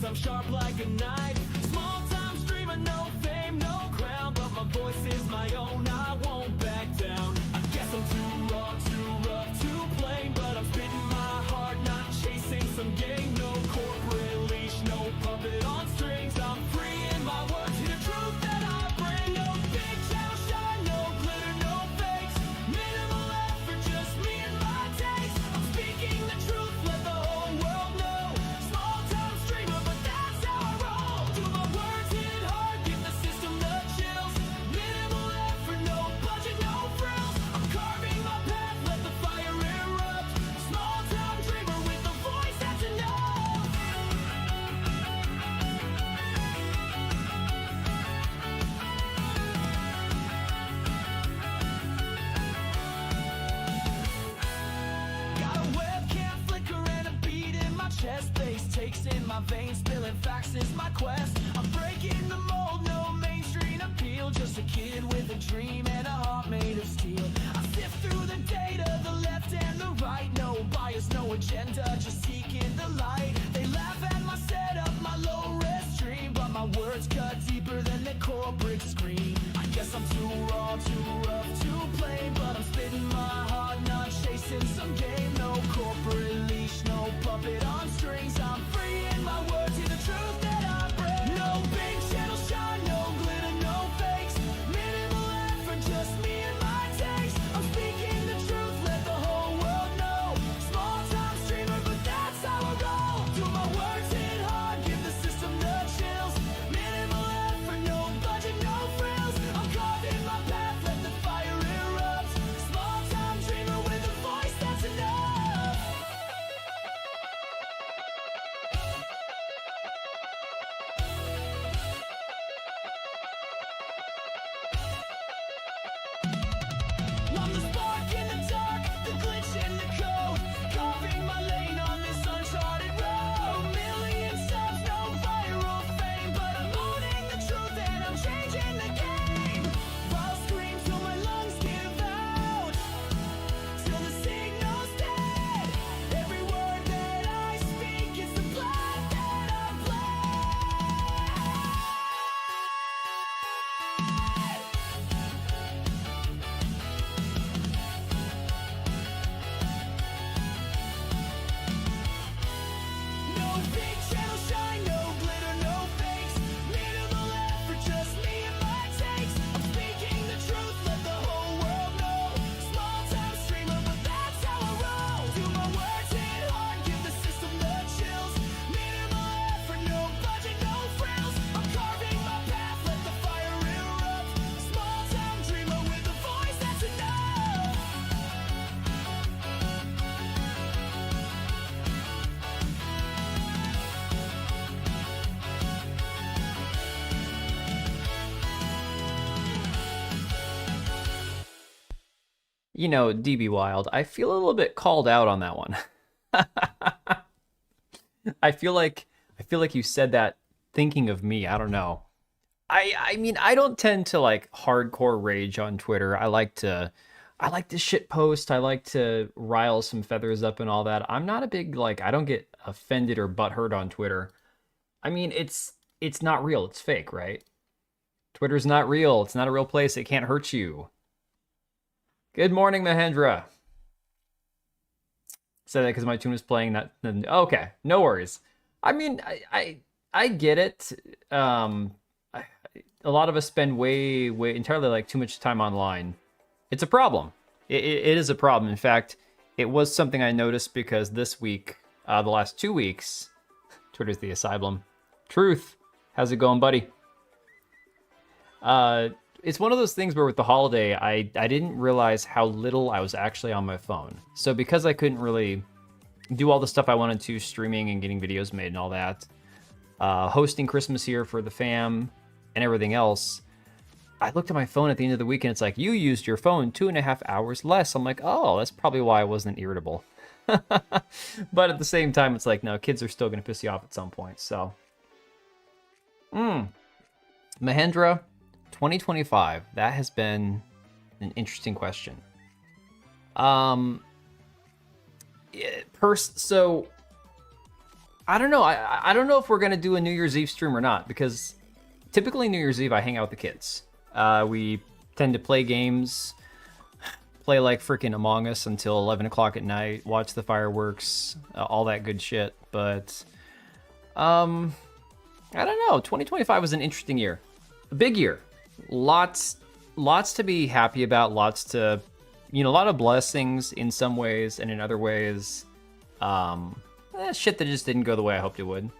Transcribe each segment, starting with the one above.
I'm sharp like a knife. Small time streamer, no fame, no crown, but my voice is my own, I won't back down. I guess I'm too raw, too rough, too plain, but I'm spitting my heart, not chasing some game. No corporate leash, no puppet on strings. I'm free in my words, hear the truth that I bring. No big channel shine, no glitter, no fakes. Minimal effort, just me and my takes. I'm speaking the truth, let the whole world know. Small time streamer, but that's how I roll. Do my words hit hard, give the system the chills. Minimal effort, no budget, no frills. I'm carving my path, let the fire erupt. Small time dreamer with a voice that's enough. Got a webcam flicker and a beat in my chest. Bass takes in my veins, spilling facts is my quest. I'm breaking the mold, no mainstream appeal. Just a kid with a dream and a heart made of steel. I sift through the data, the left and the right. No bias, no agenda, just seeking the light. They laugh at my setup, my low-res stream, but my words cut deeper than the corporate screen. I guess I'm too raw, too rough, too plain, but I'm spitting my heart, not chasing some game. No corporate leash, no puppet on strings. I'm free in my words, hear the truth that I bring. No big channel shine, no glitter, no fakes. Minimal effort, just me and my takes. I'm speaking the truth, let the whole world know. Small time streamer, but that's how I roll. Do my words hit hard, give the system the chills. Minimal effort, no budget, no frills. I'm carving my path, let the fire erupt. Small time dreamer with a voice that's enough. I'm the spark in the dark, the glitch in the code. Carving my lane on this uncharted road. Million subs, no viral fame, but I'm owning the truth and I'm changing the game. I'll scream till my lungs give out, till the signal's dead. Every word that I speak is the blood that I bled. No big channel shine, no glitter, no fakes. Minimal effort, just me and my takes. I'm speaking the truth, let the whole world know. Small time streamer, but that's how I roll. Do my words hit hard, give the system the chills. Minimal effort, no budget, no frills. I'm carving my path, let the fire erupt. Small time dreamer with a voice that's enough. You know, DB Wild, I feel a little bit called out on that one. I feel like you said that thinking of me. I don't know. I mean, I don't tend to like hardcore rage on Twitter. I like to shit post. I like to rile some feathers up and all that. I'm not a big like I don't get offended or butthurt on Twitter. I mean, it's not real. It's fake, right? Twitter's not real. It's not a real place. It can't hurt you. Good morning, Mahendra. Said that because my tune was playing that. Okay, no worries. I mean, I get it. A lot of us spend way entirely like too much time online. It's a problem. It is a problem. In fact, it was something I noticed because this week, the last 2 weeks, Twitter's the asylum. Truth, how's it going, buddy? It's one of those things where with the holiday, I didn't realize how little I was actually on my phone. So because I couldn't really do all the stuff I wanted to, streaming and getting videos made and all that, hosting Christmas here for the fam and everything else, I looked at my phone at the end of the week and it's like, you used your phone 2.5 hours less. I'm like, oh, that's probably why I wasn't irritable. But at the same time, it's like, no, kids are still going to piss you off at some point. So, Mahendra, 2025, that has been an interesting question. So I don't know. I don't know if we're gonna do a New Year's Eve stream or not, because typically New Year's Eve I hang out with the kids. We tend to play games, play like freaking Among Us until 11 o'clock at night, watch the fireworks, all that good shit. But I don't know. 2025 was an interesting year, a big year. Lots to be happy about. Lots to, a lot of blessings in some ways, and in other ways, shit that just didn't go the way I hoped it would.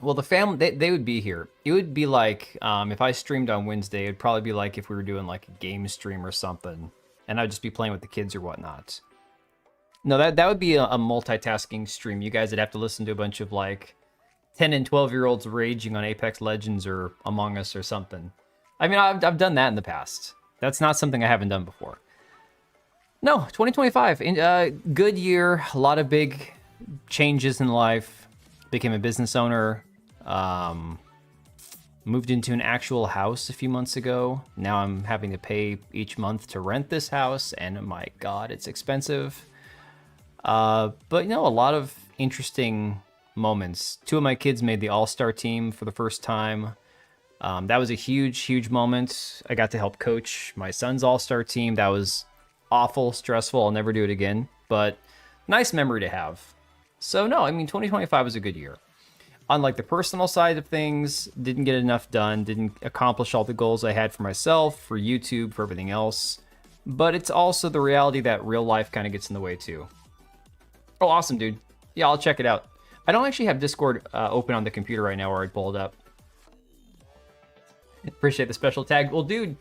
Well, the family, they would be here. It would be like, if I streamed on Wednesday, it'd probably be like if we were doing like a game stream or something, and I'd just be playing with the kids or whatnot. No, that would be a multitasking stream. You guys would have to listen to a bunch of like 10 and 12-year-olds raging on Apex Legends or Among Us or something. I mean, I've done that in the past. That's not something I haven't done before. No, 2025, good year. A lot of big changes in life. Became a business owner. Moved into an actual house a few months ago. Now I'm having to pay each month to rent this house, and my God, it's expensive. But a lot of interesting moments. 2 of my kids made the all-star team for the first time. That was a huge moment. I got to help coach my son's all-star team. That was awful, stressful. I'll never do it again, but nice memory to have. So no, I mean, 2025 was a good year. On like the personal side of things, didn't get enough done, didn't accomplish all the goals I had for myself, for YouTube, for everything else. But it's also the reality that real life kind of gets in the way too. Oh, awesome, dude. Yeah, I'll check it out. I don't actually have Discord open on the computer right now, or I'd pull it up. Appreciate the special tag. Well, dude,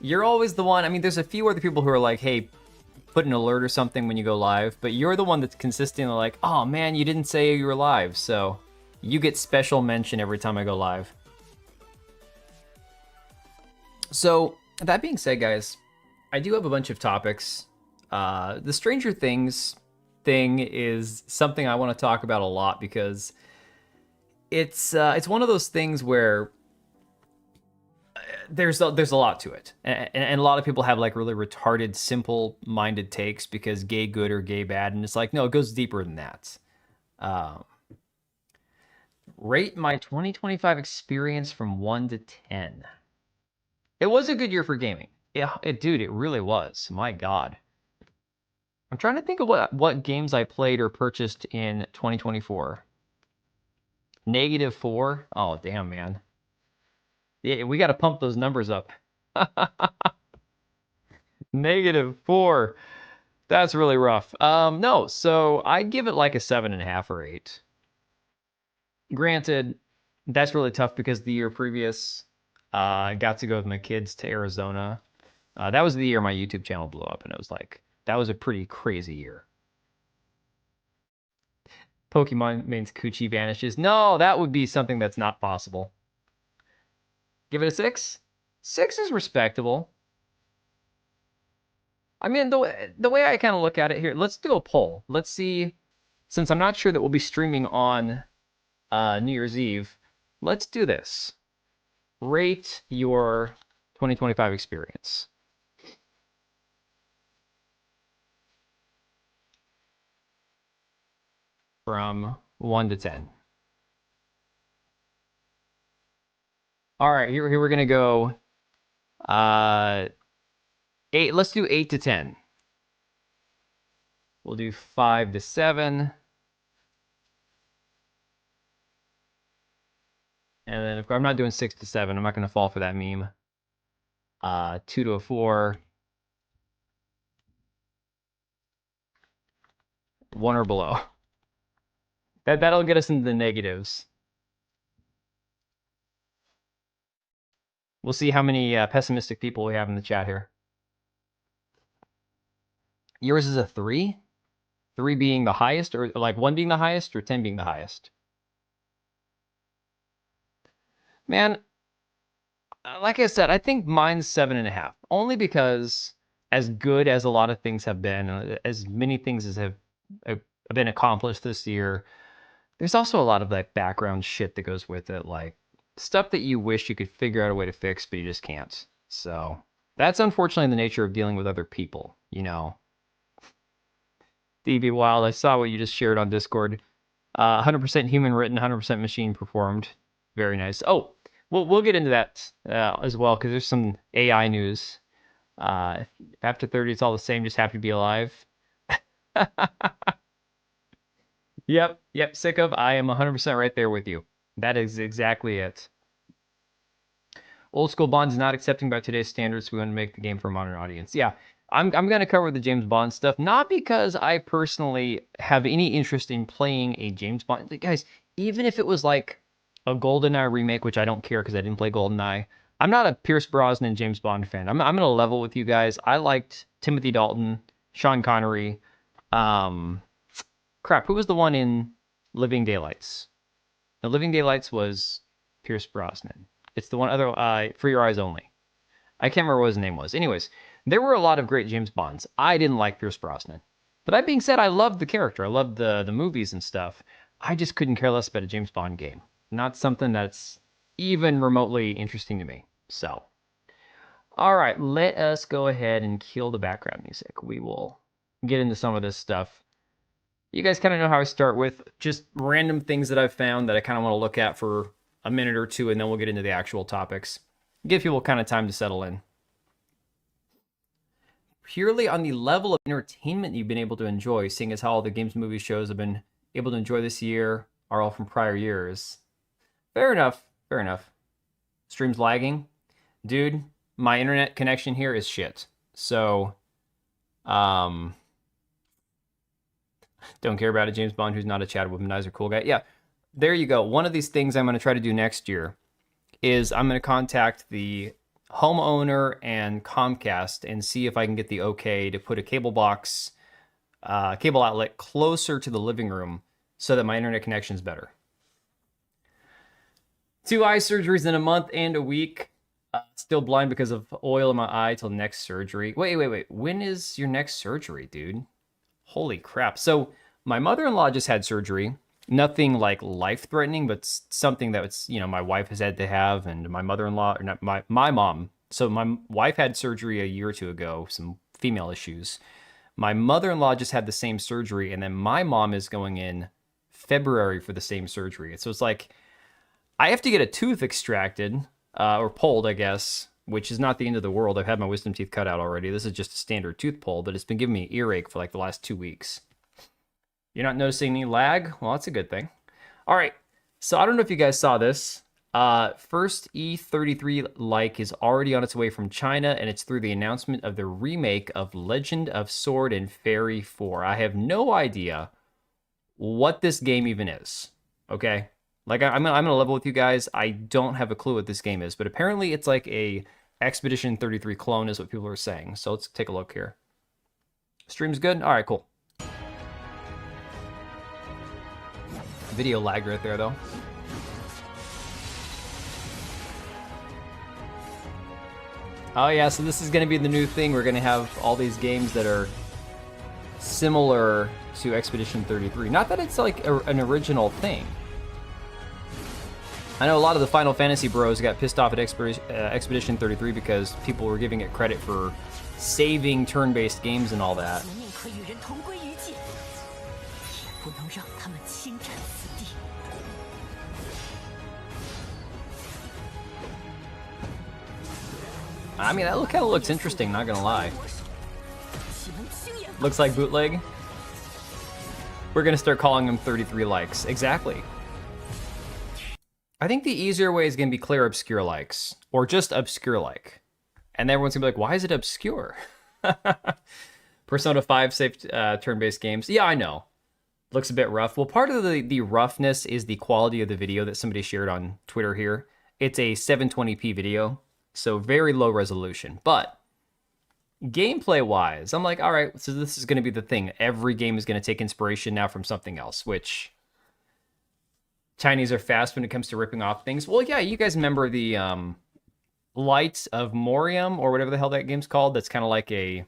you're always the one. I mean, there's a few other people who are like, hey, put an alert or something when you go live, but you're the one that's consistently like, oh man, you didn't say you were live, so you get special mention every time I go live. So, that being said, guys, I do have a bunch of topics. The Stranger Things thing is something I want to talk about a lot because it's one of those things where there's a lot to it, and a lot of people have like really retarded, simple-minded takes because gay good or gay bad, and it's like, no, it goes deeper than that. Rate my 2025 experience from 1 to 10. It was a good year for gaming. Yeah, dude, it really was. My God. I'm trying to think of what games I played or purchased in 2024. -4? Oh, damn, man. Yeah, we got to pump those numbers up. -4. That's really rough. No, so I'd give it like a 7.5 or 8. Granted, that's really tough because the year previous, I got to go with my kids to Arizona. That was the year my YouTube channel blew up, and it was like, that was a pretty crazy year. Pokimane means Coochie vanishes. No, that would be something that's not possible. Give it a 6? 6 is respectable. I mean, the way I kind of look at it here, let's do a poll. Let's see, since I'm not sure that we'll be streaming on New Year's Eve, let's do this. Rate your 2025 experience. From 1 to 10. All right, here we're gonna go 8. Let's do 8 to 10. We'll do 5 to 7. And then if I'm not doing 6 to 7, I'm not gonna fall for that meme. 2 to a 4. 1 or below. That'll get us into the negatives. We'll see how many pessimistic people we have in the chat here. Yours is a 3? 3 being the highest, or like 1 being the highest, or 10 being the highest? Man, like I said, I think mine's 7.5. Only because as good as a lot of things have been, as many things as have been accomplished this year, there's also a lot of like background shit that goes with it, like stuff that you wish you could figure out a way to fix, but you just can't. So that's unfortunately the nature of dealing with other people, you know. DB Wild, I saw what you just shared on Discord. 100% human written, 100% machine performed. Very nice. Oh, we'll get into that as well, because there's some AI news. After 30, it's all the same, just happy to be alive. Yep, sick of. I am 100% right there with you. That is exactly it. Old school Bond's not accepting by today's standards. We want to make the game for a modern audience. Yeah, I'm going to cover the James Bond stuff, not because I personally have any interest in playing a James Bond. Guys, even if it was like a GoldenEye remake, which I don't care because I didn't play GoldenEye, I'm not a Pierce Brosnan James Bond fan. I'm going to level with you guys. I liked Timothy Dalton, Sean Connery. Crap, who was the one in Living Daylights? The Living Daylights was Pierce Brosnan. It's the one other, For Your Eyes Only. I can't remember what his name was. Anyways, there were a lot of great James Bonds. I didn't like Pierce Brosnan. But that being said, I loved the character. I loved the movies and stuff. I just couldn't care less about a James Bond game. Not something that's even remotely interesting to me. So, all right, let us go ahead and kill the background music. We will get into some of this stuff. You guys kind of know how I start with just random things that I've found that I kind of want to look at for a minute or two, and then we'll get into the actual topics. Give people kind of time to settle in. Purely on the level of entertainment you've been able to enjoy, seeing as how all the games, movies, shows have been able to enjoy this year are all from prior years. Fair enough. Stream's lagging. Dude, my internet connection here is shit. So, don't care about a James Bond who's not a Chad Womanizer cool guy. Yeah, there you go. One of these things I'm going to try to do next year is I'm going to contact the homeowner and Comcast and see if I can get the okay to put a cable box, cable outlet closer to the living room so that my internet connection is better. 2 eye surgeries in a month and a week. Still blind because of oil in my eye till next surgery. Wait. When is your next surgery, dude? Holy crap. So my mother-in-law just had surgery. Nothing like life-threatening, but something that my wife has had to have, and my mother-in-law, or not my mom. So my wife had surgery a year or two ago, some female issues. My mother-in-law just had the same surgery, and then my mom is going in February for the same surgery. So it's like I have to get a tooth extracted, or pulled, I guess, which is not the end of the world. I've had my wisdom teeth cut out already. This is just a standard tooth pull, but it's been giving me earache for like the last 2 weeks. You're not noticing any lag? Well, that's a good thing. All right, so I don't know if you guys saw this. First E33 like is already on its way from China, and it's through the announcement of the remake of Legend of Sword and Fairy 4. I have no idea what this game even is, okay? Like, I'm gonna level with you guys. I don't have a clue what this game is, but apparently it's like a Expedition 33 clone is what people are saying. So let's take a look here. Stream's good? All right, cool. Video lag right there, though. Oh, yeah, so this is going to be the new thing. We're going to have all these games that are similar to Expedition 33. Not that it's like an original thing. I know a lot of the Final Fantasy bros got pissed off at Expedition 33 because people were giving it credit for saving turn-based games and all that. I mean, that kind of looks interesting, not gonna lie. Looks like bootleg. We're gonna start calling them 33 likes. Exactly. I think the easier way is gonna be clear obscure likes, or just obscure like. And everyone's gonna be like, why is it obscure? Persona 5 saved turn-based games. Yeah, I know. Looks a bit rough. Well, part of the roughness is the quality of the video that somebody shared on Twitter here. It's a 720p video, so very low resolution. But gameplay-wise, I'm like, all right, so this is going to be the thing. Every game is going to take inspiration now from something else, which Chinese are fast when it comes to ripping off things. Well, yeah, you guys remember the Lights of Morium, or whatever the hell that game's called? That's kind of like a...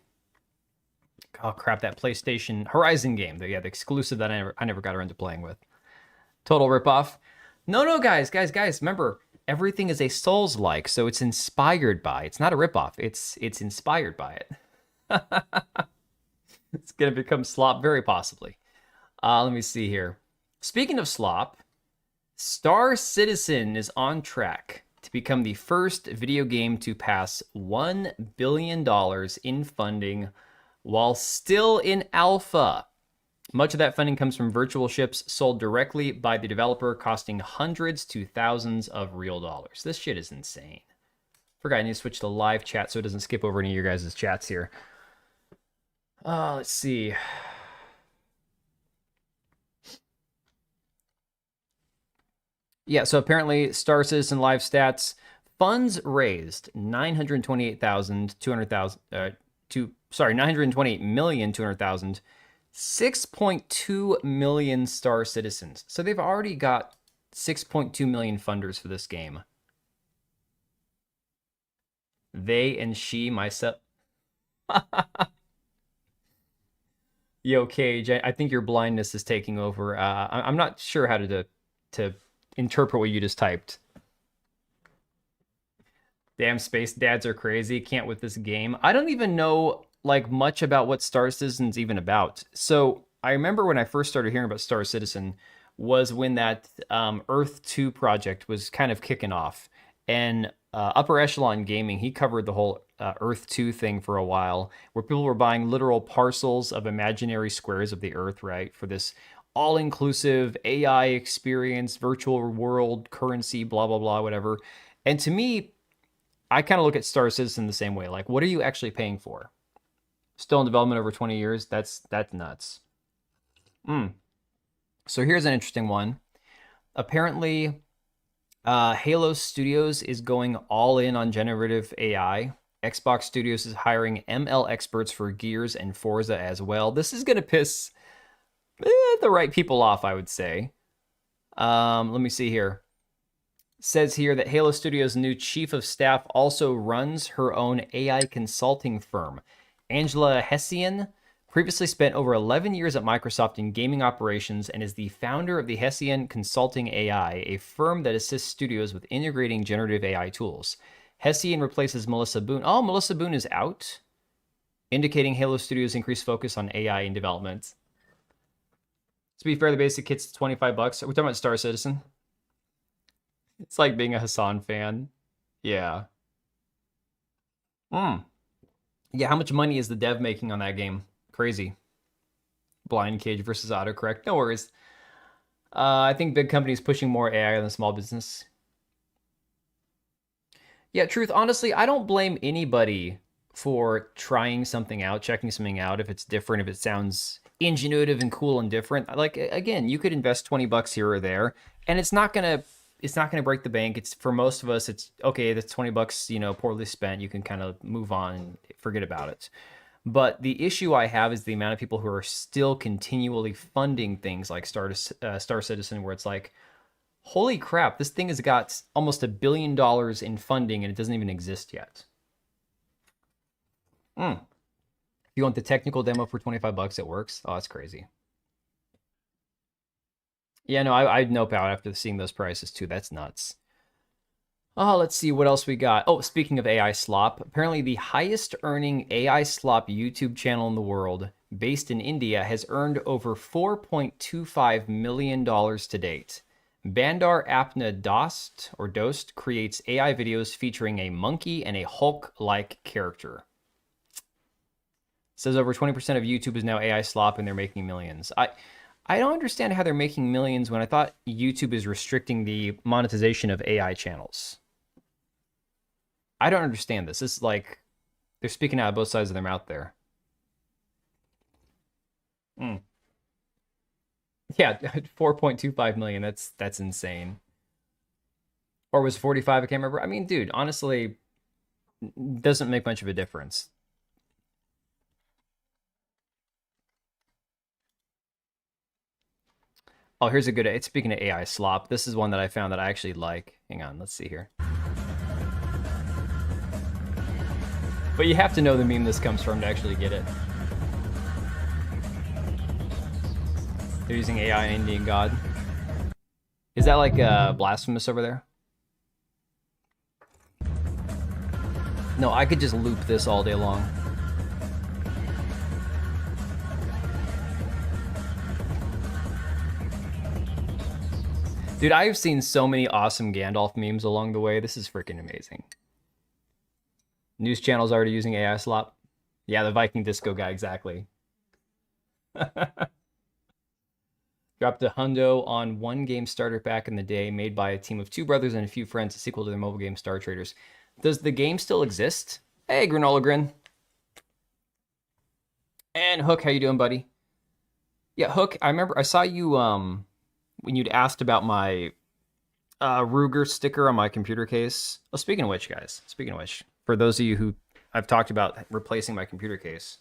Oh, crap, that PlayStation Horizon game. The exclusive that I never got around to playing with. Total ripoff. No, guys, remember, everything is a Souls-like, so it's inspired by. It's not a ripoff. It's inspired by it. It's going to become slop very possibly. Let me see here. Speaking of slop, Star Citizen is on track to become the first video game to pass $1 billion in funding while still in alpha. Much of that funding comes from virtual ships sold directly by the developer, costing hundreds to thousands of real dollars. This shit is insane. Forgot I need to switch to live chat so it doesn't skip over any of your guys' chats here. Let's see. Yeah, so apparently Star Citizen live stats funds raised 928,200,000 6.2 million Star Citizens. So they've already got 6.2 million funders for this game. They and she, myself. Yo, Cage, I think your blindness is taking over. I'm not sure how to interpret what you just typed. Damn, space dads are crazy. Can't with this game. I don't even know like much about what Star Citizen's even about. So I remember when I first started hearing about Star Citizen was when that Earth 2 project was kind of kicking off. And Upper Echelon Gaming, he covered the whole Earth 2 thing for a while, where people were buying literal parcels of imaginary squares of the Earth, right? For this all-inclusive AI experience, virtual world, currency, blah, blah, blah, whatever. And to me, I kind of look at Star Citizen the same way. Like, what are you actually paying for? Still in development over 20 years? That's nuts. So here's an interesting one. Apparently, Halo Studios is going all in on generative AI. Xbox Studios is hiring ML experts for Gears and Forza as well. This is going to piss the right people off, I would say. Let me see here. It says here that Halo Studios' new chief of staff also runs her own AI consulting firm. Angela Hessian previously spent over 11 years at Microsoft in gaming operations and is the founder of the Hessian Consulting AI, a firm that assists studios with integrating generative AI tools. Hessian replaces Melissa Boone. Oh, Melissa Boone is out, indicating Halo Studios' increased focus on AI in development. To be fair, the basic kit's $25. Are we talking about Star Citizen? It's like being a Hassan fan. Yeah. Yeah, how much money is the dev making on that game? Crazy. Blind Cage versus autocorrect. No worries. I think big companies pushing more AI than small business. Yeah, truth, honestly, I don't blame anybody for trying something out, checking something out, if it's different, if it sounds ingenuitive and cool and different. Like, again, you could invest $20 here or there, and it's not gonna break the bank. It's, for most of us, it's okay, that's $20, you know, poorly spent. You can kind of move on and forget about it. But the issue I have is the amount of people who are still continually funding things like Star Citizen, where it's like, holy crap, this thing has got almost $1 billion in funding and it doesn't even exist yet. If you want the technical demo for $25, it works. Oh, that's crazy. Yeah, no, I'd nope out after seeing those prices too. That's nuts. Oh, let's see what else we got. Oh, speaking of AI slop, apparently the highest earning AI slop YouTube channel in the world, based in India, has earned over $4.25 million to date. Bandar Apna Dost creates AI videos featuring a monkey and a Hulk-like character. Says over 20% of YouTube is now AI slop and they're making millions. I don't understand how they're making millions when I thought YouTube is restricting the monetization of AI channels. I don't understand this. It's like they're speaking out of both sides of their mouth there. Yeah, 4.25 million. That's insane. Or was 45? I can't remember. I mean, dude, honestly, doesn't make much of a difference. Oh, here's a good. It's speaking of AI slop. This is one that I found that I actually like. Hang on, let's see here. But you have to know the meme this comes from to actually get it. They're using AI in Indian God. Is that like blasphemous over there? No, I could just loop this all day long. Dude, I've seen so many awesome Gandalf memes along the way. This is freaking amazing. News channels already using AI slop. Yeah, the Viking Disco guy, exactly. Dropped a hundo on one game starter back in the day, made by a team of two brothers and a few friends, a sequel to their mobile game Star Traders. Does the game still exist? Hey, Granola Grin. And Hook, how you doing, buddy? Yeah, Hook, I remember I saw you when you'd asked about my Ruger sticker on my computer case. Well, speaking of which, guys, speaking of which, for those of you who I've talked about replacing my computer case.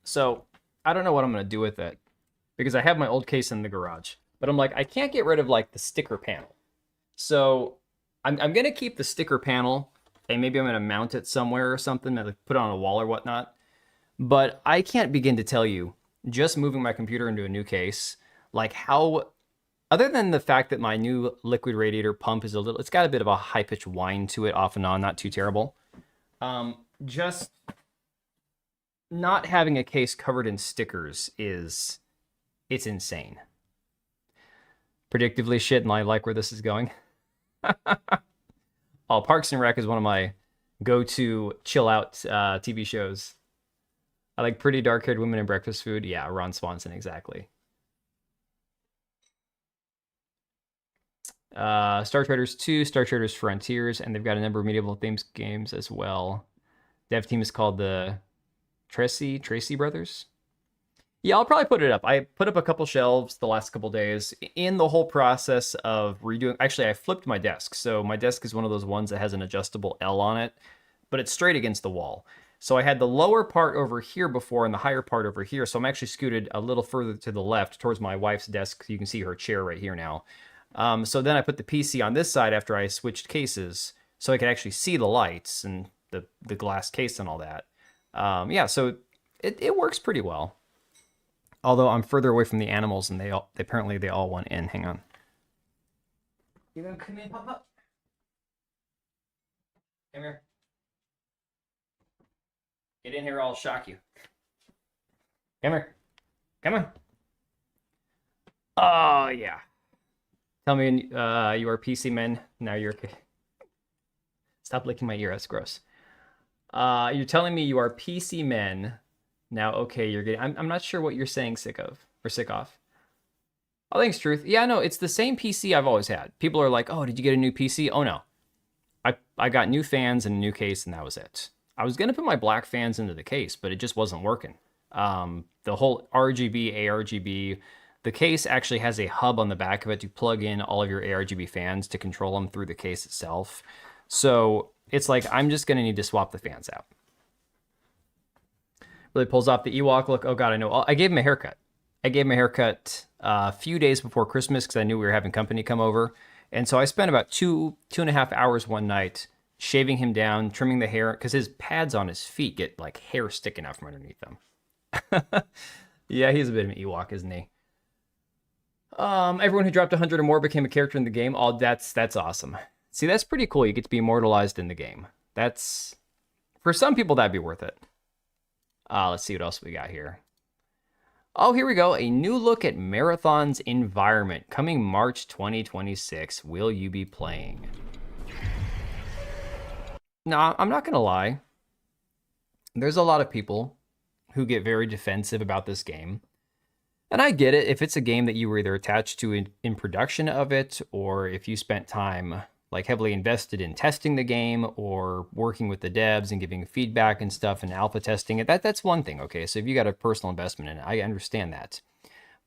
So I don't know what I'm going to do with it because I have my old case in the garage, but I'm like, I can't get rid of like the sticker panel. So I'm going to keep the sticker panel and maybe I'm going to mount it somewhere or something, like put it on a wall or whatnot. But I can't begin to tell you, just moving my computer into a new case, like how, other than the fact that my new liquid radiator pump is it's got a bit of a high-pitched whine to it off and on, not too terrible. Just not having a case covered in stickers it's insane. Predictively shit, and I like where this is going. Oh, Parks and Rec is one of my go-to chill-out TV shows. I like pretty dark-haired women in breakfast food. Yeah, Ron Swanson, exactly. Star Traders 2, Star Traders Frontiers, and they've got a number of medieval themes games as well. Dev team is called the Tracy Brothers. Yeah, I'll probably put it up. I put up a couple shelves the last couple days in the whole process of redoing. Actually, I flipped my desk. So my desk is one of those ones that has an adjustable L on it, but it's straight against the wall. So I had the lower part over here before and the higher part over here. So I'm actually scooted a little further to the left towards my wife's desk. You can see her chair right here now. So then I put the PC on this side after I switched cases so I could actually see the lights and the glass case and all that. Yeah, so it works pretty well. Although I'm further away from the animals and apparently they all want in. Hang on. You gonna come in, Papa? Come here. Get in here or I'll shock you. Come here. Come on. Oh, yeah. Tell me you are PC men. Now you're... Stop licking my ear. That's gross. You're telling me you are PC men. Now, okay, you're getting... I'm not sure what you're saying sick of. Or sick off. Oh, thanks, Truth. Yeah, no, it's the same PC I've always had. People are like, oh, did you get a new PC? Oh, no. I got new fans and a new case, and that was it. I was going to put my black fans into the case, but it just wasn't working. The whole RGB, ARGB... The case actually has a hub on the back of it to plug in all of your ARGB fans to control them through the case itself. So it's like, I'm just going to need to swap the fans out. Really pulls off the Ewok look. Oh God, I know. I gave him a haircut. I gave him a haircut a few days before Christmas because I knew we were having company come over. And so I spent about two and a half hours one night shaving him down, trimming the hair, because his pads on his feet get like hair sticking out from underneath them. Yeah, he's a bit of an Ewok, isn't he? Everyone who dropped 100 or more became a character in the game. Oh, that's awesome. See, that's pretty cool. You get to be immortalized in the game. That's, for some people, that'd be worth it. Let's see what else we got here. Oh, here we go. A new look at Marathon's environment coming March 2026. Will you be playing? Nah, I'm not going to lie. There's a lot of people who get very defensive about this game. And I get it. If it's a game that you were either attached to in production of it, or if you spent time like heavily invested in testing the game or working with the devs and giving feedback and stuff and alpha testing it, that's one thing. Okay, so if you got a personal investment in it, I understand that.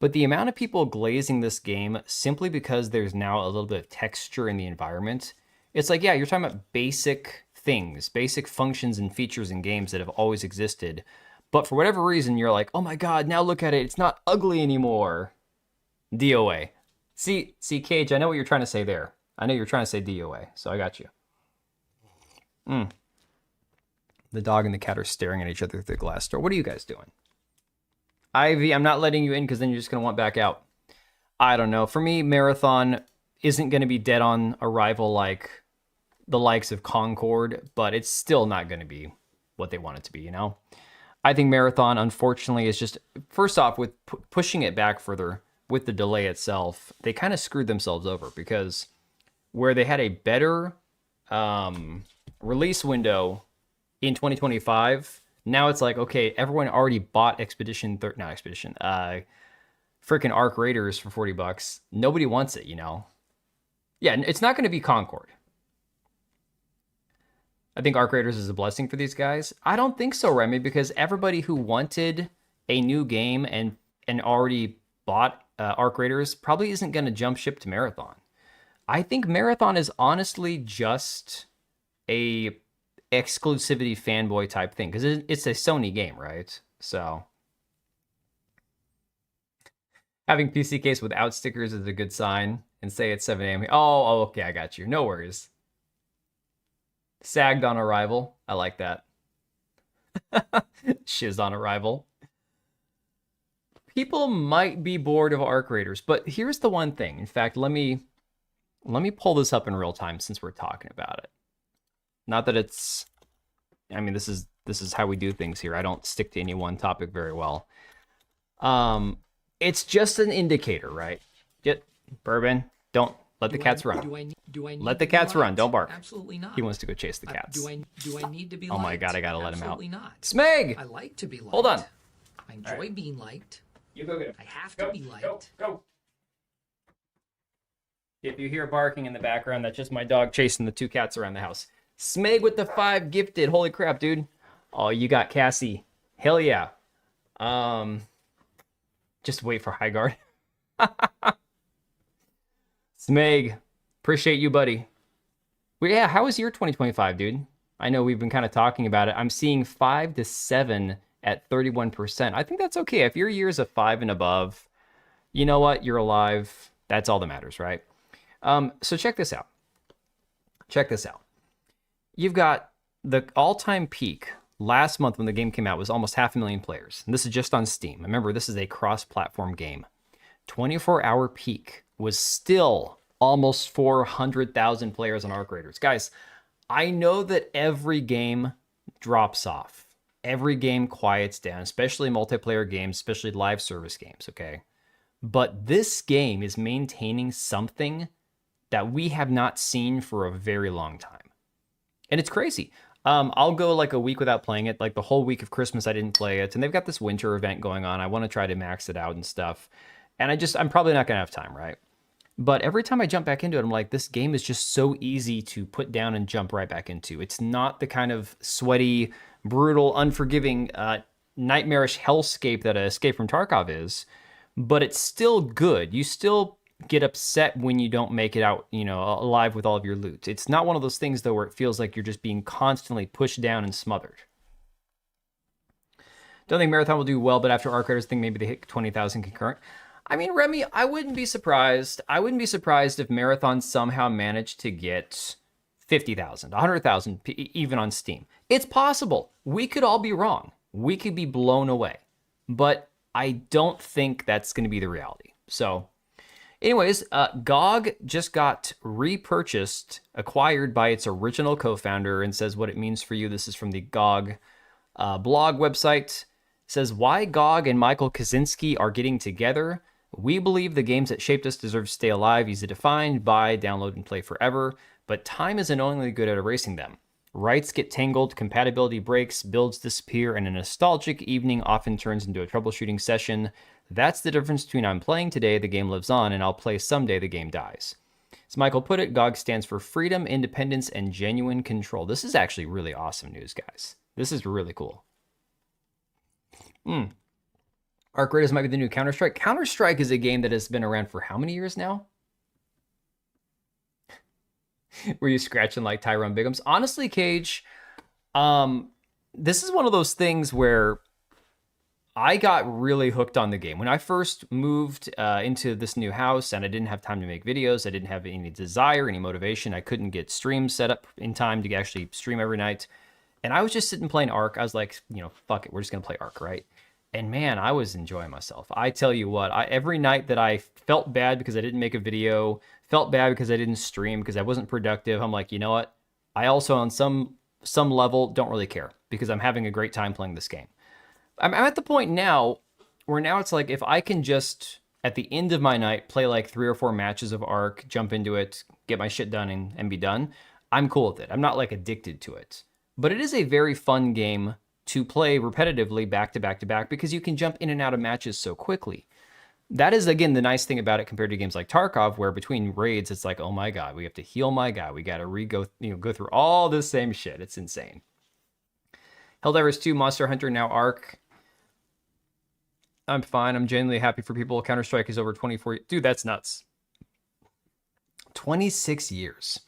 But the amount of people glazing this game simply because there's now a little bit of texture in the environment, it's like, yeah, you're talking about basic things, basic functions and features in games that have always existed. But for whatever reason, you're like, oh my God, now look at it. It's not ugly anymore. DOA. See, Cage, I know what you're trying to say there. I know you're trying to say DOA, so I got you. The dog and the cat are staring at each other through the glass door. What are you guys doing? Ivy, I'm not letting you in because then you're just going to want back out. I don't know. For me, Marathon isn't going to be dead on arrival like the likes of Concord, but it's still not going to be what they want it to be, you know? I think Marathon, unfortunately, is just, first off, with pushing it back further with the delay itself, they kind of screwed themselves over because where they had a better release window in 2025, now it's like, okay, everyone already bought freaking Arc Raiders for $40. Nobody wants it, you know? Yeah, it's not going to be Concord. I think Arc Raiders is a blessing for these guys. I don't think so, Remy, because everybody who wanted a new game and already bought Arc Raiders probably isn't going to jump ship to Marathon. I think Marathon is honestly just a exclusivity fanboy type thing because it's a Sony game, right? So having PC case without stickers is a good sign. And say it's 7 a.m. Oh, okay, I got you. No worries. Sagged on arrival. I like that. Shiz on arrival. People might be bored of Arc Raiders, but here's the one thing. In fact, let me pull this up in real time since we're talking about it. Not that it's, I mean, this is how we do things here. I don't stick to any one topic very well. It's just an indicator, right? Get bourbon. Don't let the cats run. Do I need let the cats run. Don't bark. Absolutely not. He wants to go chase the cats. Do I need to be Oh liked? my god, I gotta let him out. Absolutely not. Smeg! I like to be liked. Hold on. I enjoy being liked. You go get him. I have to be liked. Go. If you hear barking in the background, that's just my dog chasing the two cats around the house. Smeg with the 5 gifted. Holy crap, dude. Oh, you got Cassie. Hell yeah. Just wait for high guard. Smeg, appreciate you, buddy. Well, yeah, how was your 2025, dude? I know we've been kind of talking about it. I'm seeing 5 to 7 at 31%. I think that's okay. If your year's a 5 and above, you know what? You're alive. That's all that matters, right? So check this out. You've got the all-time peak last month when the game came out was almost 500,000 players. And this is just on Steam. Remember, this is a cross-platform game. 24-hour peak was still almost 400,000 players on Arc Raiders. Guys, I know that every game drops off. Every game quiets down, especially multiplayer games, especially live service games, okay? But this game is maintaining something that we have not seen for a very long time. And it's crazy. I'll go like a week without playing it. Like the whole week of Christmas, I didn't play it. And they've got this winter event going on. I want to try to max it out and stuff. And I'm probably not going to have time, right? But every time I jump back into it, I'm like, this game is just so easy to put down and jump right back into. It's not the kind of sweaty, brutal, unforgiving, nightmarish hellscape that Escape from Tarkov is, but it's still good. You still get upset when you don't make it out, alive with all of your loot. It's not one of those things, though, where it feels like you're just being constantly pushed down and smothered. Don't think Marathon will do well, but after Arc Raiders, think maybe they hit 20,000 concurrent. I mean, Remy, I wouldn't be surprised. I wouldn't be surprised if Marathon somehow managed to get 50,000, 100,000, even on Steam. It's possible. We could all be wrong. We could be blown away. But I don't think that's going to be the reality. So, anyways, GOG just got repurchased, acquired by its original co-founder, and says what it means for you. This is from the GOG blog website. It says, why GOG and Michael Kaczynski are getting together. We believe the games that shaped us deserve to stay alive, easy to find, buy, download, and play forever, but time is annoyingly good at erasing them. Rights get tangled, compatibility breaks, builds disappear, and a nostalgic evening often turns into a troubleshooting session. That's the difference between I'm playing today, the game lives on, and I'll play someday, the game dies. As Michael put it, GOG stands for freedom, independence, and genuine control. This is actually really awesome news, guys. This is really cool. Arc Raiders might be the new Counter-Strike. Counter-Strike is a game that has been around for how many years now? Were you scratching like Tyrone Biggums? Honestly, Cage, this is one of those things where I got really hooked on the game. When I first moved into this new house and I didn't have time to make videos, I didn't have any desire, any motivation. I couldn't get streams set up in time to actually stream every night. And I was just sitting playing Arc. I was like, fuck it, we're just going to play Arc, right? And man, I was enjoying myself. I tell you what, every night that I felt bad because I didn't make a video, felt bad because I didn't stream, because I wasn't productive, I'm like, you know what? I also, on some level, don't really care because I'm having a great time playing this game. I'm at the point now where now it's like if I can just at the end of my night play like 3 or 4 matches of Ark, jump into it, get my shit done, and be done, I'm cool with it. I'm not like addicted to it. But it is a very fun game to play repetitively back to back to back because you can jump in and out of matches so quickly. That is, again, the nice thing about it compared to games like Tarkov, where between raids, it's like, oh my god, we have to heal my guy. We got to go through all this same shit. It's insane. Helldivers 2, Monster Hunter, now Ark. I'm fine. I'm genuinely happy for people. Counter-Strike is over 24. Dude, that's nuts. 26 years.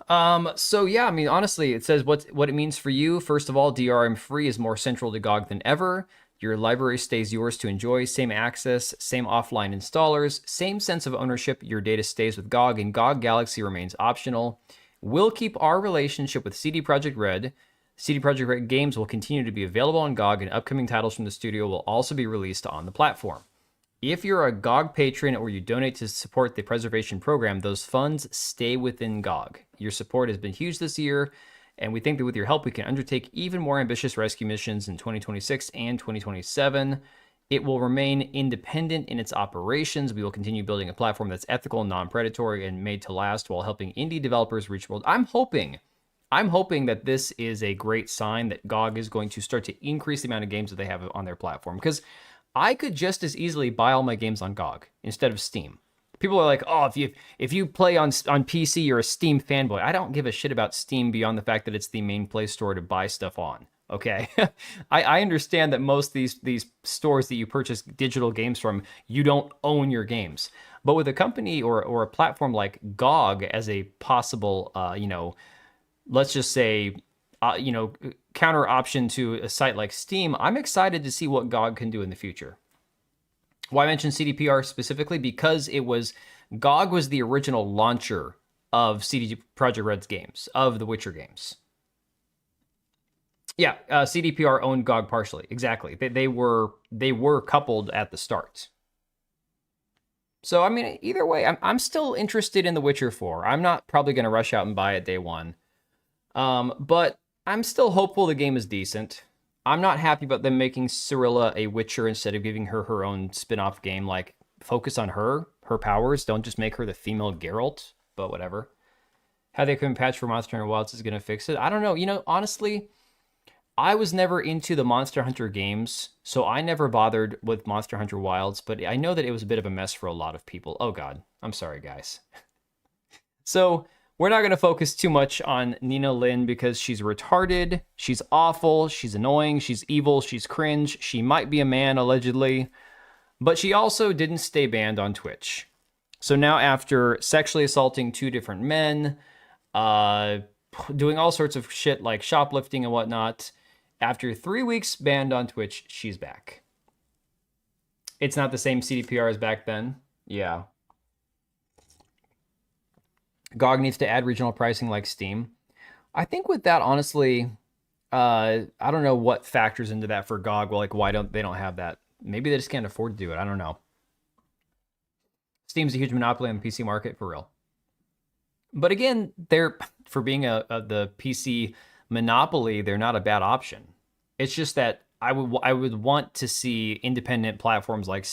So yeah, I mean, honestly, it says what it means for you. First of all, DRM free is more central to GOG than ever. Your library stays yours to enjoy. Same access, same offline installers, same sense of ownership. Your data stays with GOG, and GOG Galaxy remains optional. We'll keep our relationship with CD Projekt Red. CD Projekt Red games will continue to be available on GOG, and upcoming titles from the studio will also be released on the platform. If you're a GOG patron or you donate to support the preservation program, those funds stay within GOG. Your support has been huge this year, and we think that with your help, we can undertake even more ambitious rescue missions in 2026 and 2027. It will remain independent in its operations. We will continue building a platform that's ethical, non-predatory, and made to last while helping indie developers reach world. I'm hoping that this is a great sign that GOG is going to start to increase the amount of games that they have on their platform, because I could just as easily buy all my games on GOG instead of Steam. People are like, oh, if you play on PC, you're a Steam fanboy. I don't give a shit about Steam beyond the fact that it's the main Play Store to buy stuff on. Okay, I understand that most of these stores that you purchase digital games from, you don't own your games. But with a company or a platform like GOG as a possible, let's just say, counter option to a site like Steam, I'm excited to see what GOG can do in the future. Why I mentioned CDPR specifically? Because GOG was the original launcher of CD Projekt Red's games, of the Witcher games. Yeah, CDPR owned GOG partially. Exactly. They were coupled at the start. So I mean, either way, I'm still interested in The Witcher 4. I'm not probably going to rush out and buy it day one. But I'm still hopeful the game is decent. I'm not happy about them making Cirilla a Witcher instead of giving her her own spin-off game. Like, focus on her powers. Don't just make her the female Geralt, but whatever. How they couldn't patch for Monster Hunter Wilds is going to fix it. I don't know. Honestly, I was never into the Monster Hunter games, so I never bothered with Monster Hunter Wilds, but I know that it was a bit of a mess for a lot of people. Oh God, I'm sorry, guys. So we're not going to focus too much on Nina Lin because she's retarded, she's awful, she's annoying, she's evil, she's cringe, she might be a man, allegedly, but she also didn't stay banned on Twitch. So now after sexually assaulting 2 different men, doing all sorts of shit like shoplifting and whatnot, after 3 weeks banned on Twitch, she's back. It's not the same CDPR as back then. Yeah. GOG needs to add regional pricing like Steam. I think with that, honestly, I don't know what factors into that for GOG. Well, like, why don't they have that? Maybe they just can't afford to do it. I don't know. Steam's a huge monopoly on the PC market, for real. But again, for being the PC monopoly, they're not a bad option. It's just that I would want to see independent platforms like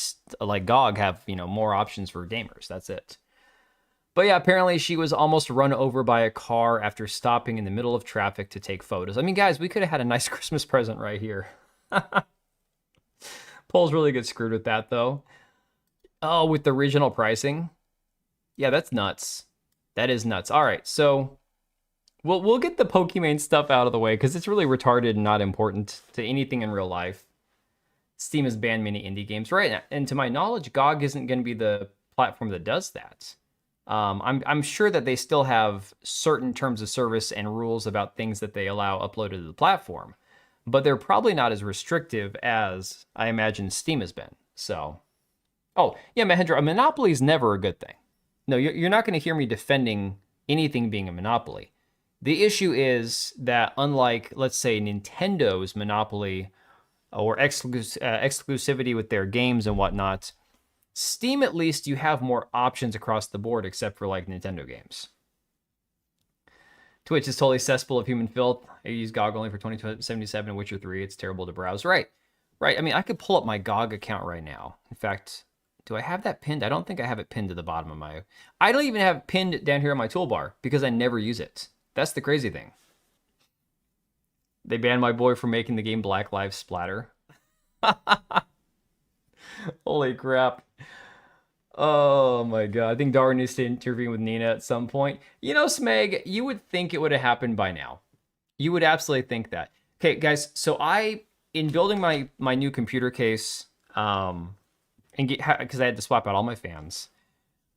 GOG have more options for gamers. That's it. But yeah, apparently she was almost run over by a car after stopping in the middle of traffic to take photos. I mean, guys, we could have had a nice Christmas present right here. Polls really get screwed with that, though. Oh, with the regional pricing? Yeah, that's nuts. That is nuts. All right, so we'll get the Pokimane stuff out of the way because it's really retarded and not important to anything in real life. Steam has banned many indie games, right? And to my knowledge, GOG isn't going to be the platform that does that. I'm sure that they still have certain terms of service and rules about things that they allow uploaded to the platform, but they're probably not as restrictive as I imagine Steam has been. So, oh yeah, Mahendra, a monopoly is never a good thing. No, you're not going to hear me defending anything being a monopoly. The issue is that unlike, let's say, Nintendo's monopoly or exclusivity with their games and whatnot, Steam, at least, you have more options across the board except for like Nintendo games. Twitch is totally cesspool of human filth. I use GOG only for 2077 and Witcher 3. It's terrible to browse. Right. Right, I mean, I could pull up my GOG account right now. In fact, do I have that pinned? I don't think I have it pinned to the bottom of my... I don't even have it pinned down here on my toolbar because I never use it. That's the crazy thing. They banned my boy from making the game Black Lives Splatter. Holy crap. Oh my god. I think Darwin needs to intervene with Nina at some point. You know, Smeg, you would think it would have happened by now. You would absolutely think that. Okay, guys, so in building my new computer case, because I had to swap out all my fans,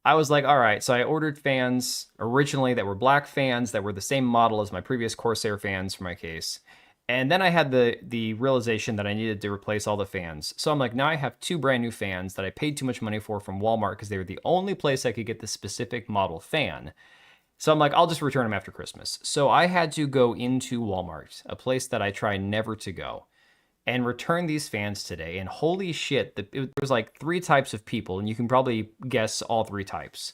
I was like, all right, so I ordered fans originally that were black fans that were the same model as my previous Corsair fans for my case. And then I had the realization that I needed to replace all the fans. So I'm like, now I have 2 brand new fans that I paid too much money for from Walmart because they were the only place I could get the specific model fan. So I'm like, I'll just return them after Christmas. So I had to go into Walmart, a place that I try never to go, and return these fans today. And holy shit, there was like 3 types of people, and you can probably guess all 3 types.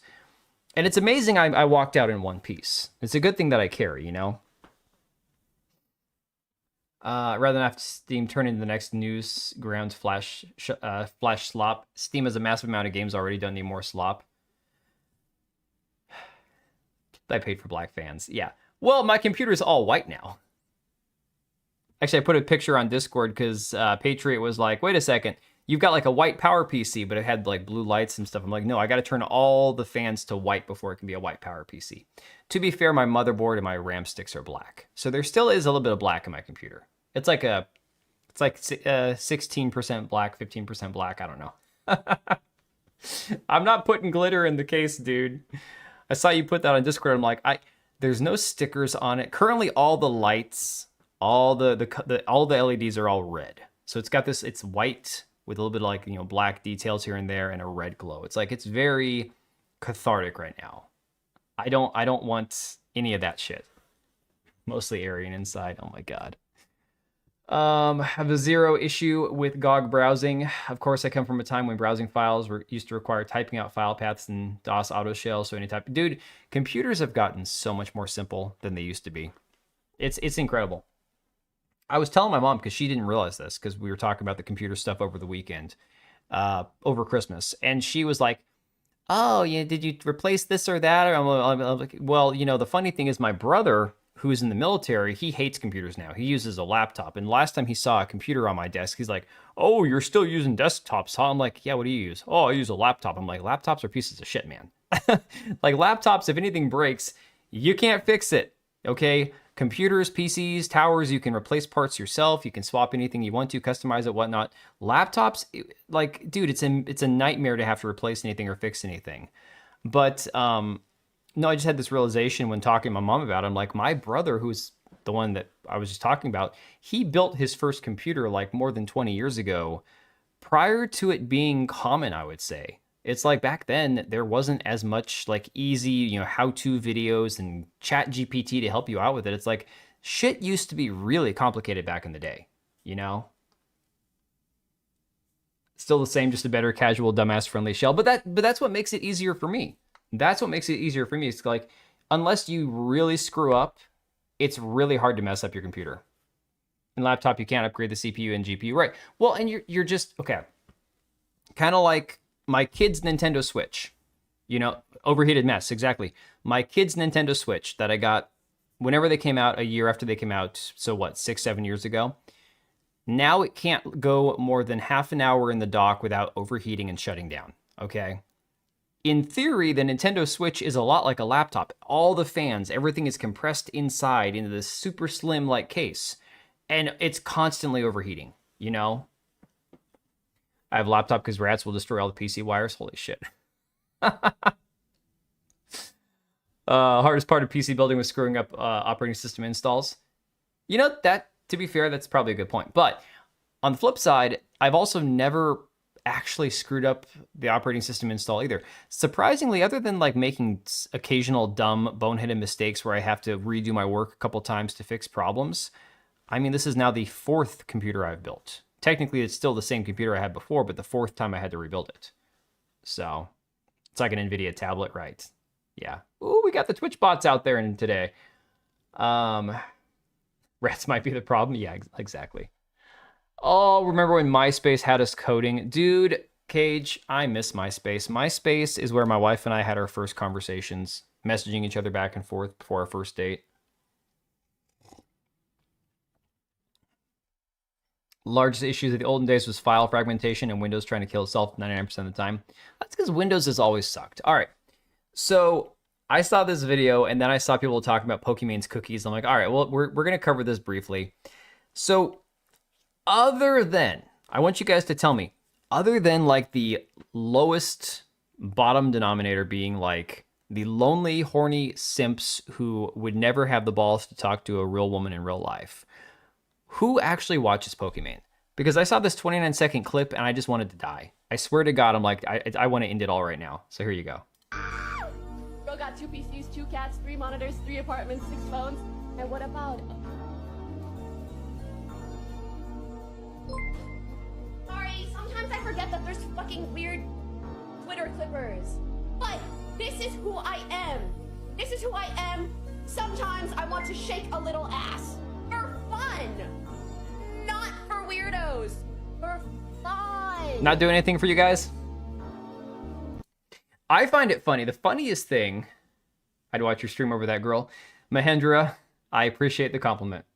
And it's amazing I walked out in one piece. It's a good thing that I carry, you know? Rather than have Steam turn into the next Newsgrounds flash slop, Steam has a massive amount of games already, don't need more slop. I paid for black fans. Yeah. Well, my computer's all white now. Actually, I put a picture on Discord because Patriot was like, wait a second, you've got like a white power PC, but it had like blue lights and stuff. I'm like, no, I got to turn all the fans to white before it can be a white power PC. To be fair, my motherboard and my RAM sticks are black. So there still is a little bit of black in my computer. It's like 16% black, 15% black. I don't know. I'm not putting glitter in the case, dude. I saw you put that on Discord. I'm like, there's no stickers on it. Currently, all the lights, all the LEDs are all red. So it's got this, it's white with a little bit of like, you know, black details here and there and a red glow. It's like, it's very cathartic right now. I don't want any of that shit. Mostly Aryan inside. Oh my God. Have a 0 issue with GOG browsing. Of course, I come from a time when browsing files used to require typing out file paths in DOS auto shell. So any type, dude, computers have gotten so much more simple than they used to be. It's incredible. I was telling my mom because she didn't realize this because we were talking about the computer stuff over the weekend, over Christmas, and she was like, "Oh, yeah, did you replace this or that?" Or I'm like, "Well, you know, the funny thing is, my brother, who's in the military, he hates computers now. He uses a laptop. And last time he saw a computer on my desk, he's like, oh, you're still using desktops, huh? I'm like, yeah, what do you use? Oh, I use a laptop. I'm like, laptops are pieces of shit, man. Like laptops, if anything breaks, you can't fix it, okay? Computers, PCs, towers, you can replace parts yourself. You can swap anything you want to, customize it, whatnot. Laptops, like, dude, it's a nightmare to have to replace anything or fix anything. But, no, I just had this realization when talking to my mom about it. I'm like, my brother, who's the one that I was just talking about, he built his first computer like more than 20 years ago, prior to it being common, I would say. It's like back then, there wasn't as much like easy, you know, how-to videos and chat GPT to help you out with it. It's like shit used to be really complicated back in the day, you know? Still the same, just a better casual, dumbass-friendly shell. But that's what makes it easier for me. That's what makes it easier for me. It's like, unless you really screw up, it's really hard to mess up your computer. In laptop, you can't upgrade the CPU and GPU. Right. Well, and you're just, okay. Kind of like my kid's Nintendo Switch. You know, overheated mess, exactly. My kid's Nintendo Switch that I got whenever they came out, a year after they came out, so what, 6, 7 years ago? Now it can't go more than half an hour in the dock without overheating and shutting down, okay? In theory, the Nintendo Switch is a lot like a laptop. All the fans, everything is compressed inside into this super slim like case. And it's constantly overheating, you know? I have a laptop because rats will destroy all the PC wires. Holy shit. Hardest part of PC building was screwing up operating system installs. You know, that, to be fair, that's probably a good point. But on the flip side, I've also never actually screwed up the operating system install either. Surprisingly, other than like making occasional dumb boneheaded mistakes where I have to redo my work a couple times to fix problems, I mean, this is now the 4th computer I've built. Technically, it's still the same computer I had before, but the 4th time I had to rebuild it. So it's like an NVIDIA tablet, right? Yeah. Ooh, we got the Twitch bots out there today. Rats might be the problem. Yeah, exactly. Oh, remember when MySpace had us coding? Dude, Cage, I miss MySpace. MySpace is where my wife and I had our first conversations, messaging each other back and forth before our first date. Largest issues of the olden days was file fragmentation and Windows trying to kill itself 99% of the time. That's because Windows has always sucked. All right. So I saw this video and then I saw people talking about Pokimane's cookies. I'm like, all right, well, we're going to cover this briefly. So other than, I want you guys to tell me, other than like the lowest bottom denominator being like the lonely, horny simps who would never have the balls to talk to a real woman in real life, who actually watches Pokimane? Because I saw this 29-second clip and I just wanted to die. I swear to God, I'm like, I want to end it all right now. So here you go. Girl got 2 PCs, 2 cats, 3 monitors, 3 apartments, 6 phones. And what about... Sorry, sometimes I forget that there's fucking weird Twitter clippers. But this is who I am. This is who I am. Sometimes I want to shake a little ass. For fun. Not for weirdos. For fun. Not doing anything for you guys? I find it funny. The funniest thing, I'd watch your stream over that girl. Mahendra, I appreciate the compliment.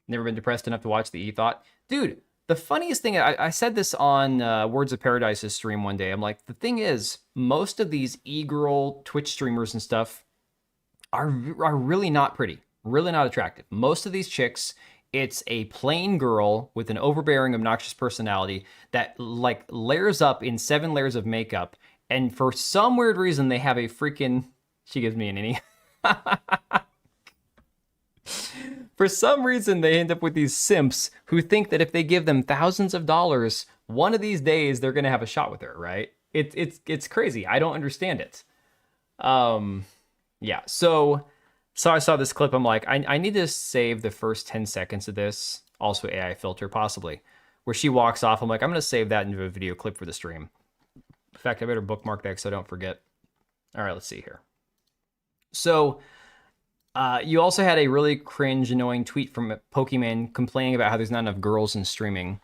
Never been depressed enough to watch the E-Thought. Dude, the funniest thing, I said this on Words of Paradise's stream one day. I'm like, the thing is, most of these e-girl Twitch streamers and stuff are really not pretty. Really not attractive. Most of these chicks, it's a plain girl with an overbearing, obnoxious personality that like layers up in 7 layers of makeup. And for some weird reason, they have a freaking... She gives me an innie. For some reason, they end up with these simps who think that if they give them thousands of dollars, one of these days they're going to have a shot with her, right? It's crazy. I don't understand it. Yeah, so I saw this clip. I'm like, I need to save the first 10 seconds of this. Also AI filter, possibly. Where she walks off. I'm like, I'm going to save that into a video clip for the stream. In fact, I better bookmark that so I don't forget. All right, let's see here. So, you also had a really cringe, annoying tweet from Pokimane complaining about how there's not enough girls in streaming.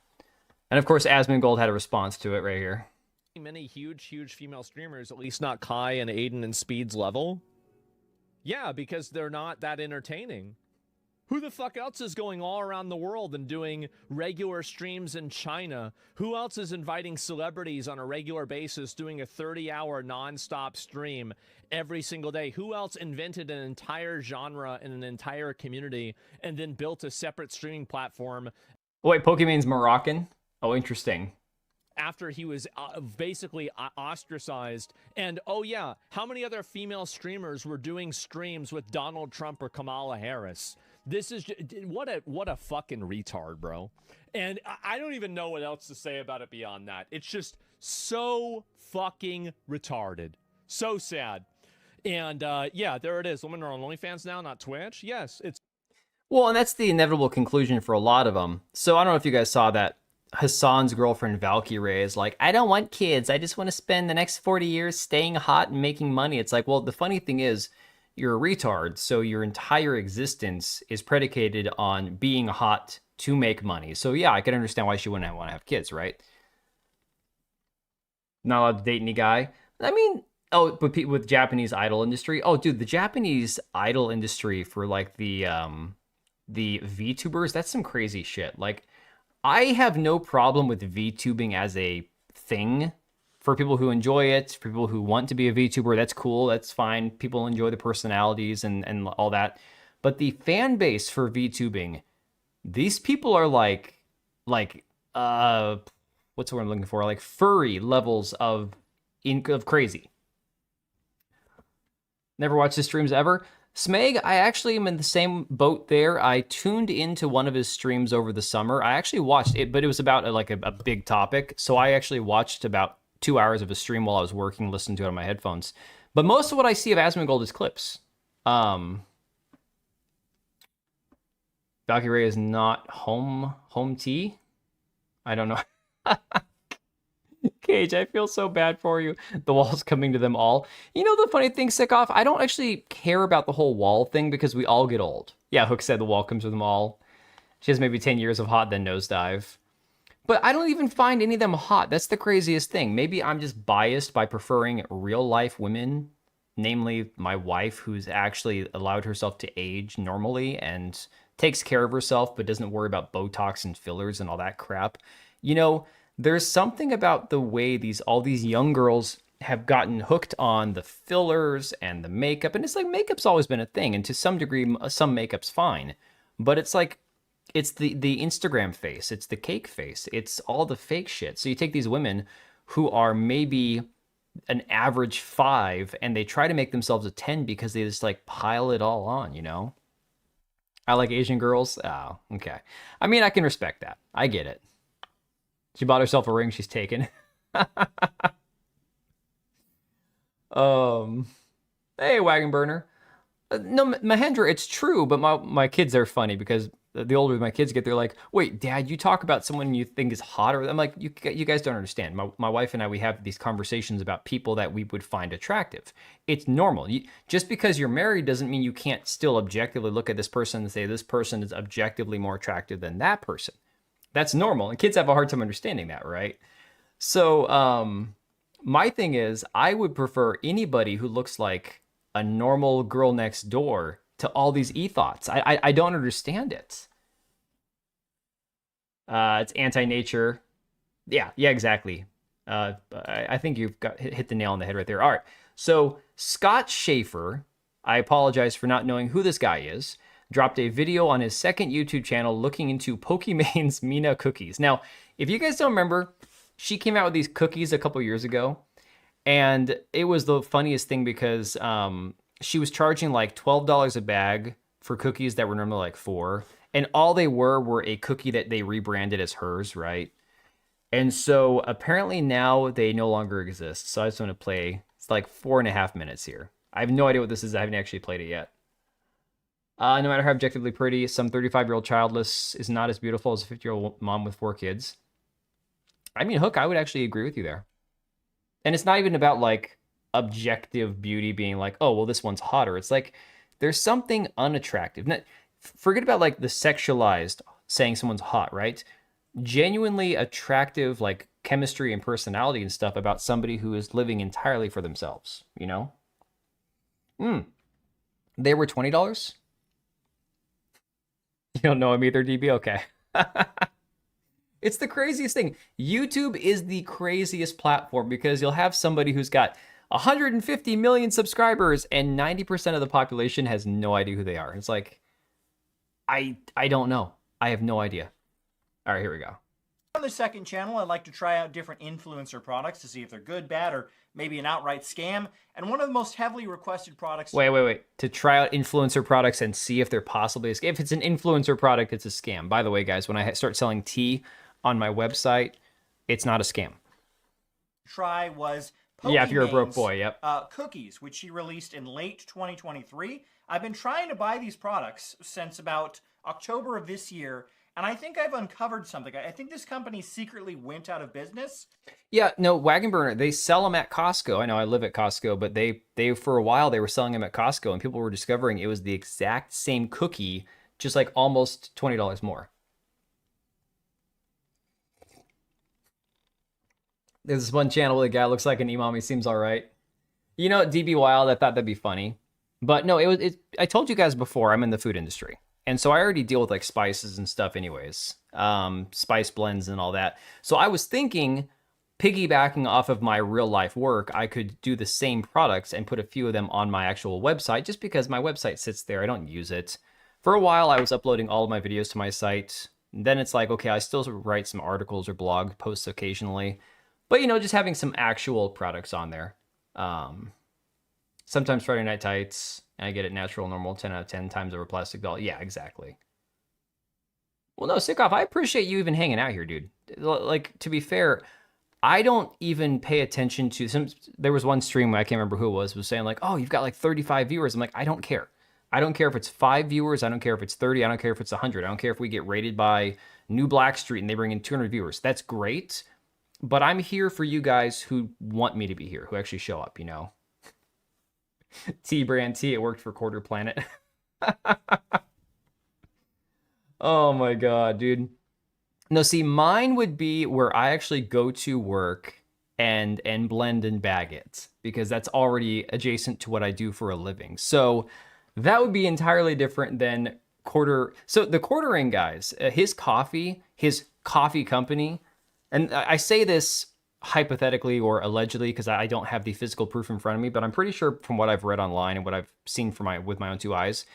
And of course, Asmongold had a response to it right here. Many huge female streamers, at least not Kai and Aiden and Speed's level. Yeah, because they're not that entertaining. Who the fuck else is going all around the world and doing regular streams in China? Who else is inviting celebrities on a regular basis, doing a 30-hour non-stop stream every single day? Who else invented an entire genre and an entire community and then built a separate streaming platform? Oh, wait, Pokimane's Moroccan? Oh, interesting. After he was basically ostracized. And oh yeah, how many other female streamers were doing streams with Donald Trump or Kamala Harris? This is what a fucking retard, bro. And I don't even know what else to say about it beyond that. It's just so fucking retarded. So sad. And yeah, there it is. Women are on OnlyFans now, not Twitch. Yes, it's... Well, and that's the inevitable conclusion for a lot of them. So I don't know if you guys saw that. Hassan's girlfriend Valkyrie is like, I don't want kids. I just want to spend the next 40 years staying hot and making money. It's like, well, the funny thing is, you're a retard, so your entire existence is predicated on being hot to make money. So yeah, I can understand why she wouldn't want to have kids, right? Not allowed to date any guy. I mean, oh, but with Japanese idol industry, oh, dude, the Japanese idol industry for like the VTubers, that's some crazy shit. Like, I have no problem with VTubing as a thing. For people who enjoy it, for people who want to be a VTuber, that's cool, that's fine. People enjoy the personalities and all that. But the fan base for VTubing, these people are like what's the word I'm looking for? Like furry levels of crazy. Never watched his streams ever. Smeg, I actually am in the same boat there. I tuned into one of his streams over the summer. I actually watched it, but it was about a big topic. So I actually watched about 2 hours of a stream while I was working, listening to it on my headphones. But most of what I see of Asmongold is clips. Valkyrie is not home tea? I don't know. Cage, I feel so bad for you. The wall's coming to them all. You know the funny thing, Sickoff? I don't actually care about the whole wall thing because we all get old. Yeah, Hook said the wall comes to them all. She has maybe 10 years of hot, then nosedive. But I don't even find any of them hot. That's the craziest thing. Maybe I'm just biased by preferring real life women, namely my wife, who's actually allowed herself to age normally and takes care of herself, but doesn't worry about Botox and fillers and all that crap. You know, there's something about the way all these young girls have gotten hooked on the fillers and the makeup. And it's like makeup's always been a thing. And to some degree, some makeup's fine. But it's like, it's the Instagram face, it's the cake face, it's all the fake shit. So you take these women who are maybe an average 5 and they try to make themselves a 10 because they just like pile it all on, you know? I like Asian girls. Oh, okay. I mean, I can respect that. I get it. She bought herself a ring, she's taken. Hey, Wagon Burner. No, Mahendra, it's true, but my kids are funny because the older my kids get, they're like, wait, Dad, you talk about someone you think is hotter. I'm like, you guys don't understand. My wife and I, we have these conversations about people that we would find attractive. It's normal. Just because you're married doesn't mean you can't still objectively look at this person and say this person is objectively more attractive than that person. That's normal. And kids have a hard time understanding that, right? So my thing is, I would prefer anybody who looks like a normal girl next door to all these e-thoughts. I don't understand it. It's anti-nature. Yeah, exactly. I think you've hit the nail on the head right there. All right. So Scott Schaefer, I apologize for not knowing who this guy is, dropped a video on his second YouTube channel looking into Pokimane's Mina cookies. Now, if you guys don't remember, she came out with these cookies a couple years ago, and it was the funniest thing because she was charging like $12 a bag for cookies that were normally like $4, and all they were a cookie that they rebranded as hers, right? And so apparently now they no longer exist. So I just want to play. It's like 4.5 minutes here. I have no idea what this is. I haven't actually played it yet. No matter how objectively pretty, some 35-year-old childless is not as beautiful as a 50-year-old mom with 4 kids. I mean, Hook, I would actually agree with you there. And it's not even about like objective beauty being like, oh, well, this one's hotter. It's like there's something unattractive. Forget about like the sexualized saying someone's hot, right? Genuinely attractive, like chemistry and personality and stuff about somebody who is living entirely for themselves, you know? They were $20? You don't know him either, DB? Okay. It's the craziest thing. YouTube is the craziest platform because you'll have somebody who's got 150 million subscribers and 90% of the population has no idea who they are. It's like, I don't know. I have no idea. All right, here we go. On the second channel, I like to try out different influencer products to see if they're good, bad, or maybe an outright scam. And one of the most heavily requested products... Wait. To try out influencer products and see if they're possibly a scam. If it's an influencer product, it's a scam. By the way, guys, when I start selling tea on my website, it's not a scam. Try was... Yeah, if you're a broke boy, yep. Cookies, which she released in late 2023. I've been trying to buy these products since about October of this year, and I think I've uncovered something. I think this company secretly went out of business. Yeah, no, Wagon Burner, they sell them at Costco. I know I live at Costco, but they for a while, they were selling them at Costco, and people were discovering it was the exact same cookie, just like almost $20 more. There's this one channel where the guy looks like an imam. He seems all right. You know, DB Wild, I thought that'd be funny. But no, I told you guys before, I'm in the food industry. And so I already deal with like spices and stuff anyways. Spice blends and all that. So I was thinking, piggybacking off of my real life work, I could do the same products and put a few of them on my actual website just because my website sits there. I don't use it. For a while, I was uploading all of my videos to my site. And then it's like, okay, I still write some articles or blog posts occasionally. But, you know, just having some actual products on there. Sometimes Friday Night Tights, and I get it natural, normal, 10 out of 10 times over plastic doll. Yeah, exactly. Well, no, Sickoff, I appreciate you even hanging out here, dude. Like, to be fair, I don't even pay attention to there was one stream, I can't remember who it was saying like, oh, you've got like 35 viewers. I'm like, I don't care. I don't care if it's 5 viewers. I don't care if it's 30. I don't care if it's 100. I don't care if we get rated by New Blackstreet and they bring in 200 viewers. That's great. But I'm here for you guys who want me to be here, who actually show up, you know. T-Brand T, it worked for Quarter Planet. Oh my god, dude. No, see, mine would be where I actually go to work and blend and bag it, because that's already adjacent to what I do for a living. So that would be entirely different than quarter. So the quartering guys, his coffee company, and I say this hypothetically or allegedly because I don't have the physical proof in front of me, but I'm pretty sure from what I've read online and what I've seen with my own two eyes,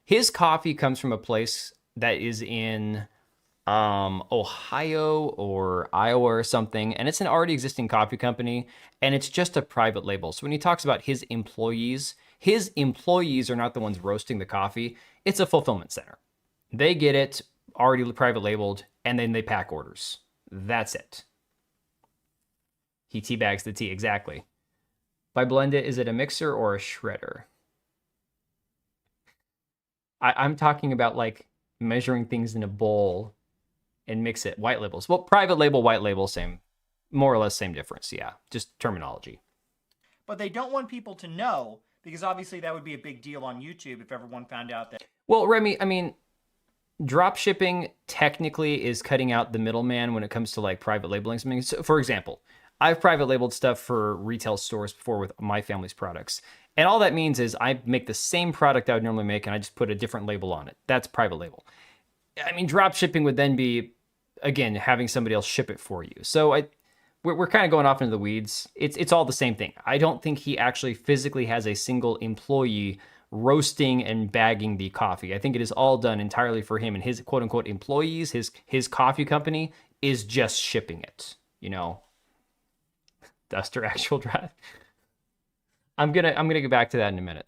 his coffee comes from a place that is in Ohio or Iowa or something, and it's an already existing coffee company, and it's just a private label. So when he talks about his employees are not the ones roasting the coffee. It's a fulfillment center. They get it already private labeled, and then they pack orders. That's it. He teabags the tea, exactly. By blend it, is it a mixer or a shredder? I'm talking about like measuring things in a bowl and mix it. White labels. Well, private label, white label, same, more or less same difference. Yeah, just terminology. But they don't want people to know, because obviously that would be a big deal on YouTube if everyone found out that. Well, Remy, I mean, drop shipping technically is cutting out the middleman when it comes to like private labeling something. So, for example, I've private labeled stuff for retail stores before with my family's products. And all that means is I make the same product I would normally make and I just put a different label on it. That's private label. I mean, drop shipping would then be, again, having somebody else ship it for you. So we're kind of going off into the weeds. It's all the same thing. I don't think he actually physically has a single employee roasting and bagging the coffee. I think it is all done entirely for him and his quote unquote employees. His coffee company is just shipping it, you know. Duster actual drive. I'm gonna get back to that in a minute.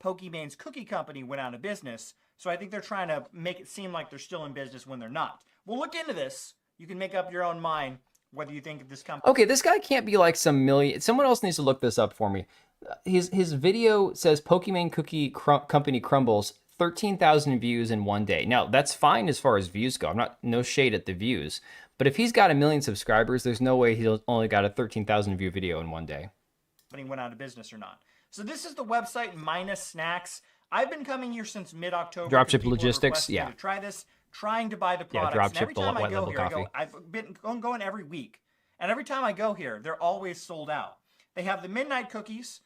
Pokimane's cookie company went out of business, so I think they're trying to make it seem like they're still in business when they're not. We'll look into this. You can make up your own mind whether you think of this company. Okay, this guy can't be like some million. Someone else needs to look this up for me. His video says Pokimane Cookie Company crumbles, 13,000 views in one day. Now that's fine as far as views go. I'm not no shade at the views, but if he's got 1 million subscribers, there's no way he's only got a 13,000 view video in one day. Went out of business or not. So this is the website minus snacks. I've been coming here since mid-October. Dropship logistics, yeah. To try this, trying to buy the products. Yeah, and every time I go here, coffee. I've been going every week, and every time I go here, they're always sold out. They have the midnight cookies.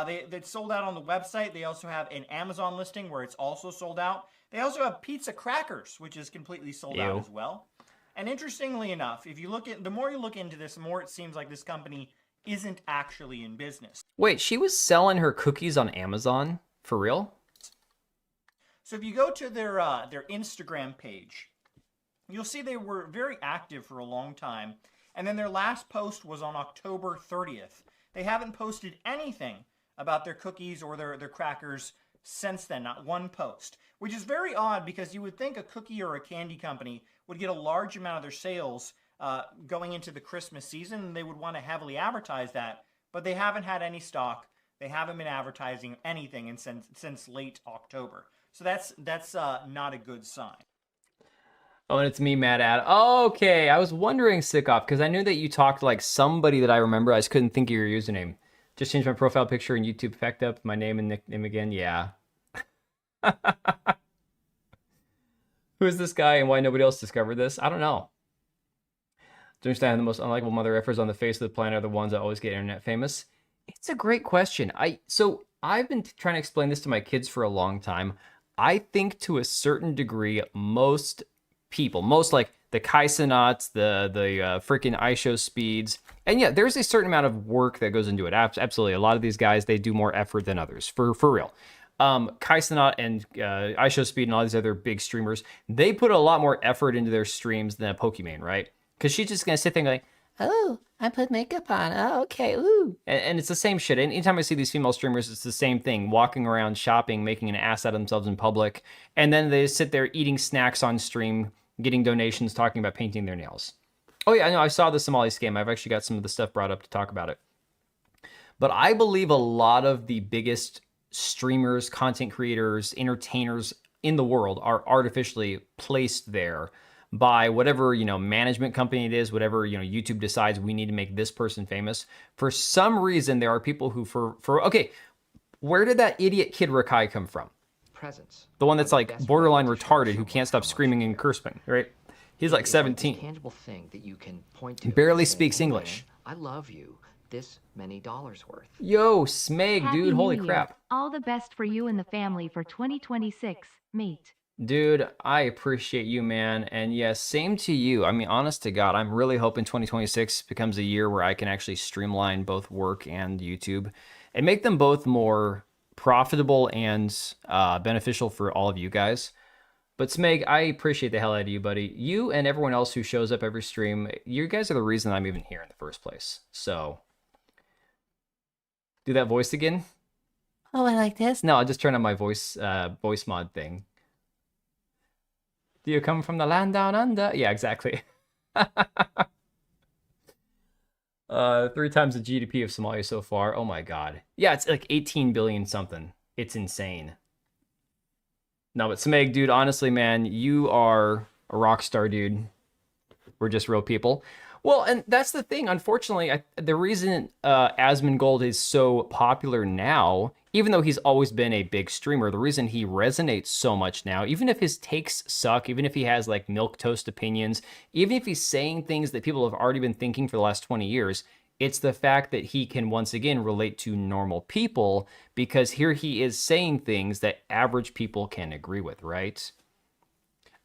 They sold out on the website. They also have an Amazon listing where it's also sold out. They also have pizza crackers, which is completely sold out as well. And interestingly enough, if you look at the more you look into this, the more it seems like this company isn't actually in business. Wait, she was selling her cookies on Amazon? For real? So if you go to their Instagram page, you'll see they were very active for a long time. And then their last post was on October 30th. They haven't posted anything about their cookies or their crackers since then, not one post. Which is very odd because you would think a cookie or a candy company would get a large amount of their sales going into the Christmas season, and they would want to heavily advertise that, but they haven't had any stock. They haven't been advertising anything since late October. So that's not a good sign. Oh, and it's me, Mad Ad. Oh, okay, I was wondering, Sickoff, because I knew that you talked like somebody that I remember. I just couldn't think of your username. Just changed my profile picture and YouTube effect up. My name and nickname again. Yeah. Who is this guy and why nobody else discovered this? I don't know. To understand the most unlikable mother effers on the face of the planet are the ones that always get internet famous. It's a great question. So I've been trying to explain this to my kids for a long time. I think to a certain degree, most people, most like the Kaisenauts, the freaking iShow Speeds, and yeah, there's a certain amount of work that goes into it. Absolutely, a lot of these guys, they do more effort than others, for real. Kaisenaut and iShow Speed and all these other big streamers, they put a lot more effort into their streams than a Pokimane, right? Because she's just gonna sit there and like, oh, I put makeup on. Oh, okay, ooh. And it's the same shit. And anytime I see these female streamers, it's the same thing. Walking around, shopping, making an ass out of themselves in public. And then they sit there eating snacks on stream, getting donations, talking about painting their nails. Oh yeah, I know, I saw the Somali scam. I've actually got some of the stuff brought up to talk about it. But I believe a lot of the biggest streamers, content creators, entertainers in the world are artificially placed there by whatever, management company it is, whatever, YouTube decides we need to make this person famous. For some reason, there are people who okay, where did that idiot kid Rakai come from? Presence. The one that's like borderline retarded who can't stop screaming and cursing, right? He's like It's this 17. tangible thing that you can point to. Barely and say, speaks "Hey, man, English. I love you. This many dollars worth." Yo, Smeg, Happy dude, holy New Year. crap. All the best for you and the family for 2026, mate. Dude, I appreciate you, man. And yes, same to you. I mean, honest to God, I'm really hoping 2026 becomes a year where I can actually streamline both work and YouTube and make them both more profitable and beneficial for all of you guys. But Smeg, I appreciate the hell out of you, buddy. You and everyone else who shows up every stream, you guys are the reason I'm even here in the first place. So, do that voice again. Oh, I like this. No, I'll just turn on my voice mod thing. Do you come from the land down under? Yeah, exactly. 3 times the GDP of Somalia so far. Oh my god. Yeah, it's like 18 billion something. It's insane. No, but Smeg, dude, honestly, man, you are a rock star, dude. We're just real people. Well, and that's the thing. Unfortunately, the reason Asmongold is so popular now, even though he's always been a big streamer, the reason he resonates so much now, even if his takes suck, even if he has like milquetoast opinions, even if he's saying things that people have already been thinking for the last 20 years, it's the fact that he can once again relate to normal people, because here he is saying things that average people can agree with, right?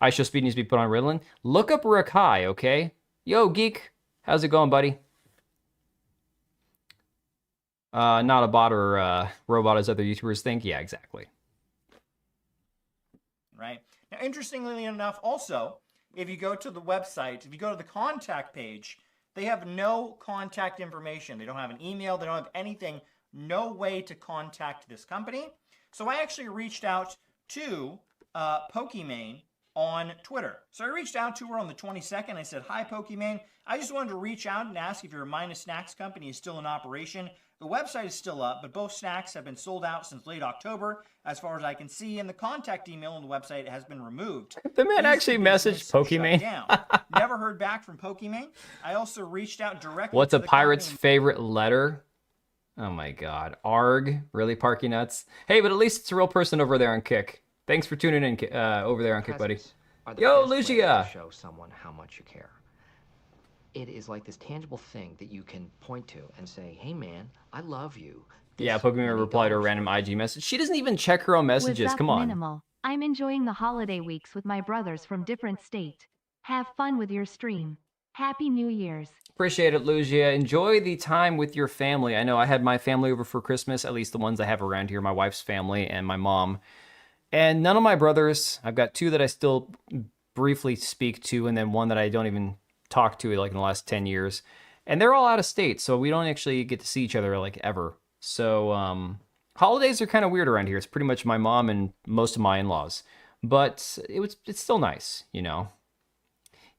ISO speed needs to be put on Ritalin. Look up Rakai, okay? Yo, Geek, how's it going, buddy? Not a bot or a robot as other YouTubers think. Yeah, exactly. Right. Now, interestingly enough, also, if you go to the website, if you go to the contact page, they have no contact information. They don't have an email. They don't have anything. No way to contact this company. So I actually reached out to Pokimane on Twitter. So I reached out to her on the 22nd. I said, "Hi, Pokimane. I just wanted to reach out and ask if your Minus Snacks company is still in operation. The website is still up, but both snacks have been sold out since late October, as far as I can see, and the contact email on the website has been removed." The man actually messaged Pokimane. Never heard back from Pokimane. I also reached out directly What's to a the pirate's company. favorite letter? Oh my god. Arg. Really, Parky Nuts? Hey, but at least it's a real person over there on Kick. Thanks for tuning in over there on Kick, buddy. Presents are the Yo, best way Lucia. to show someone how much you care. It is like this tangible thing that you can point to and say, "Hey, man, I love you." Yeah, This Pokimane many replied to a dollars random worth." IG message. She doesn't even check her own messages. What's up, Come on. Minimal? I'm enjoying the holiday weeks with my brothers from different state. Have fun with your stream. Happy New Year's. Appreciate it, Lucia. Enjoy the time with your family. I know I had my family over for Christmas, at least the ones I have around here, my wife's family and my mom. And none of my brothers. I've got 2 that I still briefly speak to, and then 1 that I don't even talk to like in the last 10 years. And they're all out of state, so we don't actually get to see each other like ever. So holidays are kind of weird around here. It's pretty much my mom and most of my in-laws. But it's still nice, you know.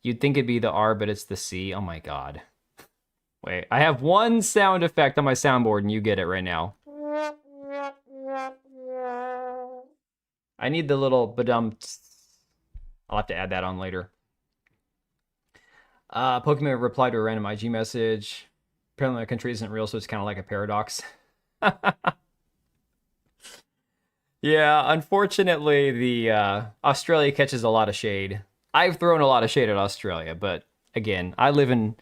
You'd think it'd be the R, but it's the C. Oh my god. Wait, I have 1 sound effect on my soundboard, and you get it right now. I need the little badum. I'll have to add that on later. Pokimane replied to a random IG message. Apparently my country isn't real, so it's kind of like a paradox. Yeah, unfortunately, the Australia catches a lot of shade. I've thrown a lot of shade at Australia, but again, I live in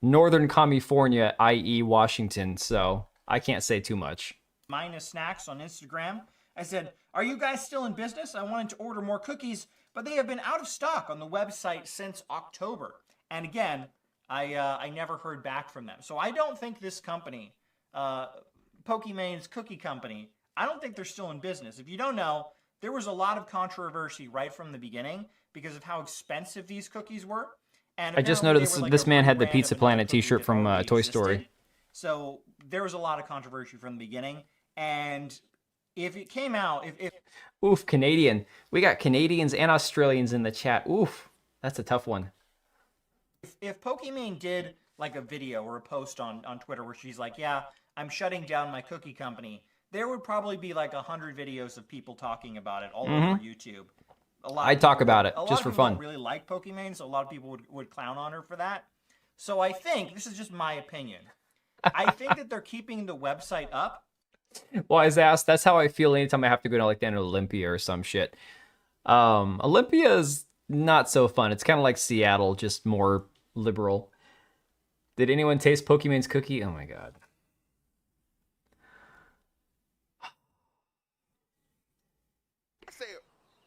Northern California, i.e. Washington, so I can't say too much. Minus Snacks on Instagram. I said, "Are you guys still in business? I wanted to order more cookies, but they have been out of stock on the website since October." And again, I never heard back from them. So I don't think this company, Pokimane's cookie company, I don't think they're still in business. If you don't know, there was a lot of controversy right from the beginning because of how expensive these cookies were. And I just apparently noticed they were like this a man had the rebrand of Pizza another Planet cookie t-shirt that from already Toy existed. Story. So there was a lot of controversy from the beginning. And if it came out, if Oof, Canadian. We got Canadians and Australians in the chat. Oof, that's a tough one. if Pokimane did like a video or a post on Twitter where she's like, "Yeah, I'm shutting down my cookie company," there would probably be like 100 videos of people talking about it all over YouTube. I'd talk about it just for fun. Don't really like Pokimane, so a lot of people would clown on her for that. So I think this is just my opinion. I think that they're keeping the website up. Well, I was asked, that's how I feel anytime I have to go to like an Olympia or some shit. Olympia is not so fun. It's kind of like Seattle, just more liberal. Did anyone taste Pokimane's cookie? Oh my god. I said,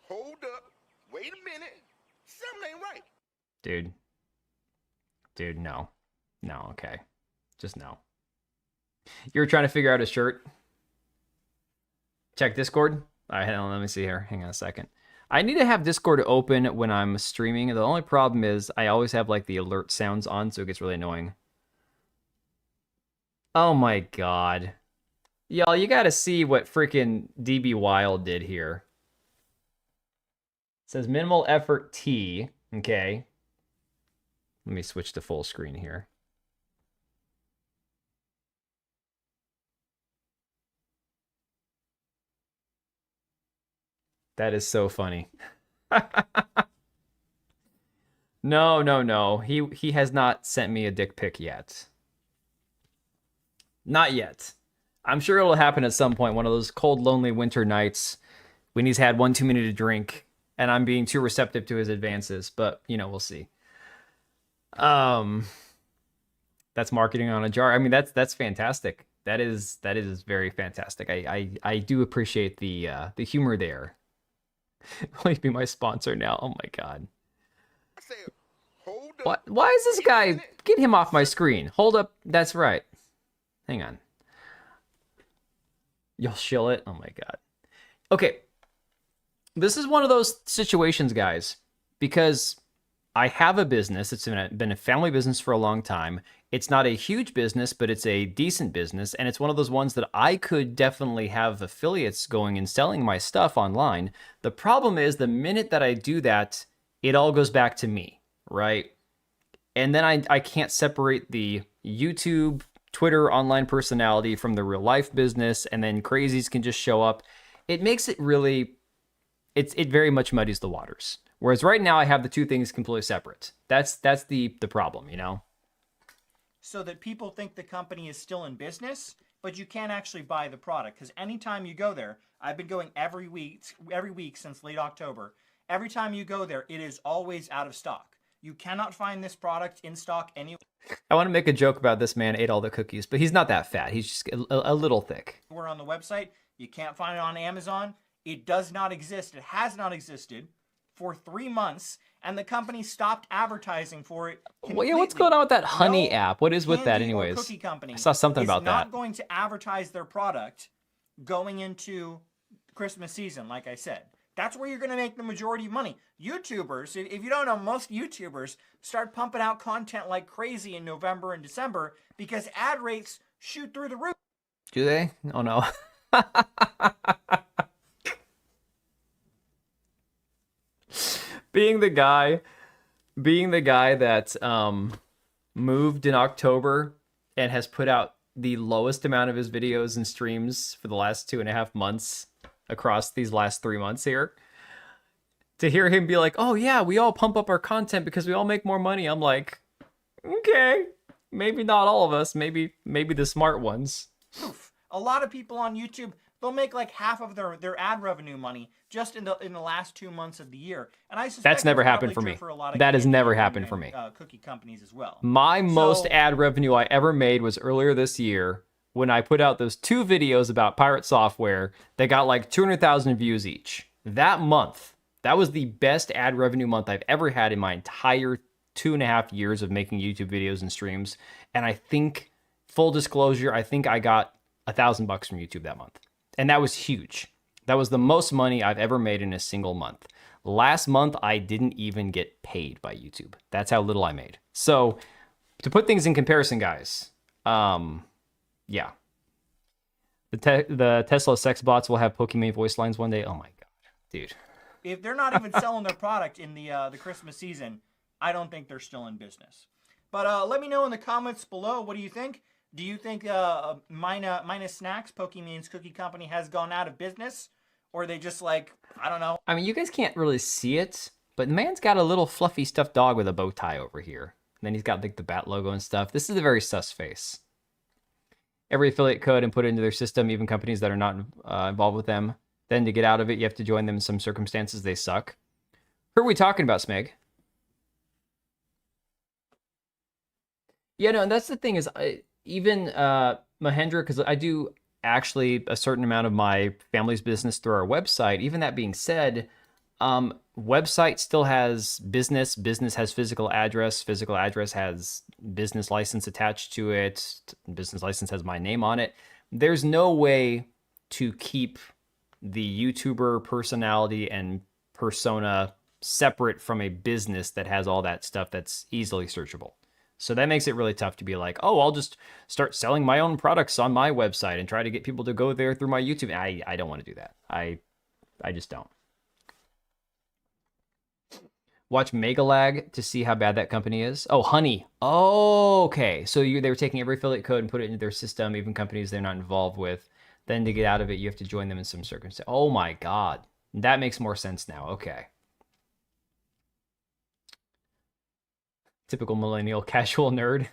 hold up, wait a minute, something ain't right. Dude. Dude, no. No, okay. Just no. You were trying to figure out a shirt? Check Discord? All right, hang on, let me see here. Hang on a second. I need to have Discord open when I'm streaming. The only problem is I always have like the alert sounds on, so it gets really annoying. Oh my god. Y'all, you gotta see what freaking DB Wild did here. It says minimal effort T. Okay. Let me switch to full screen here. That is so funny. No, no, no. He has not sent me a dick pic yet. Not yet. I'm sure it'll happen at some point. One of those cold, lonely winter nights when he's had one too many to drink and I'm being too receptive to his advances. But, you know, we'll see. That's marketing on a jar. I mean, that's fantastic. That is very fantastic. I do appreciate the humor there. Will he be my sponsor now? Oh my god. I said, hold up. What? Why is this guy? Get him off my screen. Hold up. That's right. Hang on. You'll shill it? Oh my god. Okay. This is one of those situations, guys, because I have a business. It's been a family business for a long time. It's not a huge business, but it's a decent business. And it's one of those ones that I could definitely have affiliates going and selling my stuff online. The problem is the minute that I do that, it all goes back to me, right? And then I can't separate the YouTube, Twitter online personality from the real life business. And then crazies can just show up. It makes it really, it very much muddies the waters. Whereas right now I have the two things completely separate. That's the problem, you know? So that people think the company is still in business, but you can't actually buy the product. Because anytime you go there, I've been going every week since late October. Every time you go there, it is always out of stock. You cannot find this product in stock anywhere. I want to make a joke about this man ate all the cookies, but he's not that fat. He's just a little thick. We're on the website. You can't find it on Amazon. It does not exist. It has not existed for 3 months, and the company stopped advertising for it completely. Well, yeah, what's going on with that Honey No app? What is with that, candy or anyways? Cookie company I saw something is about not that. going to advertise their product going into Christmas season, like I said. That's where you're going to make the majority of money. YouTubers, if you don't know, most YouTubers start pumping out content like crazy in November and December because ad rates shoot through the roof. Do they? Oh no. Being the guy that moved in October and has put out the lowest amount of his videos and streams for the last 2.5 months across these last 3 months here, to hear him be like, oh yeah, we all pump up our content because we all make more money. I'm like, okay, maybe not all of us, maybe the smart ones. A lot of people on YouTube, they'll make like half of their ad revenue money just in the last 2 months of the year. And I suspect That's never happened for probably me. true for a lot of That has candy never and- happened and, for me. Cookie companies as well. My most So- ad revenue I ever made was earlier this year when I put out those 2 videos about pirate software that got like 200,000 views each. That month, that was the best ad revenue month I've ever had in my entire 2.5 years of making YouTube videos and streams. And I think, full disclosure, I think I got $1,000 from YouTube that month. And that was huge. That was the most money I've ever made in a single month. Last month, I didn't even get paid by YouTube. That's how little I made. So, to put things in comparison, guys, yeah. The Tesla sex bots will have Pokimane voice lines one day. Oh my god, dude. If they're not even selling their product in the Christmas season, I don't think they're still in business. But let me know in the comments below, what do you think? Do you think Minus Snacks, Pokimane's cookie company, has gone out of business? Or are they just like, I don't know. I mean, you guys can't really see it, but the man's got a little fluffy stuffed dog with a bow tie over here. And then he's got like the bat logo and stuff. This is a very sus face. Every affiliate code and put it into their system, even companies that are not involved with them. Then to get out of it, you have to join them in some circumstances. They suck. Who are we talking about, Smeg? Yeah, no, and that's the thing is, even Mahendra, because I do actually a certain amount of my family's business through our website. Even that being said, website still has business. Business has physical address. Physical address has business license attached to it. Business license has my name on it. There's no way to keep the YouTuber personality and persona separate from a business that has all that stuff that's easily searchable. So that makes it really tough to be like, oh, I'll just start selling my own products on my website and try to get people to go there through my YouTube. I don't want to do that. I just don't. Watch Megalag to see how bad that company is. Oh, Honey. Oh, okay. So they were taking every affiliate code and put it into their system, even companies they're not involved with. Then to get out of it, you have to join them in some circumstance. Oh my God. That makes more sense now. Okay. Typical millennial casual nerd.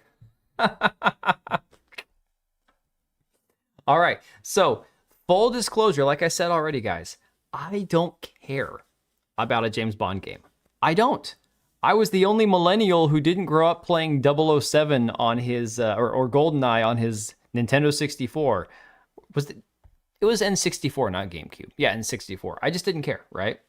All right. So, full disclosure, like I said already, guys, I don't care about a James Bond game. I don't. I was the only millennial who didn't grow up playing 007 on his, or GoldenEye on his Nintendo 64. It was N64, not GameCube. Yeah, N64. I just didn't care, right?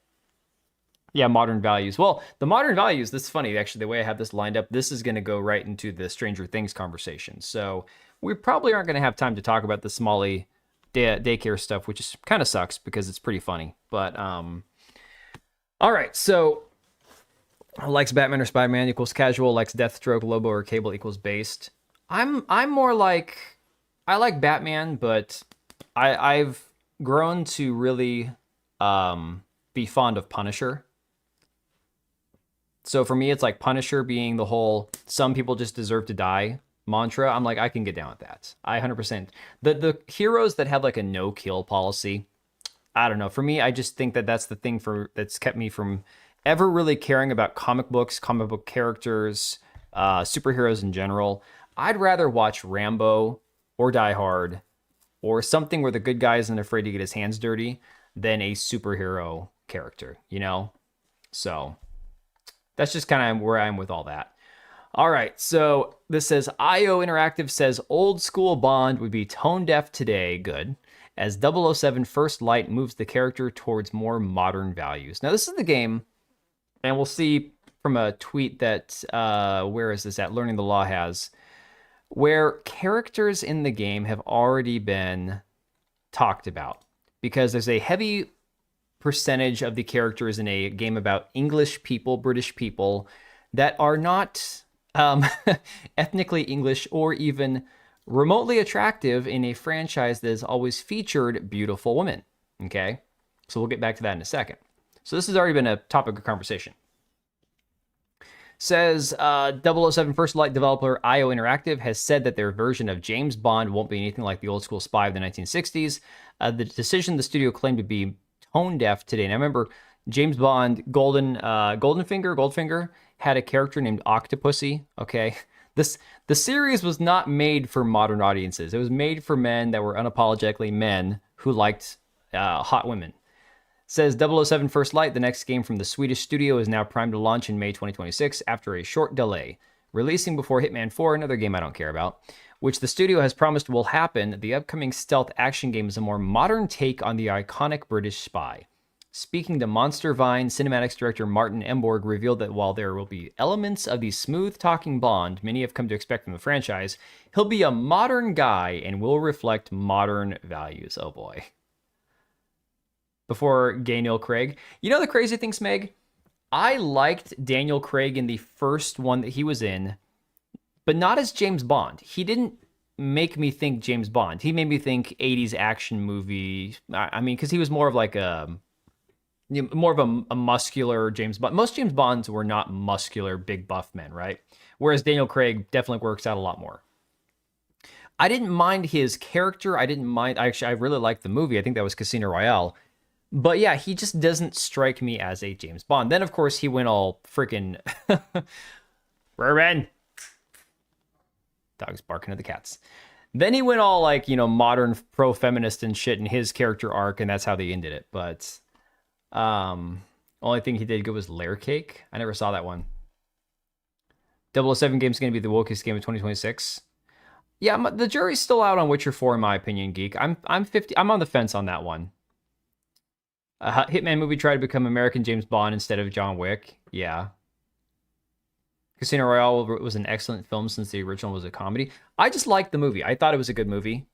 Yeah, modern values. Well, the modern values, this is funny, actually, the way I have this lined up, this is going to go right into the Stranger Things conversation. So we probably aren't going to have time to talk about the Smalley daycare stuff, which is kind of sucks because it's pretty funny. But, all right, so likes Batman or Spider-Man equals casual, likes Deathstroke, Lobo, or Cable equals based. I'm more like, I like Batman, but I've grown to really be fond of Punisher. So for me, it's like Punisher being the whole some people just deserve to die mantra. I'm like, I can get down with that. I 100%. The heroes that have like a no-kill policy, I don't know. For me, I just think that that's the thing that's kept me from ever really caring about comic books, comic book characters, superheroes in general. I'd rather watch Rambo or Die Hard or something where the good guy isn't afraid to get his hands dirty than a superhero character, you know? So that's just kind of where I am with all that. All right, so this says, IO Interactive says old school Bond would be tone deaf today, good, as 007 First Light moves the character towards more modern values. Now, this is the game, and we'll see from a tweet that, where is this at? Learning the Law has, where characters in the game have already been talked about, because there's a heavy percentage of the characters in a game about English people, British people, that are not ethnically English or even remotely attractive in a franchise that has always featured beautiful women. Okay? So we'll get back to that in a second. So this has already been a topic of conversation. Says 007 First Light developer IO Interactive has said that their version of James Bond won't be anything like the old school spy of the 1960s. The decision the studio claimed to be tone deaf today. Now remember, James Bond, Goldfinger had a character named Octopussy. Okay, the series was not made for modern audiences. It was made for men that were unapologetically men who liked hot women. Says 007 First Light, the next game from the Swedish studio, is now primed to launch in May 2026 after a short delay, releasing before Hitman 4, another game I don't care about, which the studio has promised will happen. The upcoming stealth action game is a more modern take on the iconic British spy. Speaking to Monster Vine, cinematics director Martin Emborg revealed that while there will be elements of the smooth-talking Bond many have come to expect from the franchise, he'll be a modern guy and will reflect modern values. Oh boy. Before Daniel Craig. You know the crazy thing, Smeg? I liked Daniel Craig in the first one that he was in, but not as James Bond. He didn't make me think James Bond. He made me think 80s action movie. I mean, because he was more of like a muscular James Bond. Most James Bonds were not muscular, big buff men, right? Whereas Daniel Craig definitely works out a lot more. I didn't mind his character. I really liked the movie. I think that was Casino Royale. But yeah, he just doesn't strike me as a James Bond. Then, of course, he went all freaking... Ruben! Dog's barking at the cats. Then he went all like, modern pro-feminist and shit in his character arc, and that's how they ended it. But only Only thing he did good was Layer Cake. I never saw that one. 007 game's going to be the wokest game of 2026. Yeah, the jury's still out on Witcher 4, in my opinion, Geek. I'm on the fence on that one. A Hitman movie tried to become American James Bond instead of John Wick. Yeah. Casino Royale was an excellent film since the original was a comedy. I just liked the movie. I thought it was a good movie.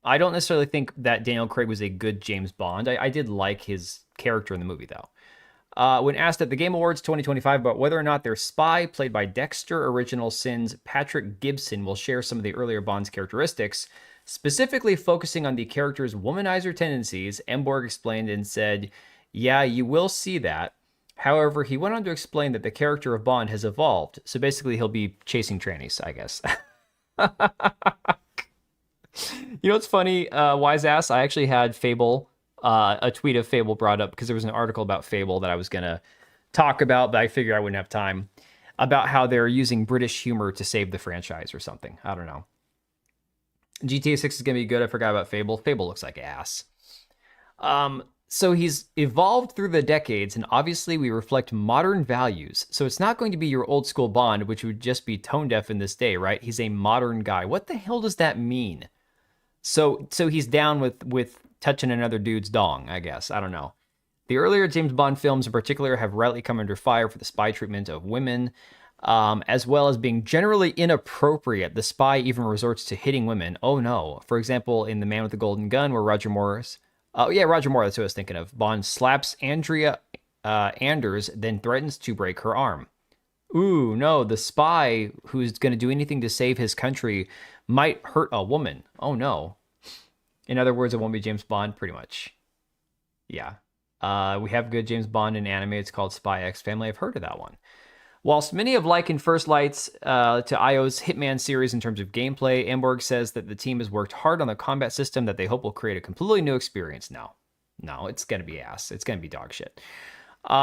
I don't necessarily think that Daniel Craig was a good James Bond. I did like his character in the movie, though. When asked at the Game Awards 2025 about whether or not their spy, played by Dexter Original Sin's Patrick Gibson, will share some of the earlier Bond's characteristics, specifically focusing on the character's womanizer tendencies, Emborg explained and said, "Yeah, you will see that. However, he went on to explain that the character of Bond has evolved, so basically he'll be chasing trannies, I guess." You know what's funny, Wise Ass? I actually had Fable, a tweet of Fable brought up because there was an article about Fable that I was going to talk about, but I figured I wouldn't have time, about how they're using British humor to save the franchise or something. I don't know. GTA 6 is going to be good. I forgot about Fable. Fable looks like ass. So he's evolved through the decades, and obviously we reflect modern values. So it's not going to be your old school Bond, which would just be tone deaf in this day, right? He's a modern guy. What the hell does that mean? So he's down with touching another dude's dong, I guess. I don't know. The earlier James Bond films in particular have rightly come under fire for the spy treatment of women, as well as being generally inappropriate. The spy even resorts to hitting women. Oh no. For example, in The Man with the Golden Gun, where Roger Moore, that's who I was thinking of. Bond slaps Andrea Anders, then threatens to break her arm. Ooh, no, the spy who's going to do anything to save his country might hurt a woman. Oh no. In other words, it won't be James Bond, pretty much. Yeah. We have good James Bond in anime. It's called Spy X Family. I've heard of that one. Whilst many have likened First Lights to IO's Hitman series in terms of gameplay, Emborg says that the team has worked hard on the combat system that they hope will create a completely new experience. No, it's going to be ass. It's going to be dog shit.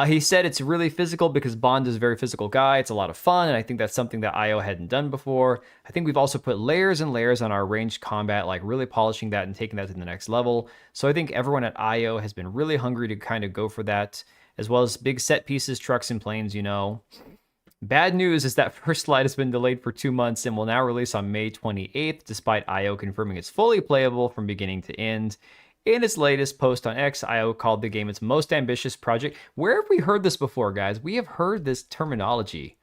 He said it's really physical because Bond is a very physical guy. It's a lot of fun, and I think that's something that IO hadn't done before. I think we've also put layers and layers on our ranged combat, like really polishing that and taking that to the next level. So I think everyone at IO has been really hungry to kind of go for that, as well as big set pieces, trucks, and planes, you know. Bad news is that First Light has been delayed for 2 months and will now release on May 28th, despite IO confirming it's fully playable from beginning to end. In its latest post on X, IO called the game its most ambitious project. Where have we heard this before, guys? We have heard this terminology.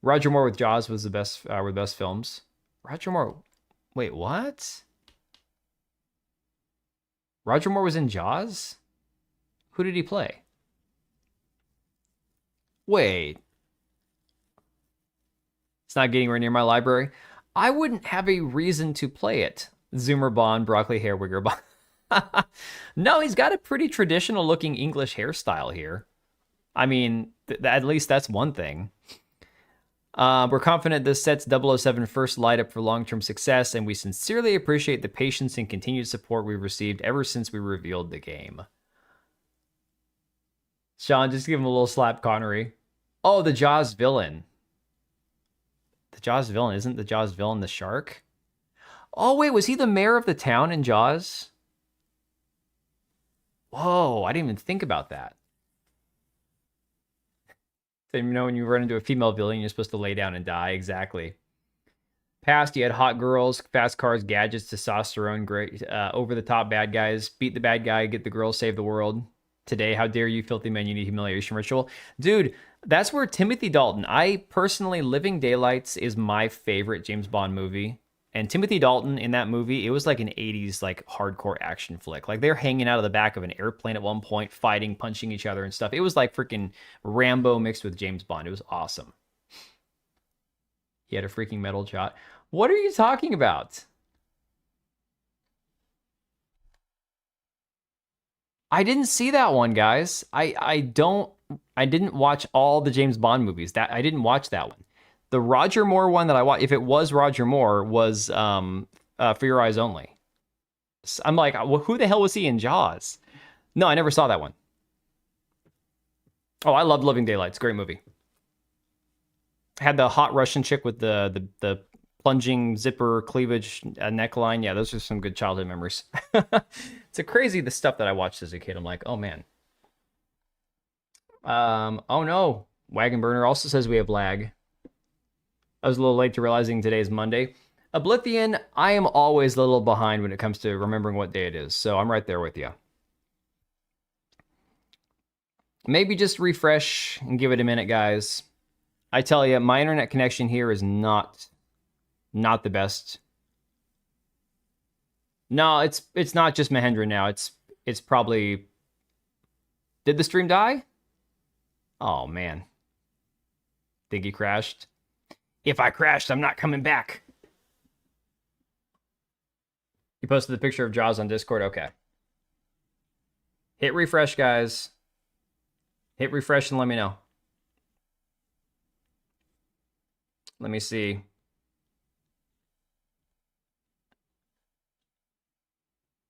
Roger Moore with Jaws was were the best films. Roger Moore, wait, what? Roger Moore was in Jaws? Who did he play? Wait. It's not getting anywhere near my library. I wouldn't have a reason to play it. Zoomer Bond, broccoli hair, wigger Bond. No, he's got a pretty traditional looking English hairstyle here. I mean, at least that's one thing. We're confident this sets 007 First Light up for long-term success, and we sincerely appreciate the patience and continued support we've received ever since we revealed the game. Sean, just give him a little slap, Connery. Oh, the Jaws villain. The Jaws villain, isn't the Jaws villain the shark? Oh, wait, was he the mayor of the town in Jaws? Whoa, I didn't even think about that. So, you know, when you run into a female villain, you're supposed to lay down and die. Exactly. Past, you had hot girls, fast cars, gadgets, testosterone, great, over-the-top bad guys. Beat the bad guy, get the girl, save the world. Today, how dare you, filthy men, you need humiliation ritual. Dude, that's where Timothy Dalton, I personally, Living Daylights is my favorite James Bond movie. And Timothy Dalton in that movie, it was like an 80s like hardcore action flick. Like they're hanging out of the back of an airplane at one point, fighting, punching each other and stuff. It was like freaking Rambo mixed with James Bond. It was awesome. He had a freaking metal shot. What are you talking about? I didn't see that one, guys. I didn't watch all the James Bond movies. I didn't watch that one. The Roger Moore one that I watched, if it was Roger Moore, was For Your Eyes Only. I'm like, well, who the hell was he in Jaws? No, I never saw that one. Oh, I loved Living Daylights. Great movie. Had the hot Russian chick with the plunging zipper cleavage neckline. Yeah, those are some good childhood memories. It's crazy the stuff that I watched as a kid. I'm like, oh man. Oh no. Wagon Burner also says we have lag. I was a little late to realizing today is Monday. Oblivion, I am always a little behind when it comes to remembering what day it is, so I'm right there with you. Maybe just refresh and give it a minute, guys. I tell you, my internet connection here is not the best. No, it's not just Mahendra now. It's probably... Did the stream die? Oh, man. Think he crashed? If I crashed, I'm not coming back. You posted the picture of Jaws on Discord? Okay. Hit refresh, guys. Hit refresh and let me know. Let me see.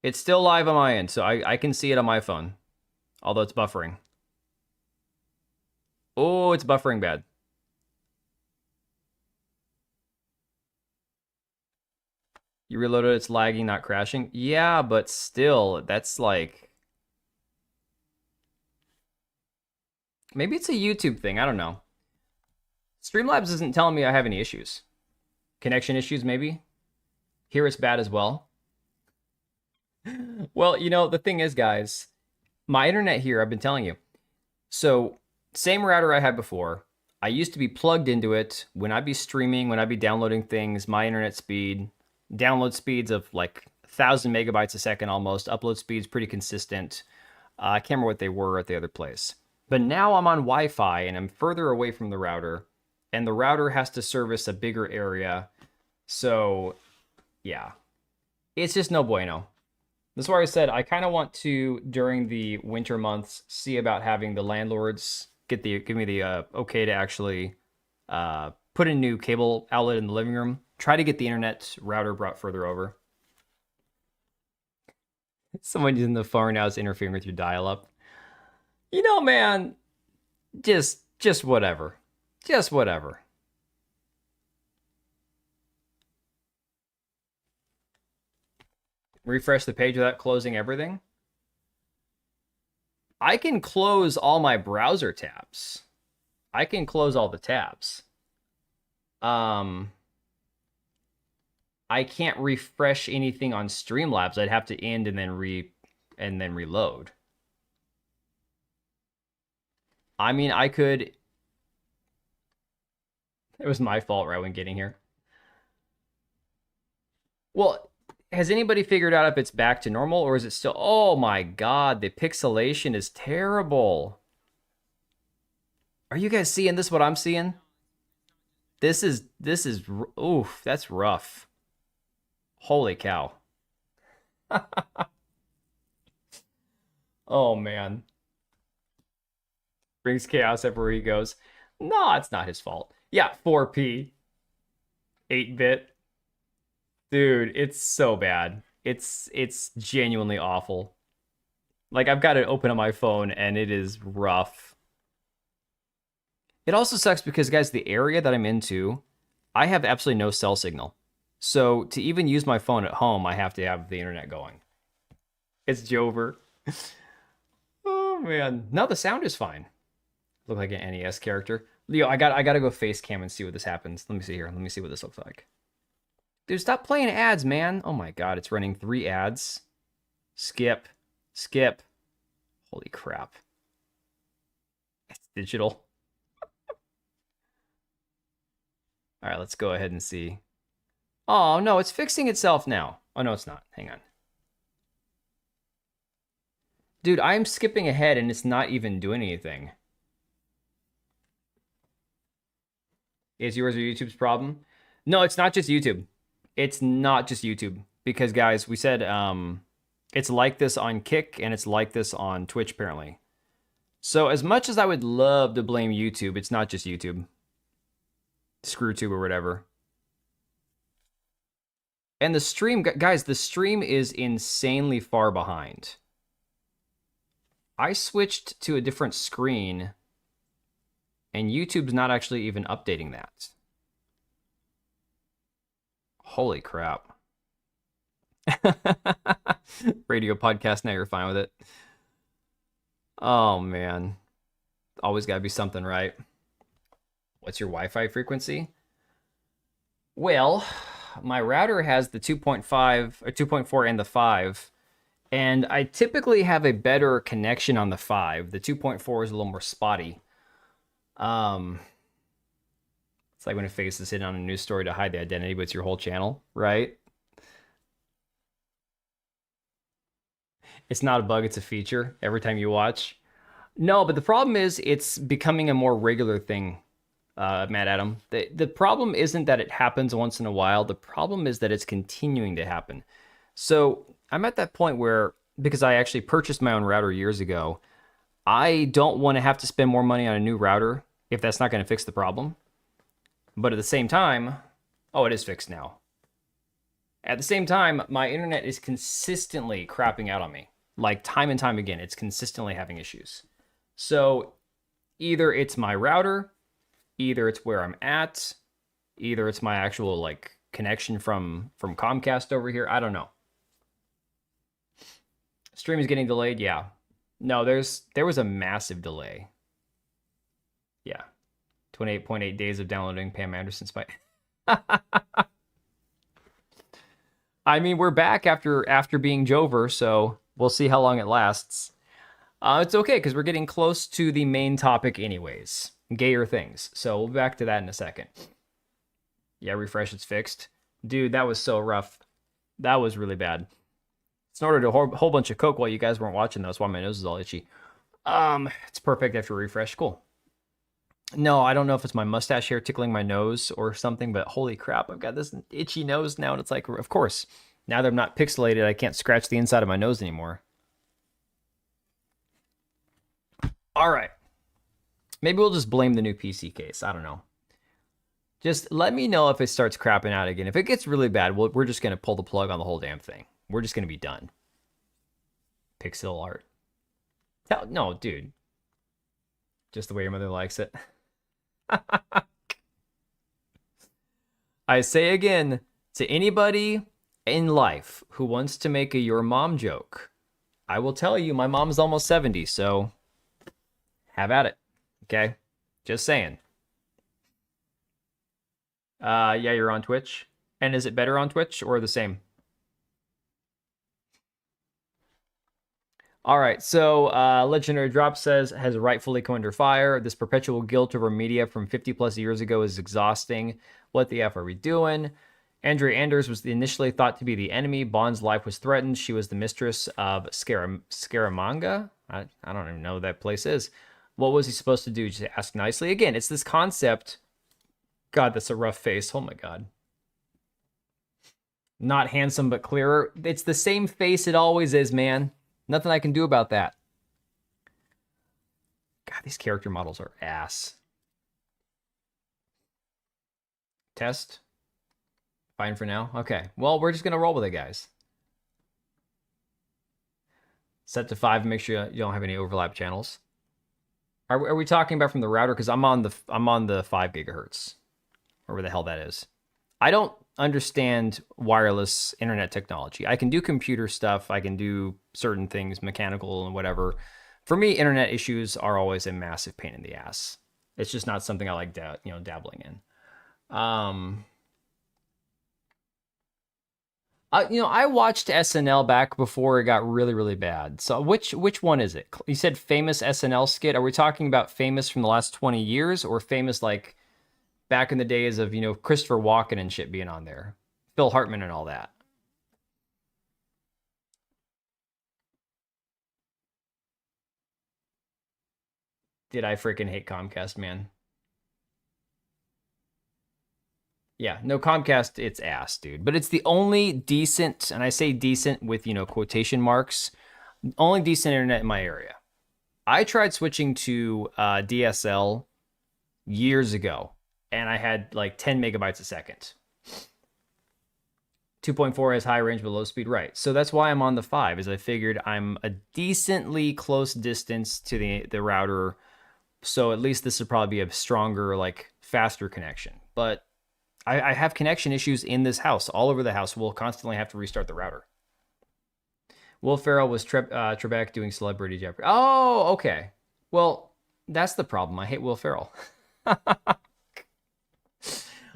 It's still live on my end, so I can see it on my phone. Although it's buffering. Oh, it's buffering bad. You reloaded, it's lagging, not crashing. Yeah, but still, that's like... Maybe it's a YouTube thing, I don't know. Streamlabs isn't telling me I have any issues. Connection issues, maybe? Here it's bad as well. Well, you know, the thing is, guys, my internet here, I've been telling you. So, same router I had before. I used to be plugged into it. When I'd be streaming, when I'd be downloading things, my internet speed, download speeds of like 1,000 megabytes a second almost. Upload speeds pretty consistent. I can't remember what they were at the other place. But now I'm on Wi-Fi and I'm further away from the router. And the router has to service a bigger area. So, yeah. It's just no bueno. That's why I said I kind of want to, during the winter months, see about having the landlords give me the okay to actually put a new cable outlet in the living room. Try to get the internet router brought further over. Someone using the phone now is interfering with your dial-up. You know, man, just whatever. Just whatever. Refresh the page without closing everything. I can close all my browser tabs. I can close all the tabs. I can't refresh anything on Streamlabs. I'd have to end and then reload. I mean, I could... It was my fault right when getting here. Well, has anybody figured out if it's back to normal or is it still... Oh my god, the pixelation is terrible. Are you guys seeing this, what I'm seeing? This is... Oof, that's rough. Holy cow. Oh, man. Brings chaos everywhere he goes. No, it's not his fault. Yeah, 4P. 8-bit. Dude, it's so bad. It's genuinely awful. Like, I've got it open on my phone, and it is rough. It also sucks because, guys, the area that I'm into, I have absolutely no cell signal. So, to even use my phone at home, I have to have the internet going. It's Jover. Oh, man. No, the sound is fine. Look like an NES character. Leo, I gotta go face cam and see what this happens. Let me see here. Let me see what this looks like. Dude, stop playing ads, man. Oh my god, it's running 3 ads. Skip. Skip. Holy crap. It's digital. Alright, let's go ahead and see. Oh, no, it's fixing itself now. Oh, no, it's not. Hang on. Dude, I'm skipping ahead and it's not even doing anything. Is yours or YouTube's problem? No, it's not just YouTube. It's not just YouTube. Because, guys, we said it's like this on Kick and it's like this on Twitch, apparently. So, as much as I would love to blame YouTube, it's not just YouTube. ScrewTube or whatever. And the stream, guys, the stream is insanely far behind. I switched to a different screen, and YouTube's not actually even updating that. Holy crap. Radio podcast, now you're fine with it. Oh, man. Always got to be something, right? What's your Wi-Fi frequency? Well, my router has the 2.5 or 2.4 and the 5, and I typically have a better connection on the 5. The 2.4 is a little more spotty. It's like when a face is hidden on a news story to hide the identity, but it's your whole channel, right? It's not a bug, it's a feature every time you watch. No, but the problem is it's becoming a more regular thing, Matt Adam. The problem isn't that it happens once in a while. The problem is that it's continuing to happen. So I'm at that point where, because I actually purchased my own router years ago, I don't want to have to spend more money on a new router if that's not going to fix the problem. But at the same time, oh, it is fixed now. At the same time, my internet is consistently crapping out on me. Like time and time again, it's consistently having issues. So either it's my router, either it's where I'm at, either it's my actual like connection from Comcast over here. I don't know. Stream is getting delayed. Yeah. No, there was a massive delay. Yeah. 28.8 days of downloading Pam Anderson's fight. I mean, we're back after being Jover, so we'll see how long it lasts. It's okay, because we're getting close to the main topic anyways. Gayer things. So we'll be back to that in a second. Yeah, refresh, it's fixed. Dude, that was so rough. That was really bad. Snorted a whole bunch of coke while you guys weren't watching, though. That's why my nose is all itchy. It's perfect after refresh. Cool. No, I don't know if it's my mustache hair tickling my nose or something, but holy crap, I've got this itchy nose now, and it's like, of course, now that I'm not pixelated, I can't scratch the inside of my nose anymore. All right. Maybe we'll just blame the new PC case. I don't know. Just let me know if it starts crapping out again. If it gets really bad, we're just going to pull the plug on the whole damn thing. We're just going to be done. Pixel art. No, dude. Just the way your mother likes it. I say again, to anybody in life who wants to make a your mom joke, I will tell you my mom's almost 70, so have at it. Okay? Just saying. Yeah, you're on Twitch. And is it better on Twitch or the same? All right, so Legendary Drop says, has rightfully come under fire. This perpetual guilt over media from 50 plus years ago is exhausting. What the F are we doing? Andrea Anders was initially thought to be the enemy. Bond's life was threatened. She was the mistress of Scaramanga. I don't even know what that place is. What was he supposed to do? Just ask nicely? Again, it's this concept. God, that's a rough face. Oh my God. Not handsome, but clearer. It's the same face it always is, man. Nothing I can do about that. God, these character models are ass. Test. Fine for now. Okay. Well, we're just going to roll with it, guys. Set to 5 and make sure you don't have any overlap channels. Are we talking about from the router? Because I'm on the 5 gigahertz. Or where the hell that is. I don't understand wireless internet technology. I can do computer stuff. I can do certain things, mechanical and whatever. For me, internet issues are always a massive pain in the ass. It's just not something I like, dabbling in. I watched SNL back before it got really, really bad. So which one is it? You said famous SNL skit. Are we talking about famous from the last 20 years or famous like back in the days of, Christopher Walken and shit being on there? Phil Hartman and all that. Did I freaking hate Comcast, man? Yeah, no, Comcast, it's ass, dude. But it's the only decent, and I say decent with, quotation marks, only decent internet in my area. I tried switching to DSL years ago, and I had like 10 megabytes a second. 2.4 has high range but low speed, right? So that's why I'm on the 5, is I figured I'm a decently close distance to the router, so at least this would probably be a stronger, like, faster connection. But I have connection issues in this house, all over the house. We'll constantly have to restart the router. Will Ferrell was Trebek doing Celebrity Jeopardy. Oh, okay. Well, That's the problem. I hate Will Ferrell.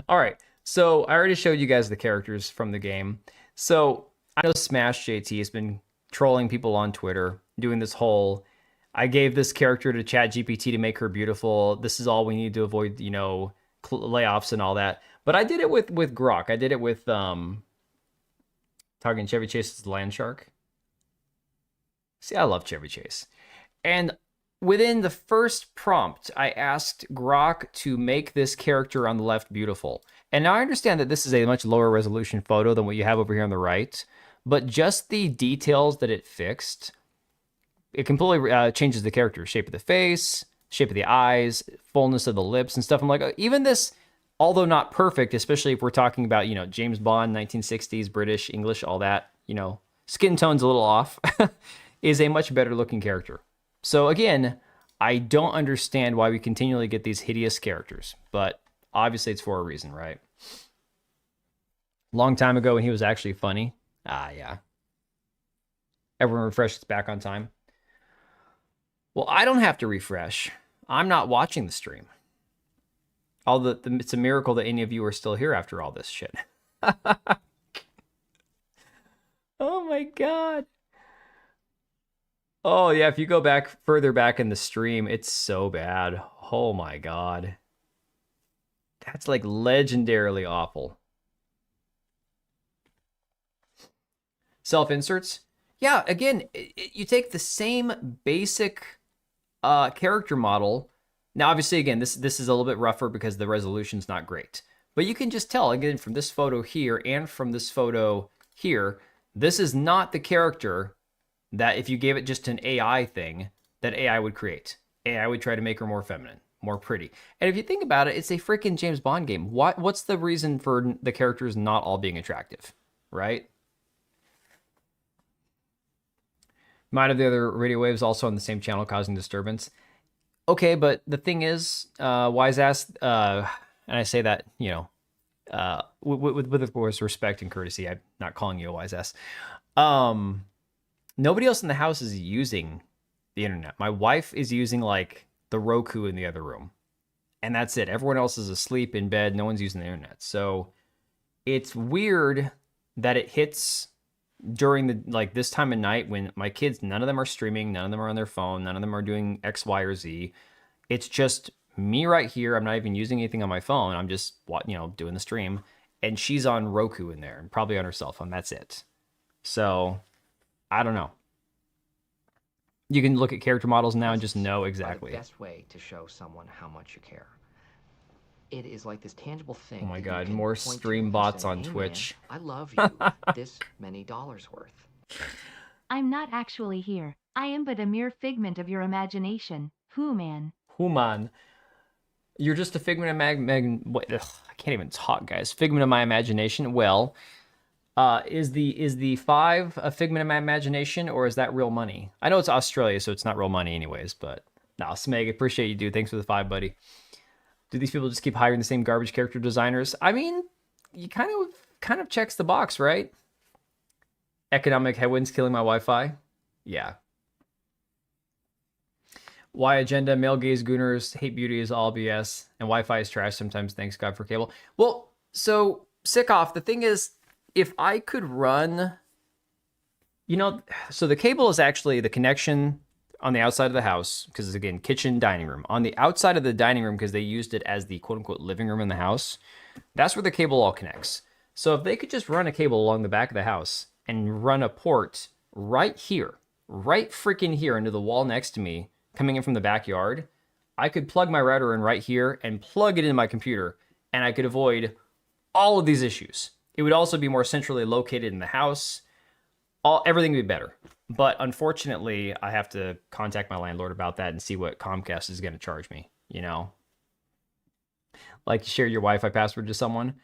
All right. So I already showed you guys the characters from the game. So I know Smash JT has been trolling people on Twitter, doing this whole, I gave this character to ChatGPT to make her beautiful. This is all we need to avoid, you know, layoffs and all that. But I did it with Grok. I did it with targeting Chevy Chase's Land Shark. See, I love Chevy Chase. And within the first prompt, I asked Grok to make this character on the left beautiful. And now I understand that this is a much lower resolution photo than what you have over here on the right. But just the details that it fixed, it completely changes the character. Shape of the face, shape of the eyes, fullness of the lips and stuff. I'm like, even this, although not perfect, especially if we're talking about, you know, James Bond, 1960s, British, English, all that, you know, skin tone's a little off, is a much better looking character. So again, I don't understand why we continually get these hideous characters, but obviously it's for a reason, right? Long time ago when he was actually funny. Ah, yeah. Everyone refreshes back on time. Well, I don't have to refresh. I'm not watching the stream. It's a miracle that any of you are still here after all this shit. Oh my God. Oh yeah, if you go back further back in the stream, it's so bad. Oh my God. That's like legendarily awful. Self-inserts? Yeah, again, you take the same basic character model. Now, obviously, again, this is a little bit rougher because the resolution's not great. But you can just tell, again, from this photo here and from this photo here, this is not the character that if you gave it just an AI thing, that AI would create. AI would try to make her more feminine, more pretty. And if you think about it, it's a freaking James Bond game. What's the reason for the characters not all being attractive, right? Might have the other radio waves also on the same channel causing disturbance. Okay, but the thing is, wise ass, and I say that, you know, with of course respect and courtesy. I'm not calling you a wise ass. Nobody else in the house is using the internet. My wife is using like the Roku in the other room, and that's it. Everyone else is asleep in bed. No one's using the internet. So it's weird that it hits during the like this time of night when my kids, none of them are streaming, none of them are on their phone, none of them are doing X, Y, or Z. It's just me right here. I'm not even using anything on my phone. I'm just, you know, doing the stream, and she's on Roku in there and probably on her cell phone. That's it. So I don't know. You can look at character models now and just know exactly. The best way to show someone how much you care. It is like this tangible thing. Oh my God, more stream bots on hey Twitch. Man, I love you. This many dollars worth. I'm not actually here. I am but a mere figment of your imagination. Human. Human. You're just a figment of I can't even talk, guys. Figment of my imagination. Well, is the 5 a figment of my imagination, or is that real money? I know it's Australia, so it's not real money anyways, but no, Smeg, appreciate you, dude. Thanks for the 5, buddy. Do these people just keep hiring the same garbage character designers? I mean, you kind of checks the box, right? Economic headwinds killing my Wi-Fi. Yeah. Why agenda, male gaze gooners, hate beauty is all BS, and Wi-Fi is trash sometimes, thanks God for cable. Well, so, Sickoff, the thing is, if I could run, you know, so the cable is actually the connection on the outside of the house, because again, kitchen, dining room. On the outside of the dining room, because they used it as the quote-unquote living room in the house, that's where the cable all connects. So if they could just run a cable along the back of the house and run a port right here, right freaking here into the wall next to me, coming in from the backyard, I could plug my router in right here and plug it into my computer, and I could avoid all of these issues. It would also be more centrally located in the house. Everything would be better. But unfortunately, I have to contact my landlord about that and see what Comcast is going to charge me, you know? Like, share your Wi-Fi password to someone.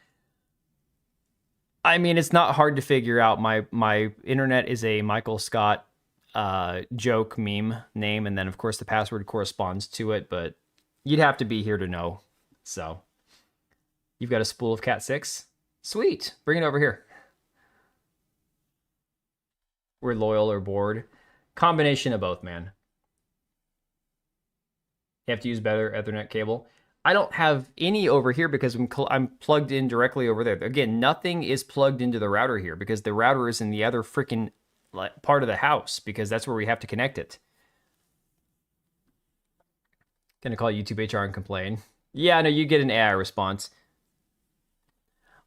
I mean, it's not hard to figure out. My internet is a Michael Scott joke meme name, and then, of course, the password corresponds to it, but you'd have to be here to know. So, you've got a spool of Cat 6? Sweet. Bring it over here. We're loyal or bored. Combination of both, man. You have to use better Ethernet cable. I don't have any over here because I'm plugged in directly over there. Again, nothing is plugged into the router here because the router is in the other freaking part of the house because that's where we have to connect it. Gonna call YouTube HR and complain. Yeah, no, you get an AI response.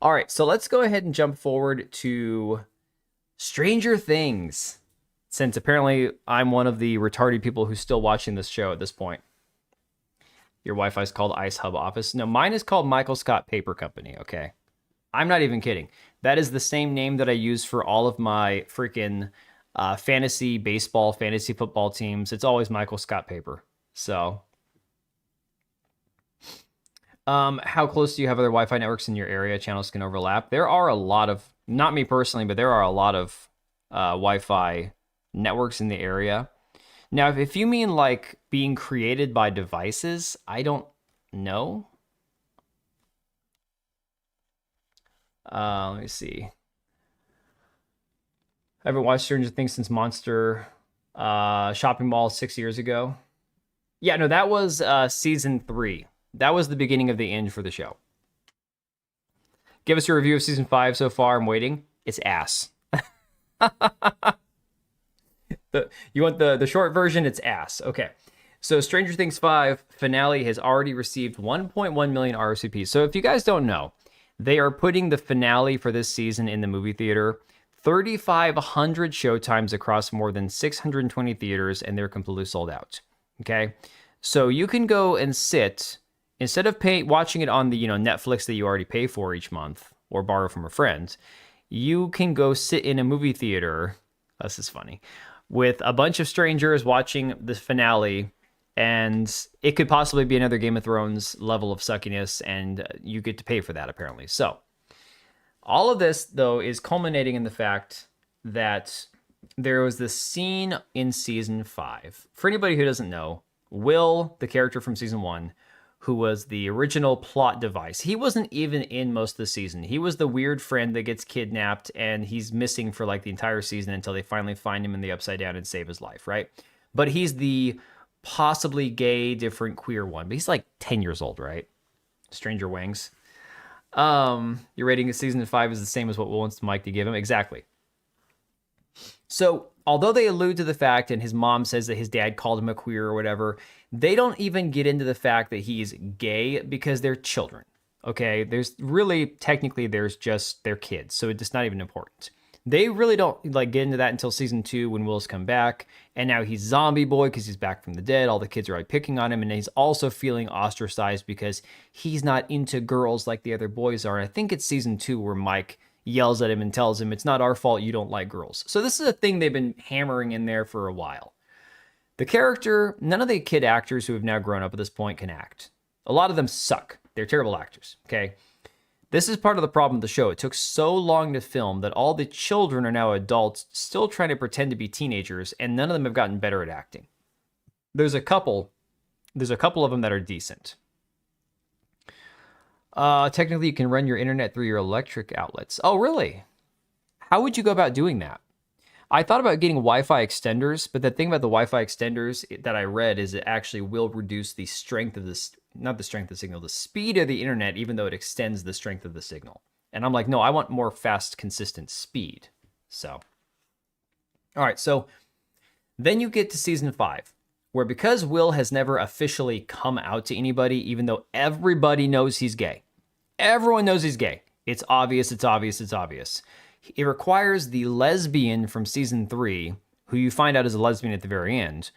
All right, so let's go ahead and jump forward to Stranger Things, since apparently I'm one of the retarded people who's still watching this show at this point. Your Wi-Fi is called Ice Hub Office. No, mine is called Michael Scott Paper Company, okay? I'm not even kidding. That is the same name that I use for all of my freaking fantasy baseball, fantasy football teams. It's always Michael Scott Paper. So, how close do you have other Wi-Fi networks in your area? Channels can overlap. There are a lot of, not me personally, but there are a lot of Wi-Fi networks in the area. Now, if you mean like being created by devices, I don't know. Let me see. I haven't watched Stranger Things since Monster Shopping Mall 6 years ago. Yeah, no, that was season 3. That was the beginning of the end for the show. Give us your review of season 5 so far. I'm waiting. It's ass. You want the short version? It's ass. Okay. So Stranger Things 5 finale has already received 1.1 million RSVPs. So if you guys don't know, they are putting the finale for this season in the movie theater. 3,500 showtimes across more than 620 theaters, and they're completely sold out. Okay. So you can go and sit, instead of watching it on the Netflix that you already pay for each month or borrow from a friend, you can go sit in a movie theater. This is funny. With a bunch of strangers watching the finale, and it could possibly be another Game of Thrones level of suckiness, and you get to pay for that, apparently. So, all of this, though, is culminating in the fact that there was this scene in Season 5. For anybody who doesn't know, Will, the character from Season 1, who was the original plot device, he wasn't even in most of the season. He was the weird friend that gets kidnapped, and he's missing for like the entire season until they finally find him in the Upside Down and save his life, right? But he's the possibly gay, different, queer one. But he's like 10 years old, right? Stranger Wings. Your rating of season 5 is the same as what Will wants Mike to give him. Exactly. So, although they allude to the fact, and his mom says that his dad called him a queer or whatever, they don't even get into the fact that he's gay because they're children. Okay? There's just their kids, so it's not even important. They really don't get into that until season 2 when Will's come back, and now he's zombie boy because he's back from the dead. All the kids are picking on him, and he's also feeling ostracized because he's not into girls like the other boys are. And I think it's season 2 where Mike yells at him and tells him, it's not our fault you don't like girls. So this is a thing they've been hammering in there for a while. The character, none of the kid actors who have now grown up at this point can act. A lot of them suck. They're terrible actors, okay? This is part of the problem of the show. It took so long to film that all the children are now adults still trying to pretend to be teenagers, and none of them have gotten better at acting. There's a couple of them that are decent. Technically, you can run your internet through your electric outlets. Oh, really? How would you go about doing that? I thought about getting Wi-Fi extenders, but the thing about the Wi-Fi extenders that I read is it actually will reduce the strength of this, not the strength of the signal, the speed of the internet, even though it extends the strength of the signal. And I'm like, no, I want more fast, consistent speed. So, all right, so then you get to season 5, where because Will has never officially come out to anybody, even though everybody knows he's gay. Everyone knows he's gay. It's obvious, it's obvious, it's obvious. It requires the lesbian from season 3, who you find out is a lesbian at the very end,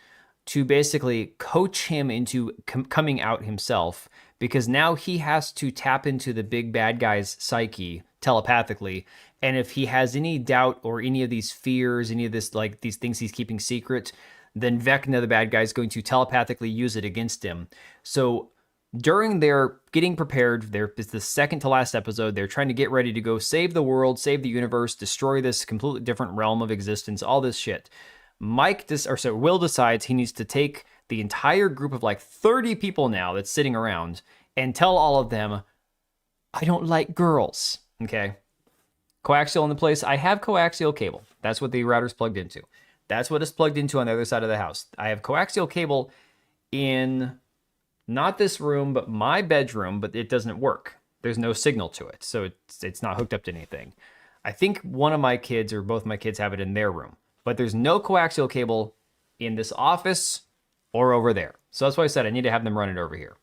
to basically coach him into coming out himself, because now he has to tap into the big bad guy's psyche telepathically. And if he has any doubt or any of these fears, any of this, these things he's keeping secret, then Vecna, the bad guy, is going to telepathically use it against him. So during their getting prepared, it's the second to last episode, they're trying to get ready to go save the world, save the universe, destroy this completely different realm of existence, all this shit. Will decides he needs to take the entire group of 30 people now that's sitting around and tell all of them, I don't like girls. Okay. Coaxial in the place. I have coaxial cable. That's what the router's plugged into. That's what is plugged into on the other side of the house. I have coaxial cable in not this room, but my bedroom, but it doesn't work. There's no signal to it, so it's not hooked up to anything. I think one of my kids or both my kids have it in their room, but there's no coaxial cable in this office or over there. So that's why I said I need to have them run it over here.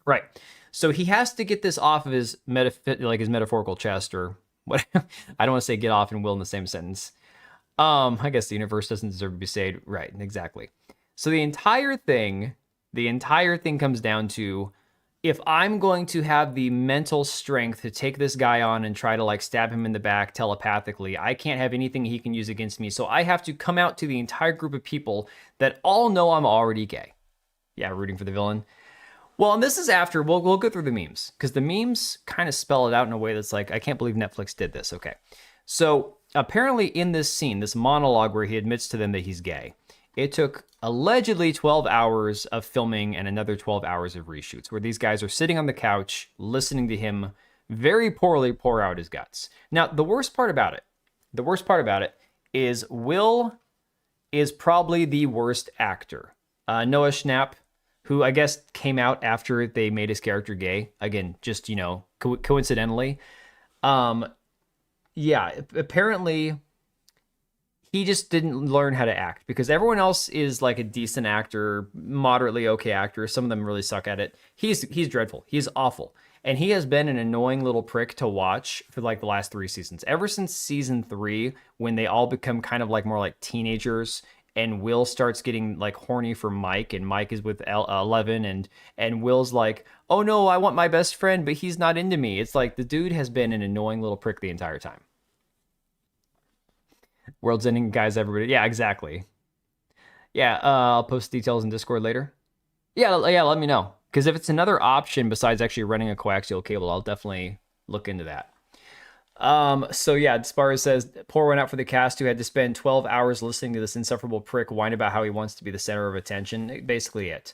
Right. So he has to get this off of his his metaphorical chest, or what. I don't want to say get off and will in the same sentence. I guess the universe doesn't deserve to be saved. Right, exactly. So the entire thing comes down to, if I'm going to have the mental strength to take this guy on and try to like stab him in the back telepathically, I can't have anything he can use against me. So I have to come out to the entire group of people that all know I'm already gay. Yeah, rooting for the villain. Well, and this is after, we'll go through the memes, because the memes kind of spell it out in a way that's like, I can't believe Netflix did this. Okay. So apparently in this scene, this monologue where he admits to them that he's gay, it took allegedly 12 hours of filming and another 12 hours of reshoots, where these guys are sitting on the couch listening to him very poorly pour out his guts. Now, the worst part about it is Will is probably the worst actor. Noah Schnapp, who I guess came out after they made his character gay. Again, just, coincidentally. Yeah, apparently he just didn't learn how to act, because everyone else is like a decent actor, moderately okay actor. Some of them really suck at it. He's dreadful. He's awful. And he has been an annoying little prick to watch for like the last 3 seasons. Ever since season 3, when they all become kind of like more like teenagers, and Will starts getting like horny for Mike, and Mike is with 11, and Will's like, oh no, I want my best friend, but he's not into me. It's like the dude has been an annoying little prick the entire time. World's ending, guys, everybody. Yeah, exactly. Yeah, I'll post details in Discord later. Yeah, let me know. Because if it's another option besides actually running a coaxial cable, I'll definitely look into that. So yeah, Sparrow says, pour one out for the cast who had to spend 12 hours listening to this insufferable prick whine about how he wants to be the center of attention. Basically it.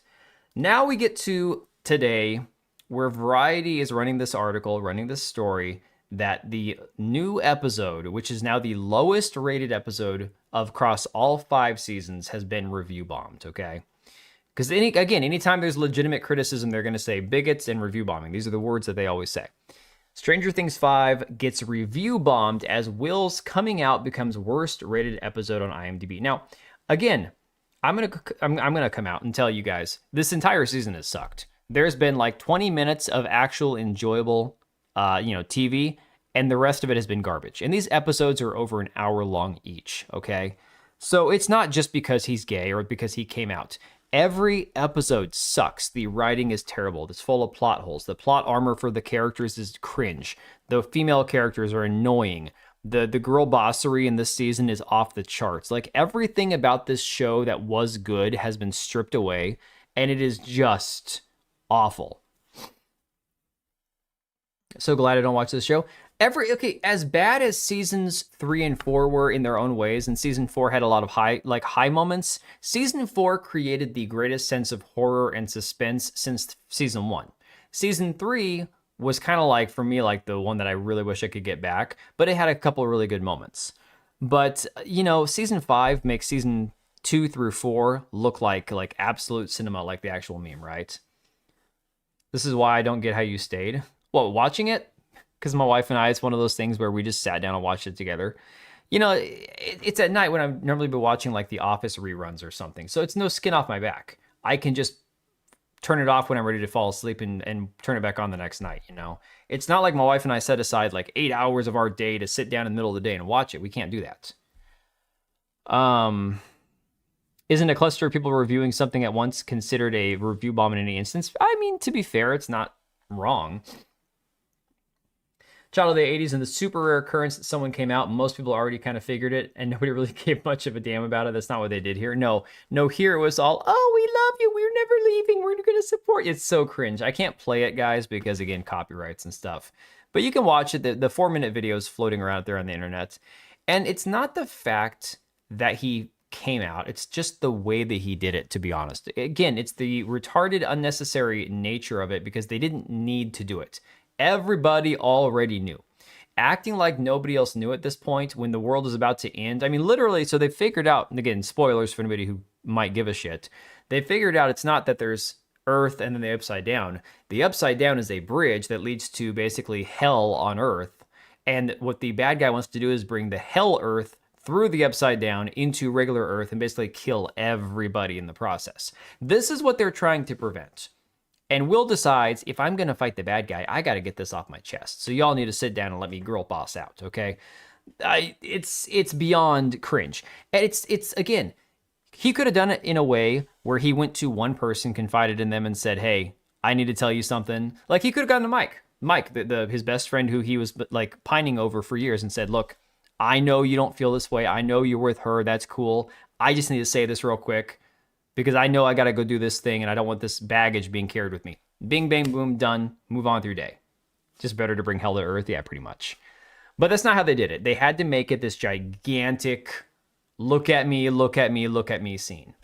Now we get to today, where Variety is running this article, running this story, that the new episode, which is now the lowest rated episode across all 5 seasons, has been review bombed, okay? Because anytime there's legitimate criticism, they're going to say bigots and review bombing. These are the words that they always say. Stranger Things 5 gets review bombed as Will's coming out becomes worst rated episode on IMDb. Now, again, I'm gonna come out and tell you guys, this entire season has sucked. There's been like 20 minutes of actual enjoyable TV, and the rest of it has been garbage. And these episodes are over an hour long each, okay? So it's not just because he's gay or because he came out. Every episode sucks. The writing is terrible. It's full of plot holes. The plot armor for the characters is cringe. The female characters are annoying. The girl bossery in this season is off the charts. Like, everything about this show that was good has been stripped away, and it is just awful. So glad I don't watch this show. As bad as seasons 3 and 4 were in their own ways, and season 4 had a lot of high moments, season 4 created the greatest sense of horror and suspense since season 1. Season 3 was kind of like, for me, like the one that I really wish I could get back, but it had a couple of really good moments. But, season 5 makes season 2 through 4 look like absolute cinema, like the actual meme, right? This is why I don't get how you stayed. Well, watching it? Because my wife and I, it's one of those things where we just sat down and watched it together. It's at night when I'm normally be watching like The Office reruns or something. So it's no skin off my back. I can just turn it off when I'm ready to fall asleep and turn it back on the next night, It's not like my wife and I set aside like 8 hours of our day to sit down in the middle of the day and watch it. We can't do that. Isn't a cluster of people reviewing something at once considered a review bomb in any instance? I mean, to be fair, it's not wrong. Child of the 80s and the super rare occurrence that someone came out, most people already kind of figured it, and nobody really gave much of a damn about it. That's not what they did here. No, here it was all, oh, we love you, we're never leaving, we're going to support you. It's so cringe. I can't play it, guys, because, again, copyrights and stuff. But you can watch it. The 4-minute videos floating around there on the internet. And it's not the fact that he came out, it's just the way that he did it, to be honest. Again, it's the retarded, unnecessary nature of it, because they didn't need to do it. Everybody already knew. Acting like nobody else knew at this point when the world is about to end. I mean, literally, so they figured out, and again, spoilers for anybody who might give a shit. They figured out it's not that there's Earth and then the Upside Down. The Upside Down is a bridge that leads to basically hell on Earth. And what the bad guy wants to do is bring the hell Earth through the Upside Down into regular Earth and basically kill everybody in the process. This is what they're trying to prevent. And Will decides, if I'm going to fight the bad guy, I got to get this off my chest. So y'all need to sit down and let me girl boss out, okay? It's beyond cringe. And it's again, he could have done it in a way where he went to one person, confided in them, and said, hey, I need to tell you something. Like, he could have gone to Mike, his best friend who he was like pining over for years, and said, look, I know you don't feel this way. I know you're with her. That's cool. I just need to say this real quick, because I know I got to go do this thing, and I don't want this baggage being carried with me. Bing, bang, boom, done. Move on through your day. Just better to bring hell to earth. Yeah, pretty much. But that's not how they did it. They had to make it this gigantic, look at me, look at me, look at me scene.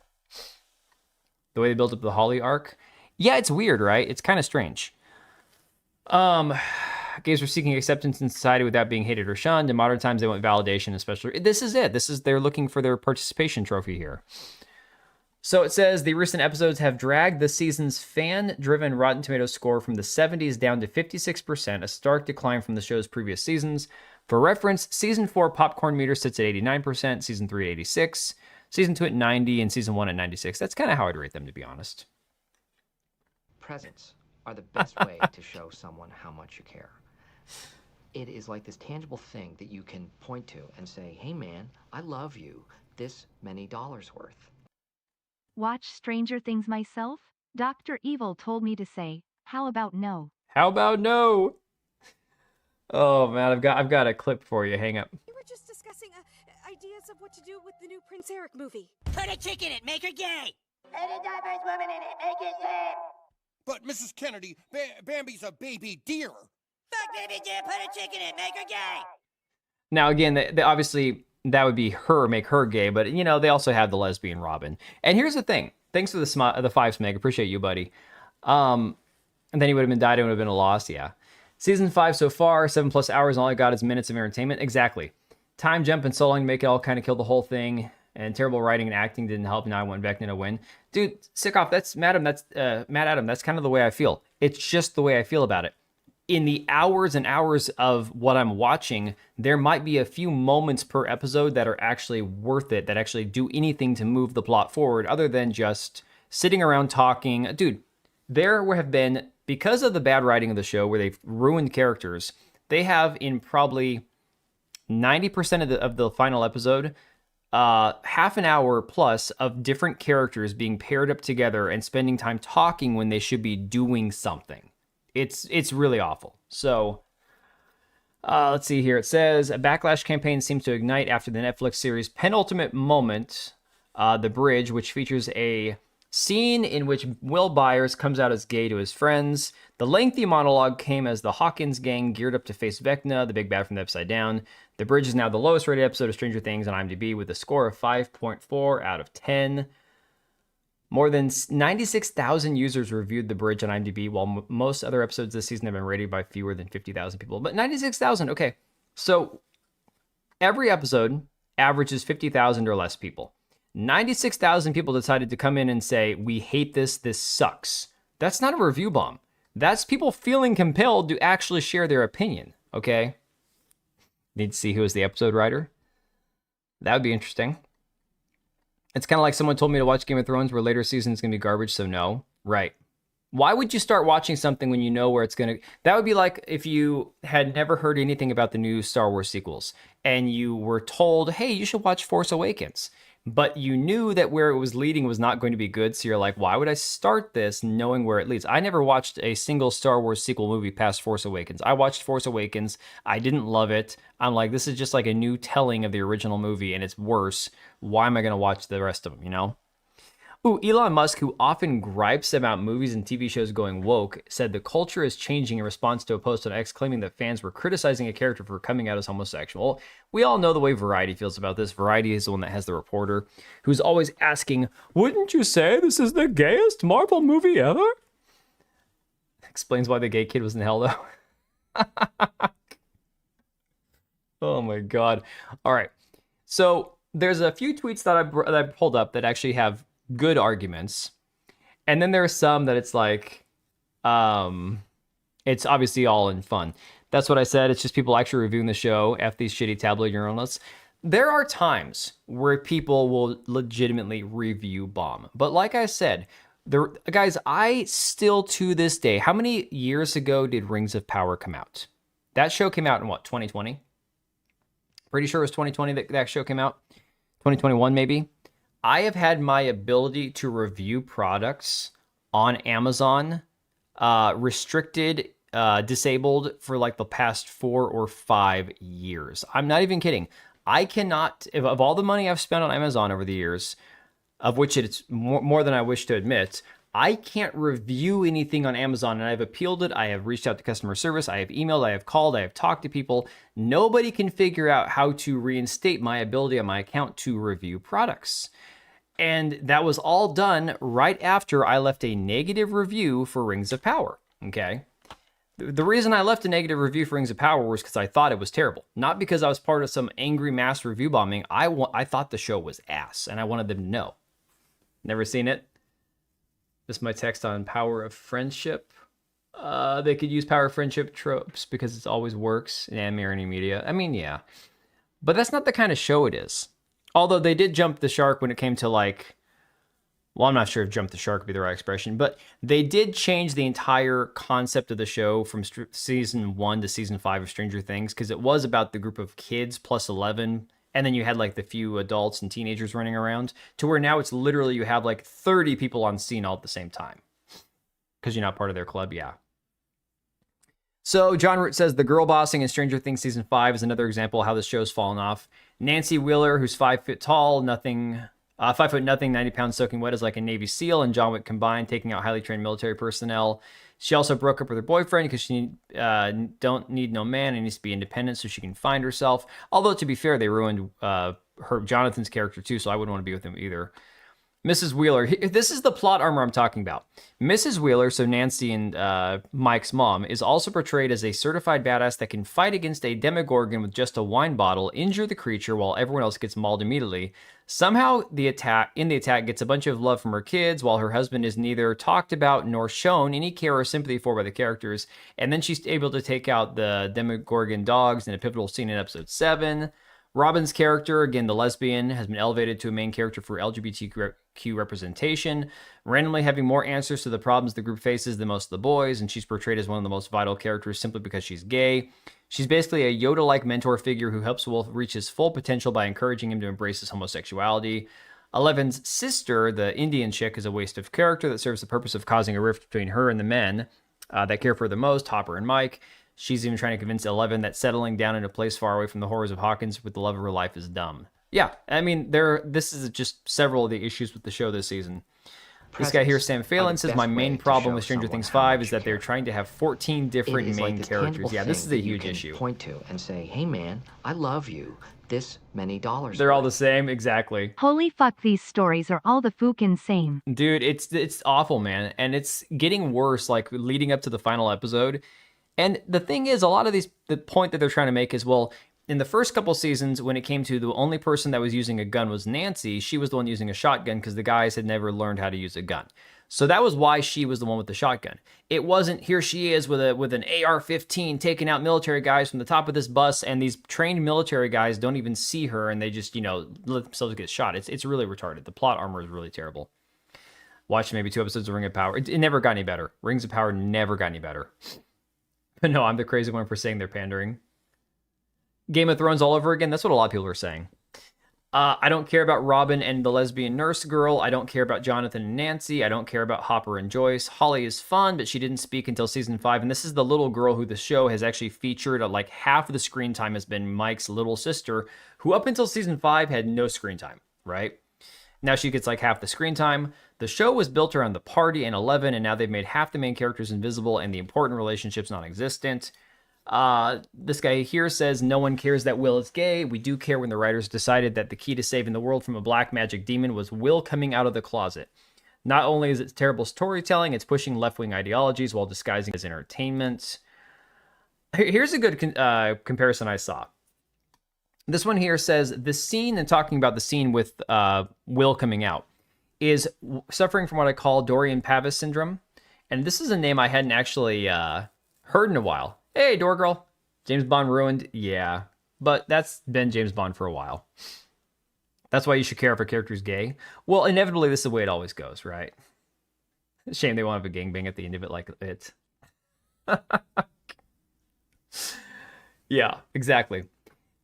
The way they built up the Holly arc. Yeah, it's weird, right? It's kind of strange. Gays were seeking acceptance in society without being hated or shunned. In modern times, they want validation, especially. This is it. They're looking for their participation trophy here. So it says the recent episodes have dragged the season's fan-driven Rotten Tomatoes score from the 70s down to 56%, a stark decline from the show's previous seasons. For reference, Season 4 popcorn meter sits at 89%, Season 3 at 86%, Season 2 at 90%, and Season 1 at 96%. That's kind of how I'd rate them, to be honest. Presents are the best way to show someone how much you care. It is like this tangible thing that you can point to and say, hey man, I love you, this many dollars worth. Watch Stranger Things myself? Dr. Evil told me to say, how about no? How about no? Oh man, I've got a clip for you. Hang up. We were just discussing ideas of what to do with the new Prince Eric movie. Put a chick in it, make her gay. Put a diverse woman in it, make it gay. But Mrs. Kennedy, Bambi's a baby deer. Fuck baby deer, put a chick in it, make her gay. Now again, they obviously that would be her, make her gay, but you know they also have the lesbian Robin. And here's the thing: thanks for the 5 Smeg, appreciate you, buddy. And then he would have been died. It would have been a loss. Yeah. Season 5 so far, 7+ hours, and all I got is minutes of entertainment. Exactly. Time jump and so long to make it all kind of kill the whole thing. And terrible writing and acting didn't help. Now I want Vecna to win. Dude, sick off. That's Matt Adam. That's kind of the way I feel. It's just the way I feel about it. In the hours and hours of what I'm watching, there might be a few moments per episode that are actually worth it, that actually do anything to move the plot forward other than just sitting around talking. Dude, there have been, because of the bad writing of the show where they've ruined characters, they have in probably 90% of the final episode, half an hour plus of different characters being paired up together and spending time talking when they should be doing something. It's really awful. So let's see here. It says a backlash campaign seems to ignite after the Netflix series penultimate moment, The Bridge, which features a scene in which Will Byers comes out as gay to his friends. The lengthy monologue came as the Hawkins gang geared up to face Vecna, the big bad from the Upside Down. The Bridge is now the lowest rated episode of Stranger Things on IMDb with a score of 5.4 out of 10. More than 96,000 users reviewed The Bridge on IMDb, while most other episodes this season have been rated by fewer than 50,000 people. But 96,000, okay. So every episode averages 50,000 or less people. 96,000 people decided to come in and say, we hate this sucks. That's not a review bomb. That's people feeling compelled to actually share their opinion, okay? Need to see who is the episode writer? That would be interesting. It's kind of like someone told me to watch Game of Thrones where later seasons going to be garbage, so no. Right. Why would you start watching something when you know where it's going to... That would be like if you had never heard anything about the new Star Wars sequels and you were told, hey, you should watch Force Awakens. But you knew that where it was leading was not going to be good, so you're like, why would I start this knowing where it leads? I never watched a single Star Wars sequel movie past Force Awakens. I watched Force Awakens. I didn't love it. I'm like, this is just like a new telling of the original movie, and it's worse. Why am I going to watch the rest of them, you know? Ooh, Elon Musk, who often gripes about movies and TV shows going woke, said the culture is changing in response to a post on X claiming that fans were criticizing a character for coming out as homosexual. We all know the way Variety feels about this. Variety is the one that has the reporter who's always asking, wouldn't you say this is the gayest Marvel movie ever? Explains why the gay kid was in hell, though. Oh my God. All right. So there's a few tweets that I pulled up that actually have good arguments. And then there are some that it's like, it's obviously all in fun. That's what I said. It's just people actually reviewing the show. F these shitty tabloid journalists. There are times where people will legitimately review bomb. But like I said, guys, I still to this day, how many years ago did Rings of Power come out? That show came out in what, 2020? Pretty sure it was 2020 that show came out. 2021 maybe. I have had my ability to review products on Amazon restricted, disabled for like the past 4 or 5 years. I'm not even kidding. I cannot, of all the money I've spent on Amazon over the years, of which it's more than I wish to admit, I can't review anything on Amazon, and I've appealed it. I have reached out to customer service. I have emailed. I have called. I have talked to people. Nobody can figure out how to reinstate my ability on my account to review products. And that was all done right after I left a negative review for Rings of Power, okay? The reason I left a negative review for Rings of Power was because I thought it was terrible. Not because I was part of some angry mass review bombing. I thought the show was ass, and I wanted them to know. Never seen it? This is my text on Power of Friendship. They could use Power of Friendship tropes because it always works in anime or any media. I mean, yeah. But that's not the kind of show it is. Although they did jump the shark when it came to like... Well, I'm not sure if jump the shark would be the right expression, but they did change the entire concept of the show from season 1 to season 5 of Stranger Things, because it was about the group of kids plus 11, and then you had like the few adults and teenagers running around, to where now it's literally you have like 30 people on scene all at the same time. Because you're not part of their club, yeah. So John Root says the girl bossing in Stranger Things season 5 is another example of how this show's fallen off. Nancy Wheeler, who's 5 foot tall, 5 foot nothing, 90 pounds soaking wet, is like a Navy SEAL and John Wick combined, taking out highly trained military personnel. She also broke up with her boyfriend because she don't need no man and needs to be independent so she can find herself. Although, to be fair, they ruined Jonathan's character too, so I wouldn't want to be with him either. Mrs. Wheeler, this is the plot armor I'm talking about. Mrs. Wheeler, so Nancy and Mike's mom, is also portrayed as a certified badass that can fight against a Demogorgon with just a wine bottle, injure the creature while everyone else gets mauled immediately. Somehow, the attack gets a bunch of love from her kids, while her husband is neither talked about nor shown any care or sympathy for by the characters. And then she's able to take out the Demogorgon dogs in a pivotal scene in episode 7. Robin's character, again the lesbian, has been elevated to a main character for LGBTQ representation, randomly having more answers to the problems the group faces than most of the boys, and she's portrayed as one of the most vital characters simply because she's gay. She's basically a Yoda-like mentor figure who helps Wolf reach his full potential by encouraging him to embrace his homosexuality. Eleven's sister, the Indian chick, is a waste of character that serves the purpose of causing a rift between her and the men that care for her the most, Hopper and Mike. She's even trying to convince 11 that settling down in a place far away from the horrors of Hawkins with the love of her life is dumb. Yeah, I mean, this is just several of the issues with the show this season. This guy here, Sam Phelan, says my main problem with Stranger Things 5 is that they're trying to have 14 different main characters. Yeah, this is a huge issue. Point to and say, hey man, I love you. This many dollars. They're all the same, exactly. Holy fuck, these stories are all the fucking same. Dude, it's awful, man. And it's getting worse, like, leading up to the final episode. And the thing is, a lot of the point that they're trying to make is, well, in the first couple seasons, when it came to the only person that was using a gun was Nancy, she was the one using a shotgun because the guys had never learned how to use a gun. So that was why she was the one with the shotgun. It wasn't, here she is with an AR-15 taking out military guys from the top of this bus, and these trained military guys don't even see her, and they just, let themselves get shot. It's really retarded. The plot armor is really terrible. Watch maybe 2 episodes of Ring of Power. It never got any better. Rings of Power never got any better. But no, I'm the crazy one for saying they're pandering. Game of Thrones all over again? That's what a lot of people are saying. I don't care about Robin and the lesbian nurse girl. I don't care about Jonathan and Nancy. I don't care about Hopper and Joyce. Holly is fun, but she didn't speak until season 5. And this is the little girl who the show has actually featured. Like half of the screen time has been Mike's little sister, who up until season 5 had no screen time, right? Now she gets like half the screen time. The show was built around the party and 11, and now they've made half the main characters invisible and the important relationships non-existent. This guy here says, no one cares that Will is gay. We do care when the writers decided that the key to saving the world from a black magic demon was Will coming out of the closet. Not only is it terrible storytelling, it's pushing left-wing ideologies while disguising as entertainment. Here's a good comparison I saw. This one here says, the scene, and talking about the scene with Will coming out, is suffering from what I call Dorian Pavis syndrome. And this is a name I hadn't actually heard in a while. Hey, Door Girl. James Bond ruined? Yeah. But that's been James Bond for a while. That's why you should care if a character's gay. Well, inevitably, this is the way it always goes, right? Shame they won't have a gangbang at the end of it like it. Yeah, exactly.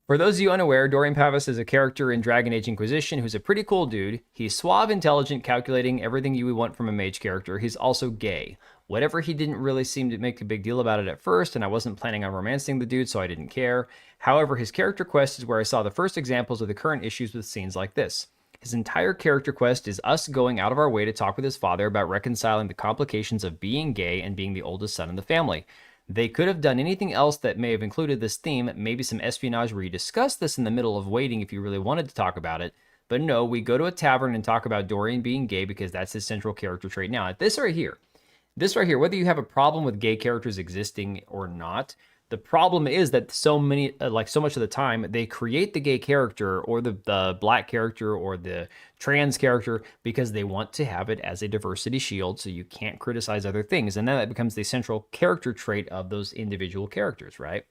For those of you unaware, Dorian Pavis is a character in Dragon Age Inquisition who's a pretty cool dude. He's suave, intelligent, calculating, everything you would want from a mage character. He's also gay. Whatever, he didn't really seem to make a big deal about it at first, and I wasn't planning on romancing the dude, so I didn't care. However, his character quest is where I saw the first examples of the current issues with scenes like this. His entire character quest is us going out of our way to talk with his father about reconciling the complications of being gay and being the oldest son in the family. They could have done anything else that may have included this theme, maybe some espionage where you discuss this in the middle of waiting if you really wanted to talk about it. But no, we go to a tavern and talk about Dorian being gay because that's his central character trait. Now, this right here, whether you have a problem with gay characters existing or not, the problem is that so much of the time, they create the gay character or the black character or the trans character because they want to have it as a diversity shield, so you can't criticize other things. And then that becomes the central character trait of those individual characters, right?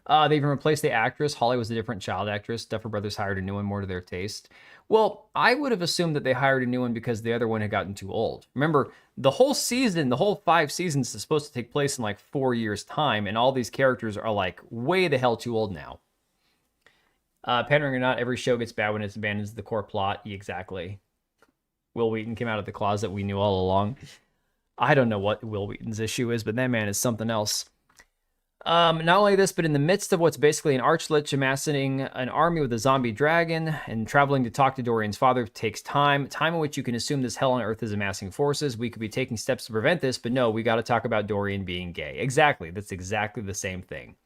They even replaced the actress. Holly was a different child actress. Duffer Brothers hired a new one more to their taste. Well, I would have assumed that they hired a new one because the other one had gotten too old. Remember, the whole season, the whole 5 seasons is supposed to take place in like 4 years' time, and all these characters are like way the hell too old now. Pandering or not, every show gets bad when it abandons the core plot. Exactly. Will Wheaton came out of the closet. We knew all along. I don't know what Will Wheaton's issue is, but that man is something else. Not only this, but in the midst of what's basically an archlich amassing an army with a zombie dragon and traveling to talk to Dorian's father takes time in which you can assume this hell on earth is amassing forces. We could be taking steps to prevent this, but no, we got to talk about Dorian being gay. Exactly. That's exactly the same thing.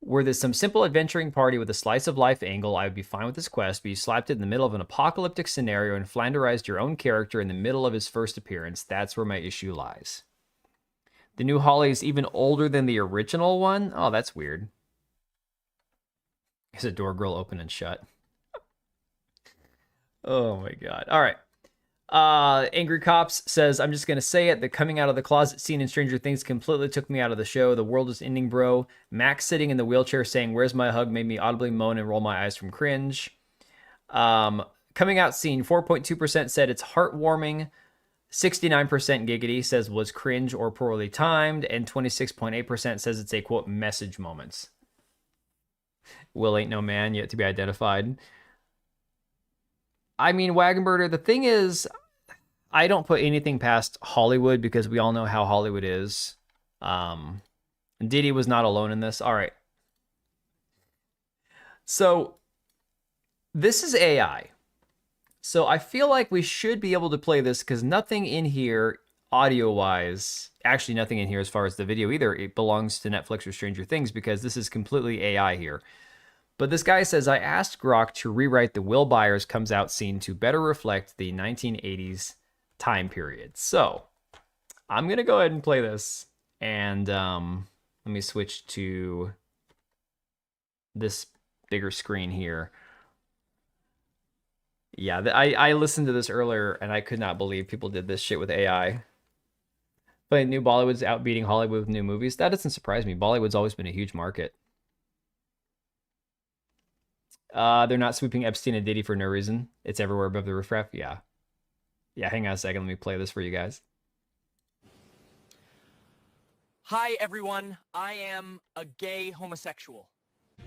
Were this some simple adventuring party with a slice of life angle, I would be fine with this quest, but you slapped it in the middle of an apocalyptic scenario and flanderized your own character in the middle of his first appearance. That's where my issue lies. The new Holly is even older than the original one? Oh, that's weird. Is a door grill open and shut? Oh my god. All right. Angry Cops says, I'm just going to say it. The coming out of the closet scene in Stranger Things completely took me out of the show. The world is ending, bro. Max sitting in the wheelchair saying, where's my hug, made me audibly moan and roll my eyes from cringe. Coming out scene, 4.2% said it's heartwarming. 69% giggity says was cringe or poorly timed, and 26.8% says it's a, quote, message moments. Will ain't no man yet to be identified. I mean, Wagenberger, the thing is, I don't put anything past Hollywood because we all know how Hollywood is. Diddy was not alone in this. All right. So, this is AI. So I feel like we should be able to play this because nothing in here, audio-wise, actually nothing in here as far as the video either, it belongs to Netflix or Stranger Things because this is completely AI here. But this guy says, I asked Grok to rewrite the Will Byers comes out scene to better reflect the 1980s time period. So I'm going to go ahead and play this. And let me switch to this bigger screen here. Yeah, I listened to this earlier, and I could not believe people did this shit with AI. But new Bollywood's outbeating Hollywood with new movies. That doesn't surprise me. Bollywood's always been a huge market. They're not swooping Epstein and Diddy for no reason. It's everywhere above the riffraff. Yeah. Yeah, hang on a second. Let me play this for you guys. Hi, everyone. I am a gay homosexual.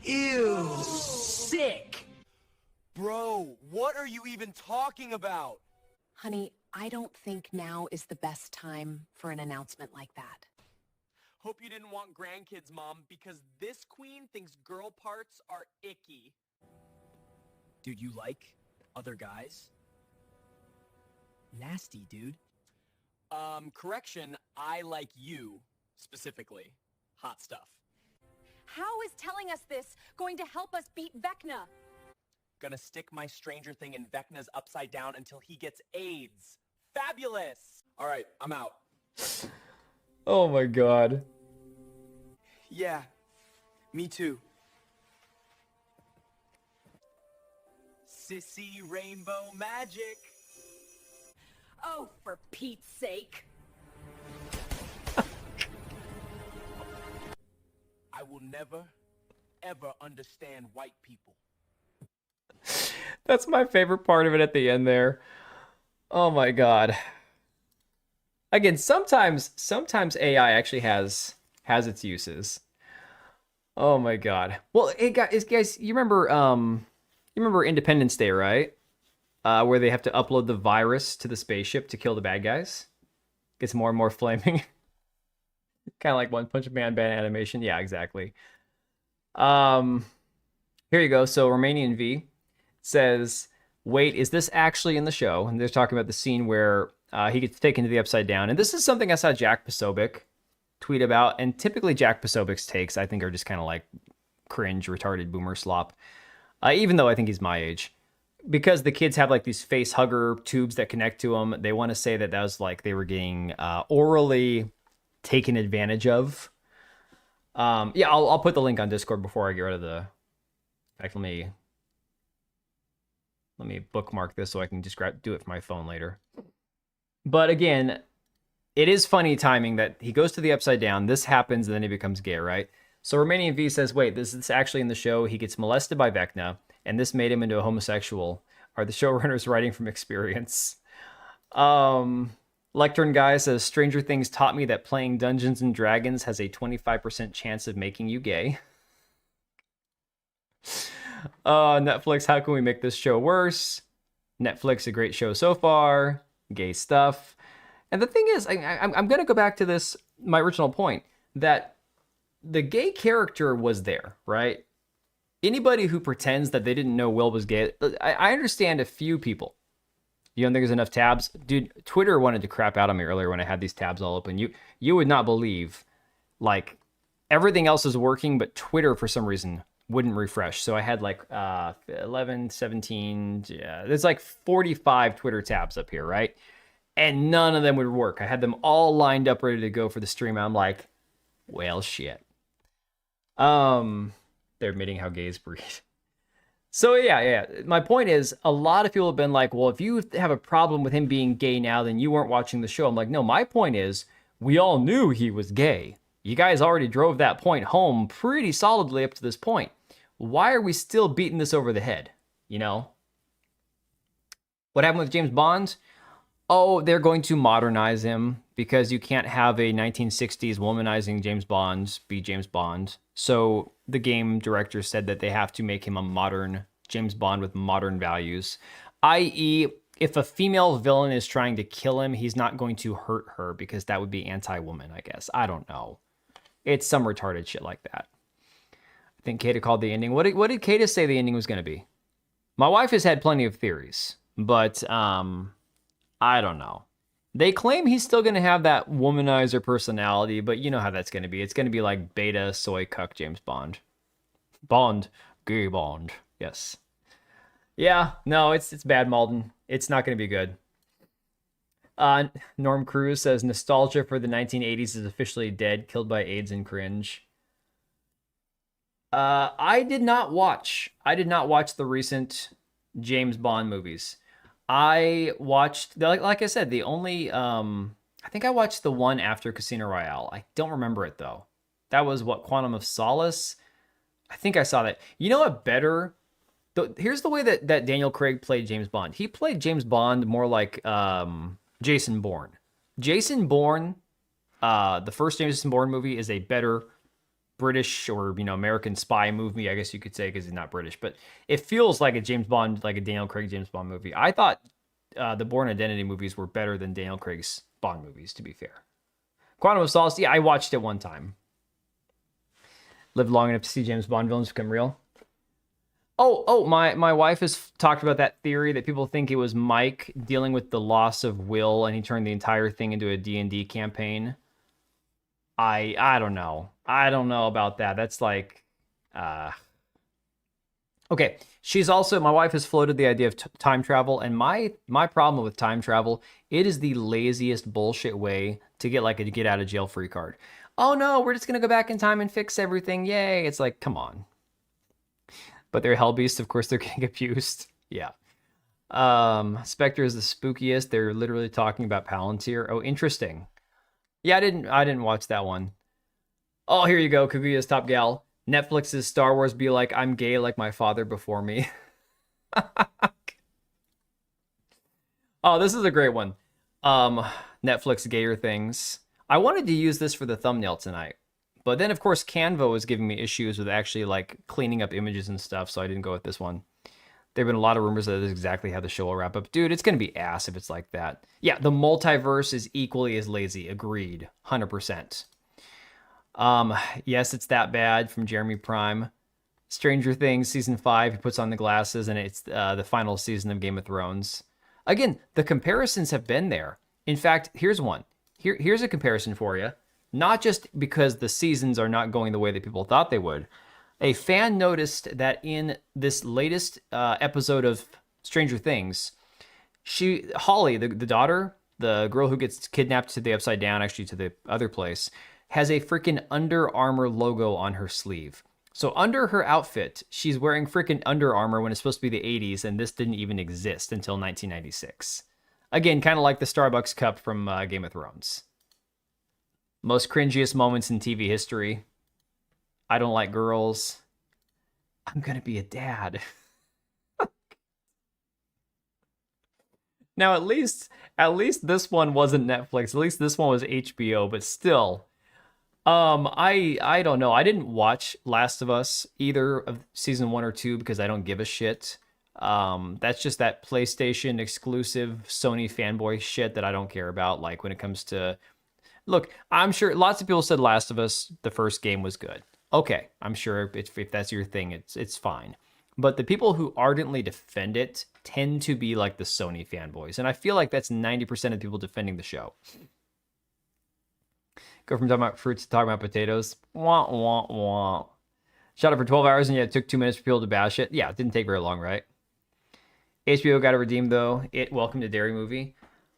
Ew, sick. Bro, what are you even talking about? Honey, I don't think now is the best time for an announcement like that. Hope you didn't want grandkids, Mom, because this queen thinks girl parts are icky. Dude, you like other guys? Nasty, dude. Correction, I like you, specifically. Hot stuff. How is telling us this going to help us beat Vecna? Gonna stick my Stranger Thing in Vecna's upside down until he gets AIDS. Fabulous! All right, I'm out. Oh my god. Yeah, me too. Sissy rainbow magic. Oh, for Pete's sake. I will never, ever understand white people. That's my favorite part of it at the end there. Oh my god. Again, sometimes AI actually has its uses. Oh my god. Well, hey guys, you remember Independence Day, right? Where they have to upload the virus to the spaceship to kill the bad guys. Gets more and more flaming. Kind of like One Punch Man bad animation. Yeah, exactly. Here you go. So Romanian V says, wait, is this actually in the show? And they're talking about the scene where he gets taken to the Upside Down. And this is something I saw Jack Posobiec tweet about. And typically Jack Posobiec's takes, I think, are just kind of like cringe, retarded boomer slop. Even though I think he's my age. Because the kids have like these face hugger tubes that connect to them, they want to say that was like they were getting orally taken advantage of. Yeah, I'll put the link on Discord before I get rid of the... In fact, let me bookmark this so I can just do it from my phone later. But again, it is funny timing that he goes to the Upside Down, this happens, and then he becomes gay, right? So Romanian V says, wait, this is actually in the show. He gets molested by Vecna, and this made him into a homosexual. Are the showrunners writing from experience? Lectern Guy says, Stranger Things taught me that playing Dungeons and Dragons has a 25% chance of making you gay. Netflix, how can we make this show worse? Netflix, a great show so far. Gay stuff. And the thing is, I'm going to go back to this, my original point, that the gay character was there, right? Anybody who pretends that they didn't know Will was gay, I understand a few people. You don't think there's enough tabs? Dude, Twitter wanted to crap out on me earlier when I had these tabs all open. You would not believe, like, everything else is working, but Twitter, for some reason, wouldn't refresh. So I had like 11, 17, yeah, there's like 45 Twitter tabs up here, right? And none of them would work. I had them all lined up ready to go for the stream. I'm like, well, shit. They're admitting how gays breed. So yeah. My point is, a lot of people have been like, well, if you have a problem with him being gay now, then you weren't watching the show. I'm like, no, my point is, we all knew he was gay. You guys already drove that point home pretty solidly up to this point. Why are we still beating this over the head? You know? What happened with James Bond? Oh, they're going to modernize him because you can't have a 1960s womanizing James Bond be James Bond. So the game director said that they have to make him a modern James Bond with modern values. I.e., if a female villain is trying to kill him, he's not going to hurt her because that would be anti-woman, I guess. I don't know. It's some retarded shit like that. I think Kata called the ending. What did Kata say the ending was going to be? My wife has had plenty of theories, but I don't know. They claim he's still going to have that womanizer personality, but you know how that's going to be. It's going to be like beta soy cuck James Bond. Bond. Gay Bond. Yes. Yeah, no, it's bad, Malden. It's not going to be good. Norm Cruz says, nostalgia for the 1980s is officially dead, killed by AIDS and cringe. I did not watch the recent James Bond movies. I watched, like I said, the only, I think I watched the one after Casino Royale. I don't remember it, though. That was, what, Quantum of Solace? I think I saw that. You know what, better? Here's the way that Daniel Craig played James Bond. He played James Bond more like Jason Bourne. Jason Bourne, the first Jason Bourne movie, is a better British or American spy movie, I guess you could say, because he's not British. But it feels like a James Bond, like a Daniel Craig James Bond movie. I thought the Bourne Identity movies were better than Daniel Craig's Bond movies, to be fair. Quantum of Solace, yeah, I watched it one time. Lived long enough to see James Bond villains become real. Oh, my wife has talked about that theory that people think it was Mike dealing with the loss of Will and he turned the entire thing into a D&D campaign. I don't know. I don't know about that. That's like, okay. My wife has floated the idea of time travel, and my problem with time travel, it is the laziest bullshit way to get like a get out of jail free card. Oh no, we're just going to go back in time and fix everything. Yay. It's like, come on. But they're hell beasts, of course they're getting abused. Yeah. Spectre is the spookiest. They're literally talking about Palantir. Oh, interesting. Yeah, I didn't watch that one. Oh, here you go. Kaguya's Top Gal. Netflix's Star Wars be like, I'm gay like my father before me. Oh, this is a great one. Netflix gayer things. I wanted to use this for the thumbnail tonight. But then, of course, Canva was giving me issues with actually, like, cleaning up images and stuff, so I didn't go with this one. There have been a lot of rumors that this is exactly how the show will wrap up. Dude, it's going to be ass if it's like that. Yeah, the multiverse is equally as lazy. Agreed. 100%. Yes, it's that bad from Jeremy Prime. Stranger Things Season 5, he puts on the glasses, and it's the final season of Game of Thrones. Again, the comparisons have been there. In fact, here's one. Here's a comparison for you. Not just because the seasons are not going the way that people thought they would. A fan noticed that in this latest episode of Stranger Things, Holly, the daughter, the girl who gets kidnapped to the Upside Down, actually to the other place, has a freaking Under Armour logo on her sleeve. So under her outfit, she's wearing freaking Under Armour when it's supposed to be the 80s, and this didn't even exist until 1996. Again, kind of like the Starbucks cup from Game of Thrones. Most cringiest moments in TV history. I don't like girls. I'm gonna be a dad. Now, at least this one wasn't Netflix. At least this one was HBO, but still. I don't know. I didn't watch Last of Us either of season 1 or 2 because I don't give a shit. That's just that PlayStation exclusive Sony fanboy shit that I don't care about. Like when it comes to, look, I'm sure lots of people said Last of Us, the first game was good. Okay, I'm sure if that's your thing, it's fine. But the people who ardently defend it tend to be like the Sony fanboys, and I feel like that's 90% of the people defending the show. Go from talking about fruits to talking about potatoes. Wah, wah, wah. Shot it for 12 hours and yet it took 2 minutes for people to bash it. Yeah, it didn't take very long, right? HBO got it redeemed, though. Welcome to Dairy movie.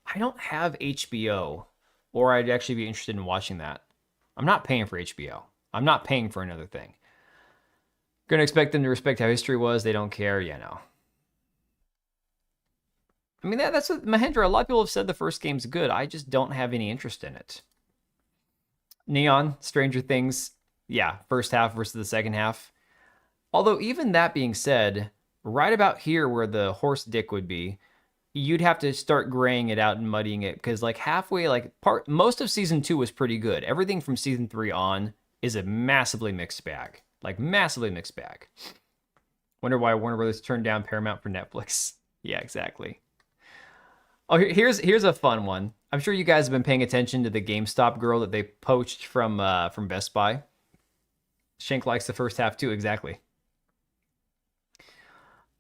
I don't have HBO, or I'd actually be interested in watching that. I'm not paying for HBO. I'm not paying for another thing. Gonna expect them to respect how history was. They don't care. Yeah, no. I mean, that's what Mahendra, a lot of people have said the first game's good. I just don't have any interest in it. Neon, Stranger Things, yeah, first half versus the second half. Although even that being said, right about here where the horse dick would be, you'd have to start graying it out and muddying it because like halfway, most of season 2 was pretty good. Everything from season 3 on is a massively mixed bag. Like massively mixed bag. Wonder why Warner Brothers turned down Paramount for Netflix. Yeah, exactly. Oh, here's a fun one. I'm sure you guys have been paying attention to the GameStop girl that they poached from Best Buy. Shank likes the first half too, exactly.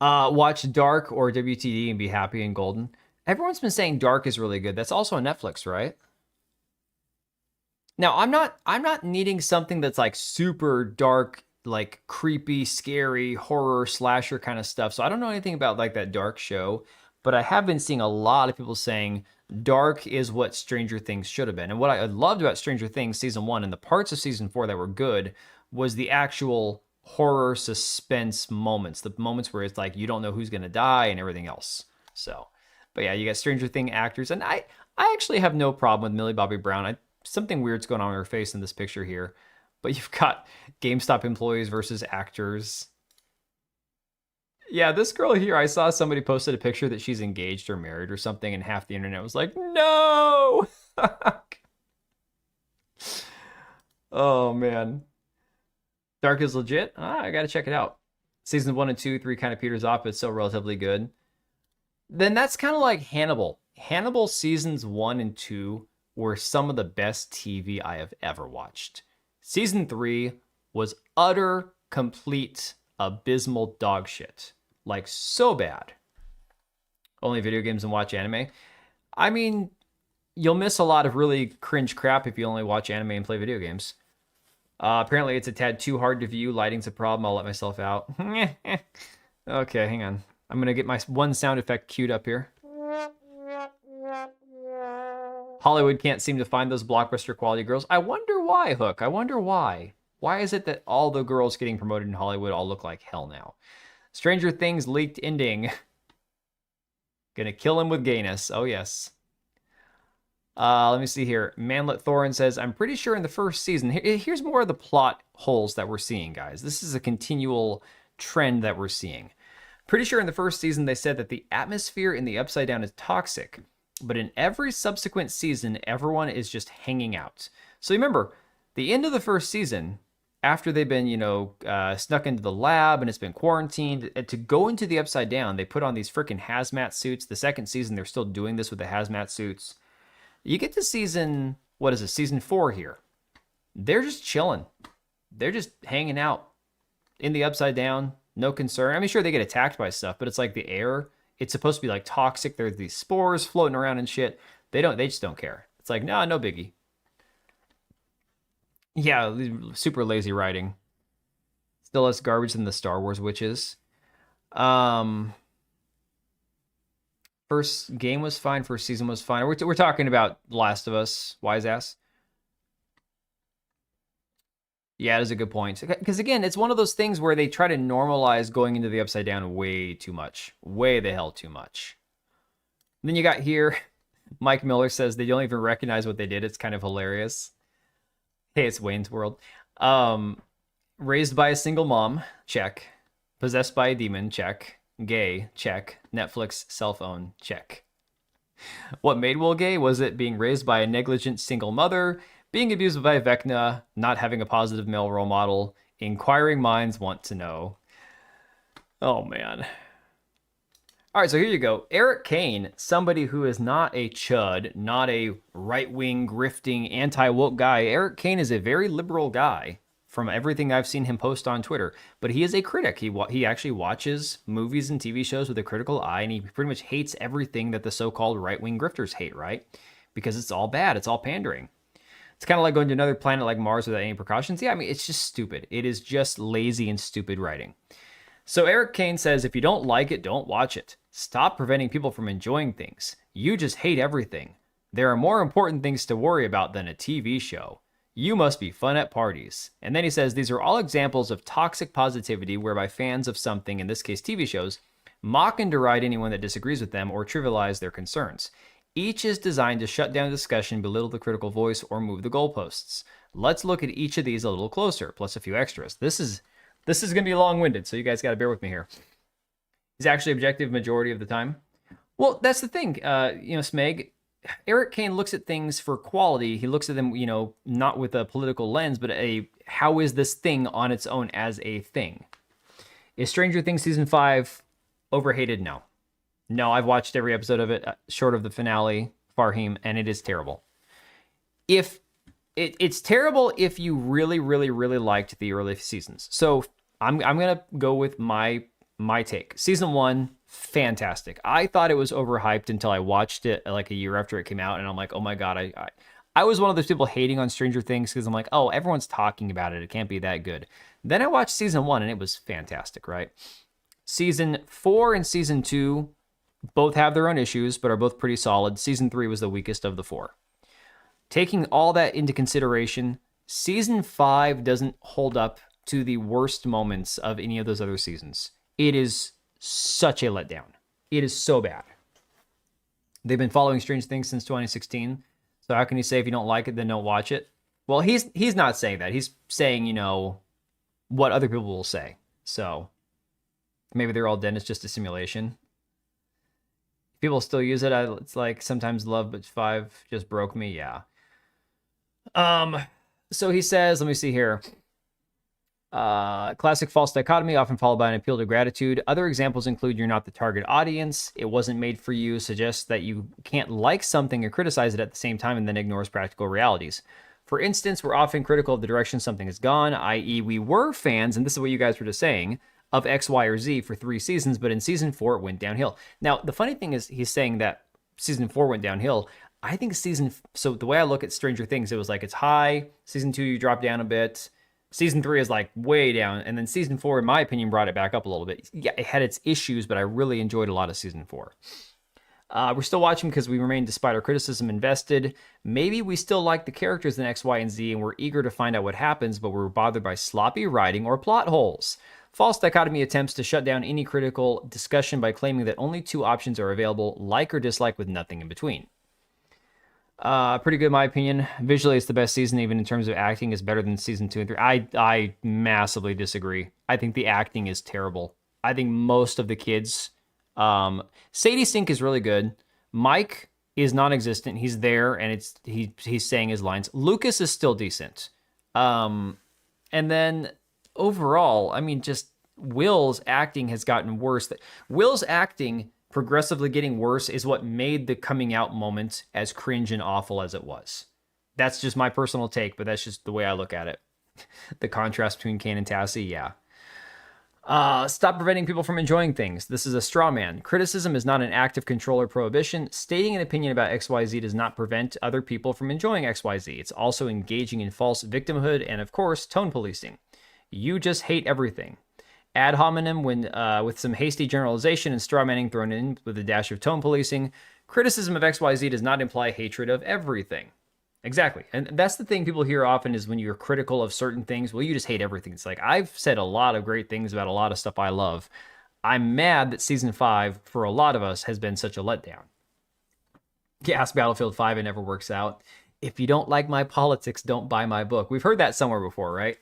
Watch Dark or WTD and be happy and golden. Everyone's been saying Dark is really good. That's also on Netflix, right? Now, I'm not needing something that's like super dark, like creepy, scary, horror, slasher kind of stuff. So I don't know anything about like that Dark show, but I have been seeing a lot of people saying Dark is what Stranger Things should have been. And what I loved about Stranger Things season 1 and the parts of season 4 that were good was the actual horror suspense moments, the moments where it's like you don't know who's gonna die and everything else. So, but yeah, you got Stranger Things actors, and I actually have no problem with Millie Bobby Brown. Something weird's going on with her face in this picture here, but you've got GameStop employees versus actors. Yeah, this girl here, I saw somebody posted a picture that she's engaged or married or something, and half the internet was like, no! Oh, man. Dark is legit? I gotta check it out. Seasons 1 and 2, 3 kind of peters off, but it's still relatively good. Then that's kind of like Hannibal. Hannibal seasons 1 and 2 were some of the best TV I have ever watched. Season 3 was utter, complete, abysmal dog shit. Like, so bad. Only video games and watch anime? I mean, you'll miss a lot of really cringe crap if you only watch anime and play video games. Apparently it's a tad too hard to view. Lighting's a problem. I'll let myself out. Okay, hang on. I'm going to get my one sound effect queued up here. Hollywood can't seem to find those blockbuster quality girls. I wonder why, Hook. I wonder why. Why is it that all the girls getting promoted in Hollywood all look like hell now? Stranger Things leaked ending. Gonna kill him with gayness. Oh, yes. Let me see here. Manlet Thorin says, I'm pretty sure in the first season, here's more of the plot holes that we're seeing, guys. This is a continual trend that we're seeing. Pretty sure in the first season they said that the atmosphere in the Upside Down is toxic, but in every subsequent season, everyone is just hanging out. So remember, the end of the first season, after they've been, snuck into the lab and it's been quarantined, to go into the Upside Down, they put on these freaking hazmat suits. The second season, they're still doing this with the hazmat suits. You get to season 4 here. They're just chilling. They're just hanging out in the Upside Down. No concern. I mean, sure, they get attacked by stuff, but it's like the air. It's supposed to be like toxic. There's these spores floating around and shit. They just don't care. It's like, no biggie. Yeah, super lazy writing. Still less garbage than the Star Wars witches. First game was fine. First season was fine. We're talking about Last of Us, wise ass. Yeah, that is a good point. Because again, it's one of those things where they try to normalize going into the Upside Down way too much. Way the hell too much. And then you got here, Mike Miller says they don't even recognize what they did. It's kind of hilarious. Hey, it's Wayne's World. Raised by a single mom, check. Possessed by a demon, check. Gay, check. Netflix, cell phone, check. What made Will gay? Was it being raised by a negligent single mother, being abused by Vecna, not having a positive male role model? Inquiring minds want to know. Oh, man. All right, so here you go. Eric Kane, somebody who is not a chud, not a right-wing, grifting, anti-woke guy. Eric Kane is a very liberal guy from everything I've seen him post on Twitter. But he is a critic. He actually watches movies and TV shows with a critical eye, and he pretty much hates everything that the so-called right-wing grifters hate, right? Because it's all bad. It's all pandering. It's kind of like going to another planet like Mars without any precautions. Yeah, I mean, it's just stupid. It is just lazy and stupid writing. So Eric Kane says, if you don't like it, don't watch it. Stop preventing people from enjoying things. You just hate everything. There are more important things to worry about than a TV show. You must be fun at parties. And then he says, these are all examples of toxic positivity whereby fans of something, in this case TV shows, mock and deride anyone that disagrees with them or trivialize their concerns. Each is designed to shut down discussion, belittle the critical voice, or move the goalposts. Let's look at each of these a little closer, plus a few extras. This is going to be long-winded, so you guys got to bear with me here. He's actually objective majority of the time. Well, that's the thing, Smeg. Eric Kane looks at things for quality. He looks at them, not with a political lens, but how is this thing on its own as a thing? Is Stranger Things Season 5 overhated? No. No, I've watched every episode of it, short of the finale, Farhim, and it is terrible. It's terrible if you really, really, really liked the early seasons. So I'm going to go with my take. Season 1, fantastic. I thought it was overhyped until I watched it like a year after it came out, and I'm like, oh my God, I was one of those people hating on Stranger Things because I'm like, oh, everyone's talking about it. It can't be that good. Then I watched Season 1, and it was fantastic, right? Season 4 and Season 2 both have their own issues, but are both pretty solid. Season 3 was the weakest of the 4. Taking all that into consideration, Season 5 doesn't hold up to the worst moments of any of those other seasons. It is such a letdown. It is so bad. They've been following Stranger Things since 2016. So how can you say if you don't like it, then don't watch it? Well, he's not saying that. He's saying, what other people will say. So maybe they're all dead. It's just a simulation. People still use it. It's like sometimes love, but 5 just broke me. Yeah. So he says, let me see here. Classic false dichotomy, often followed by an appeal to gratitude. Other examples include you're not the target audience, it wasn't made for you, suggests that you can't like something or criticize it at the same time, and then ignores practical realities. For instance, we're often critical of the direction something has gone, i.e. we were fans, and this is what you guys were just saying, of X, Y, or Z for 3 seasons, but in Season 4 it went downhill. Now, the funny thing is he's saying that Season 4 went downhill. I think so the way I look at Stranger Things, it was like it's high, Season 2 you drop down a bit, Season 3 is like way down, and then Season 4, in my opinion, brought it back up a little bit. Yeah, it had its issues, but I really enjoyed a lot of Season 4. We're still watching because we remain, despite our criticism, invested. Maybe we still like the characters in X, Y, and Z, and we're eager to find out what happens, but we're bothered by sloppy writing or plot holes. False dichotomy attempts to shut down any critical discussion by claiming that only two options are available, like or dislike, with nothing in between. Pretty good in my opinion. Visually, it's the best season, even in terms of acting, is better than season 2 and 3. I massively disagree. I think the acting is terrible. I think most of the kids, Sadie Sink is really good. Mike is non-existent. He's there, and he's saying his lines. Lucas is still decent. And then overall, I mean, just Will's acting has gotten worse. Will's acting progressively getting worse is what made the coming out moment as cringe and awful as it was. That's just my personal take, but that's just the way I look at it. The contrast between Kane and Tassie, yeah. Stop preventing people from enjoying things. This is a straw man. Criticism is not an active control or prohibition. Stating an opinion about XYZ does not prevent other people from enjoying XYZ. It's also engaging in false victimhood and, of course, tone policing. You just hate everything. Ad hominem when with some hasty generalization and straw manning thrown in with a dash of tone policing. Criticism of XYZ does not imply hatred of everything. Exactly. And that's the thing people hear often is when you're critical of certain things, well, you just hate everything. It's like, I've said a lot of great things about a lot of stuff I love. I'm mad that season 5, for a lot of us, has been such a letdown. Yes, Battlefield 5, it never works out. If you don't like my politics, don't buy my book. We've heard that somewhere before, right?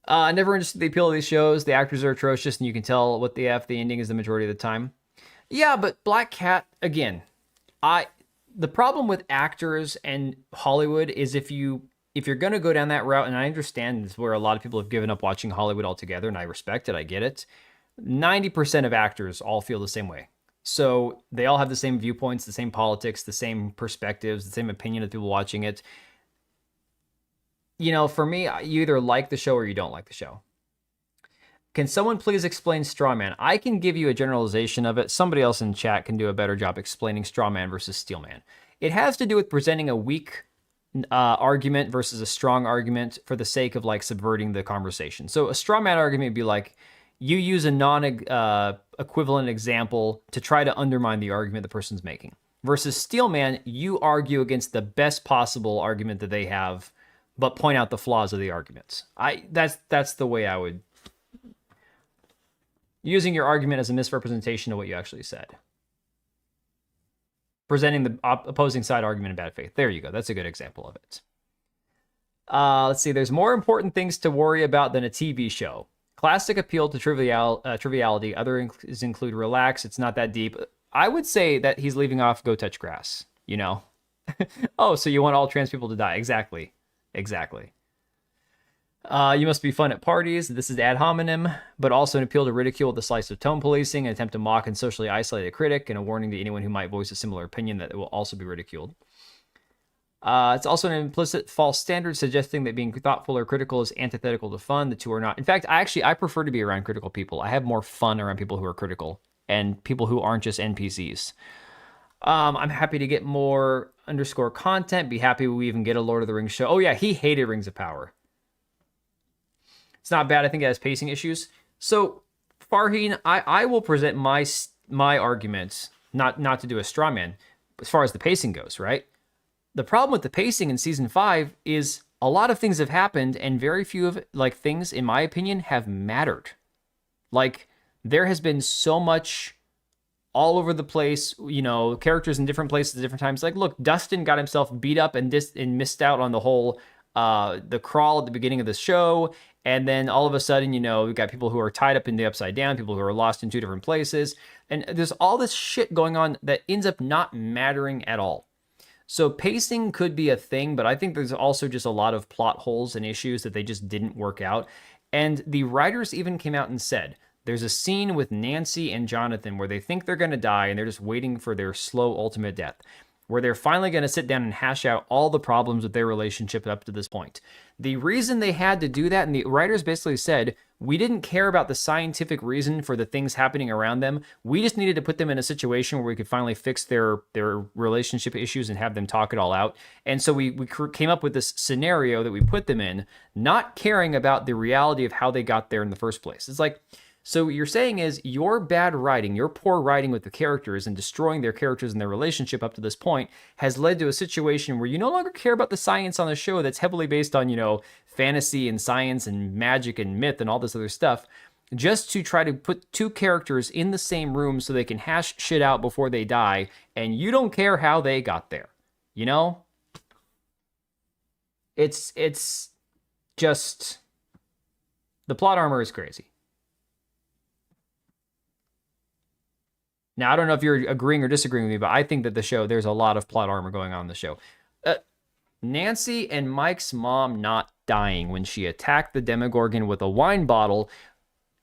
Never understood the appeal of these shows. The actors are atrocious, and you can tell what the ending is the majority of the time. Yeah, but Black Cat, again, the problem with actors and Hollywood is if you're going to go down that route, and I understand this is where a lot of people have given up watching Hollywood altogether, and I respect it, I get it. 90% of actors all feel the same way. So they all have the same viewpoints, the same politics, the same perspectives, the same opinion of people watching it. You know, for me, you either like the show or you don't like the show. Can someone please explain Strawman? I can give you a generalization of it. Somebody else in chat can do a better job explaining Strawman versus Steelman. It has to do with presenting a weak argument versus a strong argument for the sake of like subverting the conversation. So a Strawman argument would be like, you use a non-equivalent example to try to undermine the argument the person's making. Versus Steelman, you argue against the best possible argument that they have, but point out the flaws of the arguments. That's the way I would... Using your argument as a misrepresentation of what you actually said. Presenting the opposing side argument in bad faith. There you go. That's a good example of it. Let's see. There's more important things to worry about than a TV show. Classic appeal to triviality. Others include relax. It's not that deep. I would say that he's leaving off Go Touch Grass. You know? Oh, so you want all trans people to die. Exactly. Exactly. You must be fun at parties. This is ad hominem, but also an appeal to ridicule with a slice of tone policing, an attempt to mock and socially isolate a critic, and a warning to anyone who might voice a similar opinion that it will also be ridiculed. It's also an implicit false standard suggesting that being thoughtful or critical is antithetical to fun. The two are not. In fact, I prefer to be around critical people. I have more fun around people who are critical and people who aren't just NPCs. I'm happy to get more _ content. Be happy we even get a Lord of the Rings show. Oh yeah, he hated Rings of Power. It's not bad. I think it has pacing issues. So, Farheen, I will present my arguments, not to do a straw man, as far as the pacing goes, right? The problem with the pacing in season 5 is a lot of things have happened, and very few of things, in my opinion, have mattered. Like, there has been so much all over the place, you know, characters in different places at different times. Like, look, Dustin got himself beat up and missed out on the whole the crawl at the beginning of the show. And then all of a sudden, you know, we've got people who are tied up in the Upside Down, people who are lost in 2 different places. And there's all this shit going on that ends up not mattering at all. So pacing could be a thing, but I think there's also just a lot of plot holes and issues that they just didn't work out. And the writers even came out and said, there's a scene with Nancy and Jonathan where they think they're going to die and they're just waiting for their slow ultimate death, where they're finally going to sit down and hash out all the problems with their relationship up to this point. The reason they had to do that, and the writers basically said, we didn't care about the scientific reason for the things happening around them. We just needed to put them in a situation where we could finally fix their relationship issues and have them talk it all out. And so we came up with this scenario that we put them in, not caring about the reality of how they got there in the first place. It's like, So what you're saying is your bad writing, your poor writing with the characters and destroying their characters and their relationship up to this point has led to a situation where you no longer care about the science on the show that's heavily based on, you know, fantasy and science and magic and myth and all this other stuff, just to try to put two characters in the same room so they can hash shit out before they die, and you don't care how they got there. You know? It's just... the plot armor is crazy. Now, I don't know if you're agreeing or disagreeing with me, but I think that the show, there's a lot of plot armor going on in the show. Nancy and Mike's mom not dying when she attacked the Demogorgon with a wine bottle,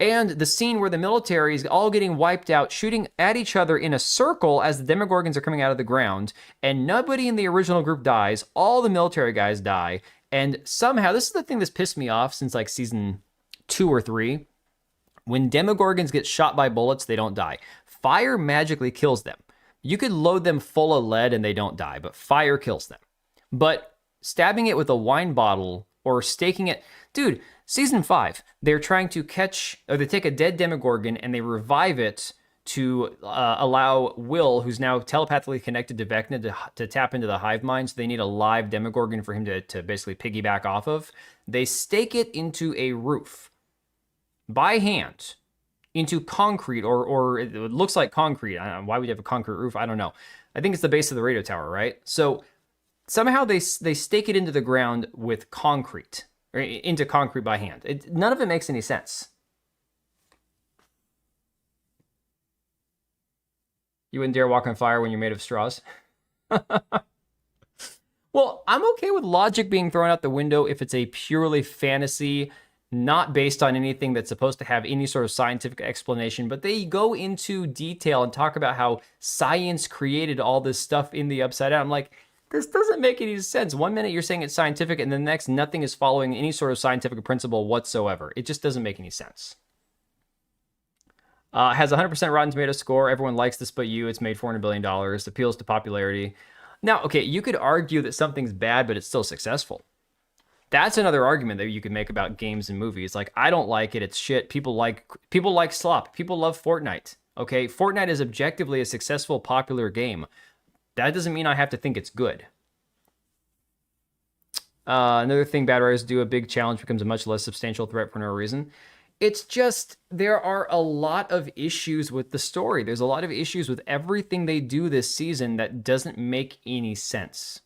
and the scene where the military is all getting wiped out, shooting at each other in a circle as the Demogorgons are coming out of the ground, and nobody in the original group dies. All the military guys die, and somehow, this is the thing that's pissed me off since like season 2 or 3, when Demogorgons get shot by bullets, they don't die. Fire magically kills them. You could load them full of lead and they don't die, but fire kills them. But stabbing it with a wine bottle or staking it... Dude, season 5, they're trying to catch... or they take a dead Demogorgon and they revive it to allow Will, who's now telepathically connected to Vecna, to tap into the hive mind. So they need a live Demogorgon for him to basically piggyback off of. They stake it into a roof by hand, into concrete, or it looks like concrete. I don't know, why would you have a concrete roof? I don't know. I think it's the base of the radio tower, right? So somehow they stake it into the ground with concrete, or into concrete by hand. None of it makes any sense. You wouldn't dare walk on fire when you're made of straws? Well, I'm okay with logic being thrown out the window if it's a purely fantasy, not based on anything that's supposed to have any sort of scientific explanation, but they go into detail and talk about how science created all this stuff in the Upside Down. I'm like, this doesn't make any sense. One minute you're saying it's scientific, and the next nothing is following any sort of scientific principle whatsoever. It just doesn't make any sense. Has 100% Rotten Tomatoes score. Everyone likes this but you. It's made $400 billion. Appeals to popularity. Now, okay, you could argue that something's bad, but it's still successful. That's another argument that you could make about games and movies. Like, I don't like it. It's shit. People like slop. People love Fortnite. Okay, Fortnite is objectively a successful, popular game. That doesn't mean I have to think it's good. Another thing bad writers do, a big challenge becomes a much less substantial threat for no reason. It's just, there are a lot of issues with the story. There's a lot of issues with everything they do this season that doesn't make any sense.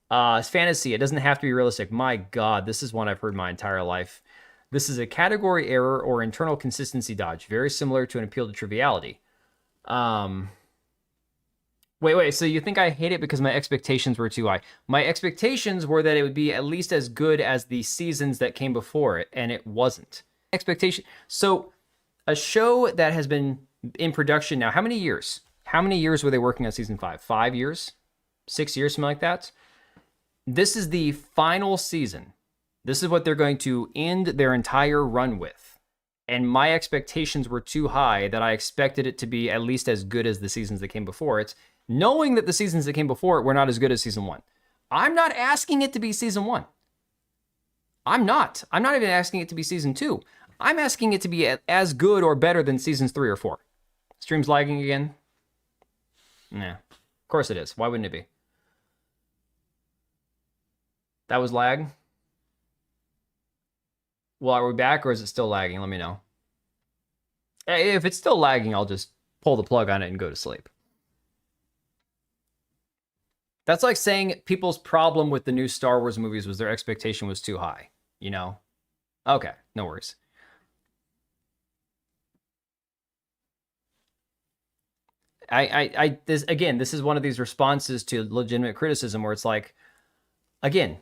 It's fantasy. It doesn't have to be realistic. My God, this is one I've heard my entire life. This is a category error or internal consistency dodge, very similar to an appeal to triviality. Wait, so you think I hate it because my expectations were too high? My expectations were that it would be at least as good as the seasons that came before it, and it wasn't. So, a show that has been in production now, how many years? How many years were they working on season 5? 5 years? 6 years, something like that? This is the final season. This is what they're going to end their entire run with. And my expectations were too high that I expected it to be at least as good as the seasons that came before it, knowing that the seasons that came before it were not as good as season 1. I'm not asking it to be season 1. I'm not even asking it to be season 2. I'm asking it to be as good or better than seasons 3 or 4. Stream's lagging again? Nah, of course it is. Why wouldn't it be? That was lag? Well, are we back or is it still lagging? Let me know. If it's still lagging, I'll just pull the plug on it and go to sleep. That's like saying people's problem with the new Star Wars movies was their expectation was too high, you know? Okay, no worries. This is one of these responses to legitimate criticism where it's like, again,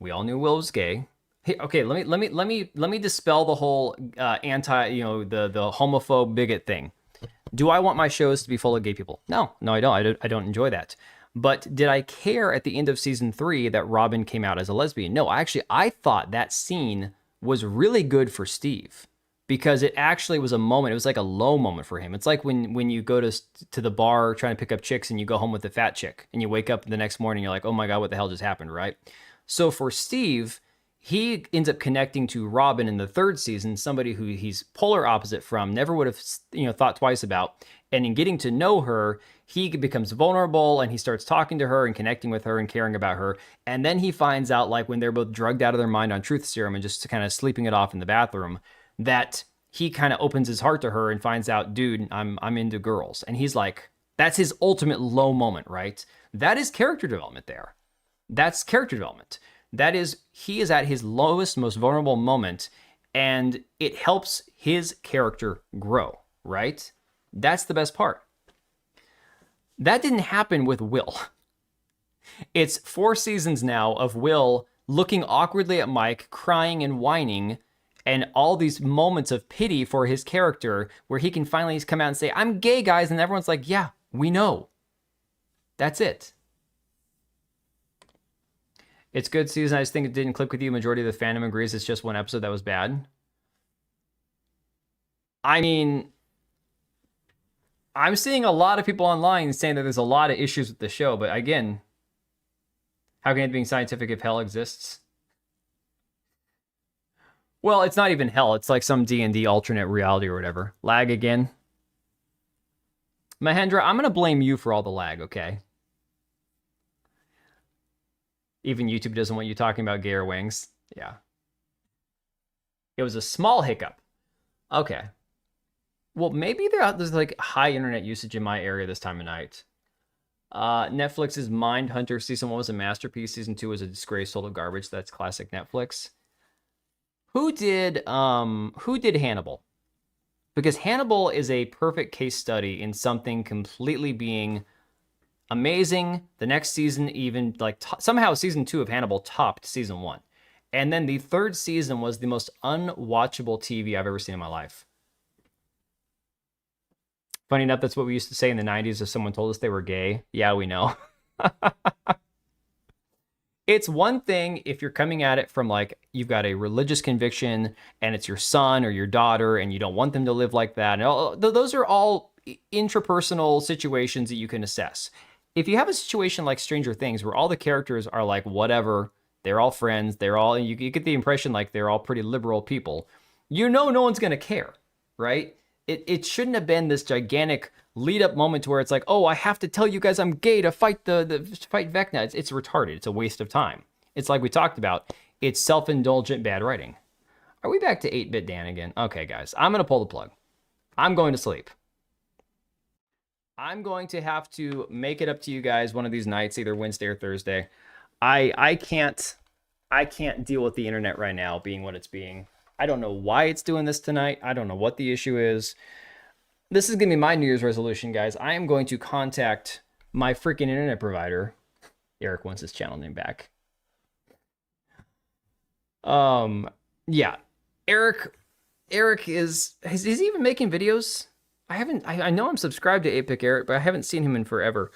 we all knew Will was gay. Hey, okay, let me dispel the whole the homophobe bigot thing. Do I want my shows to be full of gay people? No, I don't. I don't enjoy that. But did I care at the end of season 3 that Robin came out as a lesbian? No, I thought that scene was really good for Steve because it actually was a moment. It was like a low moment for him. It's like when you go to the bar trying to pick up chicks and you go home with the fat chick and you wake up the next morning, you're like, oh my God, what the hell just happened, right? So for Steve, he ends up connecting to Robin in the third season, somebody who he's polar opposite from, never would have, thought twice about. And in getting to know her, he becomes vulnerable and he starts talking to her and connecting with her and caring about her. And then he finds out, like when they're both drugged out of their mind on truth serum and just kind of sleeping it off in the bathroom, that he kind of opens his heart to her and finds out, dude, I'm into girls. And he's like, that's his ultimate low moment, right? That is character development there. That's character development. That is, he is at his lowest, most vulnerable moment, and it helps his character grow, right? That's the best part. That didn't happen with Will. It's 4 seasons now of Will looking awkwardly at Mike, crying and whining, and all these moments of pity for his character where he can finally come out and say, I'm gay, guys, and everyone's like, yeah, we know. That's it. It's good season. I just think it didn't click with you. Majority of the fandom agrees it's just one episode that was bad. I mean, I'm seeing a lot of people online saying that there's a lot of issues with the show, but again, how can it be scientific if hell exists? Well, it's not even hell. It's like some D&D alternate reality or whatever. Lag again. Mahendra, I'm going to blame you for all the lag, okay? Even YouTube doesn't want you talking about gayer wings. Yeah. It was a small hiccup. Okay. Well, maybe there's like high internet usage in my area this time of night. Netflix's Mindhunter season 1 was a masterpiece. Season 2 was a disgrace, total garbage. That's classic Netflix. Who did Hannibal? Because Hannibal is a perfect case study in something completely being amazing. The next season, even like somehow season 2 of Hannibal topped season 1. And then the third season was the most unwatchable TV I've ever seen in my life. Funny enough, that's what we used to say in the 90s if someone told us they were gay. Yeah, we know. It's one thing if you're coming at it from like, you've got a religious conviction and it's your son or your daughter and you don't want them to live like that. And those are all intrapersonal situations that you can assess. If you have a situation like Stranger Things where all the characters are like whatever, they're all friends, you get the impression like they're all pretty liberal people, no one's going to care, right? It shouldn't have been this gigantic lead-up moment to where it's like, oh, I have to tell you guys I'm gay to fight fight Vecna. It's retarded. It's a waste of time. It's like we talked about. It's self-indulgent bad writing. Are we back to 8-Bit Dan again? Okay, guys. I'm going to pull the plug. I'm going to sleep. I'm going to have to make it up to you guys one of these nights, either Wednesday or Thursday. I can't deal with the internet right now being what it's being. I don't know why it's doing this tonight. I don't know what the issue is. This is going to be my New Year's resolution, guys. I am going to contact my freaking internet provider. Eric wants his channel name back. Yeah. Eric is he even making videos? I know I'm subscribed to Apic Eric, but I haven't seen him in forever.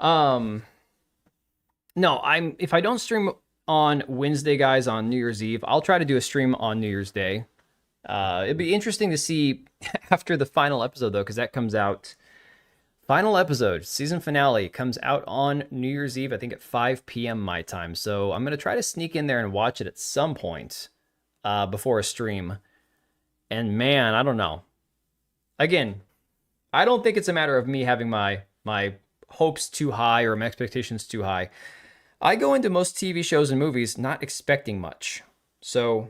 No, if I don't stream on Wednesday, guys, on New Year's Eve, I'll try to do a stream on New Year's Day. It'd be interesting to see after the final episode, though, because that comes out. Final episode, season finale, comes out on New Year's Eve, I think at 5 p.m. my time. So I'm going to try to sneak in there and watch it at some point before a stream. And man, I don't know. Again, I don't think it's a matter of me having my hopes too high or my expectations too high. I go into most TV shows and movies not expecting much. So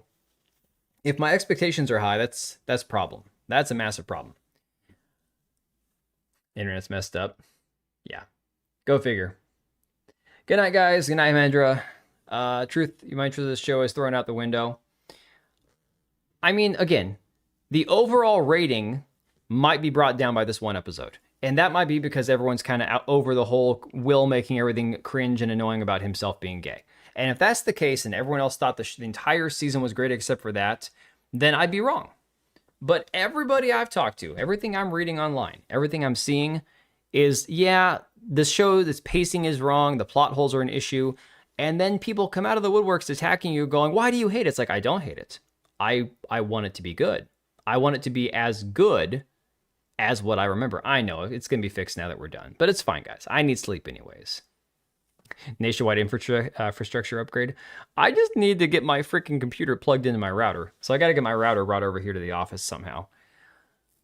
if my expectations are high, that's a problem. That's a massive problem. Internet's messed up. Yeah. Go figure. Good night, guys. Good night, Mandra. Truth, my interest in this show is thrown out the window. I mean, again, the overall rating might be brought down by this one episode. And that might be because everyone's kind of over the whole Will making everything cringe and annoying about himself being gay. And if that's the case and everyone else thought the entire season was great except for that, then I'd be wrong. But everybody I've talked to, everything I'm reading online, everything I'm seeing is, yeah, the show, this pacing is wrong, the plot holes are an issue, and then people come out of the woodworks attacking you going, why do you hate it? It's like, I don't hate it. I want it to be good. I want it to be as good as what I remember. I know it's going to be fixed now that we're done, but it's fine, guys. I need sleep anyways. Nationwide infrastructure upgrade. I just need to get my freaking computer plugged into my router. So I got to get my router brought over here to the office somehow.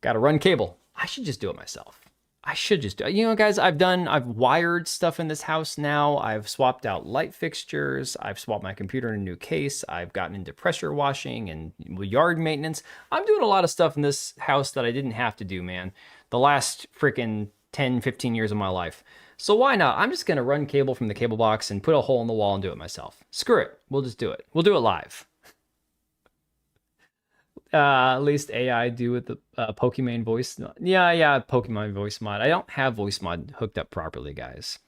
Got to run cable. I should just do it myself. I should just do it. You know, guys, I've wired stuff in this house now. I've swapped out light fixtures. I've swapped my computer in a new case. I've gotten into pressure washing and yard maintenance. I'm doing a lot of stuff in this house that I didn't have to do, man. The last freaking 10, 15 years of my life. So why not? I'm just going to run cable from the cable box and put a hole in the wall and do it myself. Screw it. We'll just do it. We'll do it live. At least AI do with the Pokimane voice. Yeah, Pokimane voice mod. I don't have voice mod hooked up properly, guys.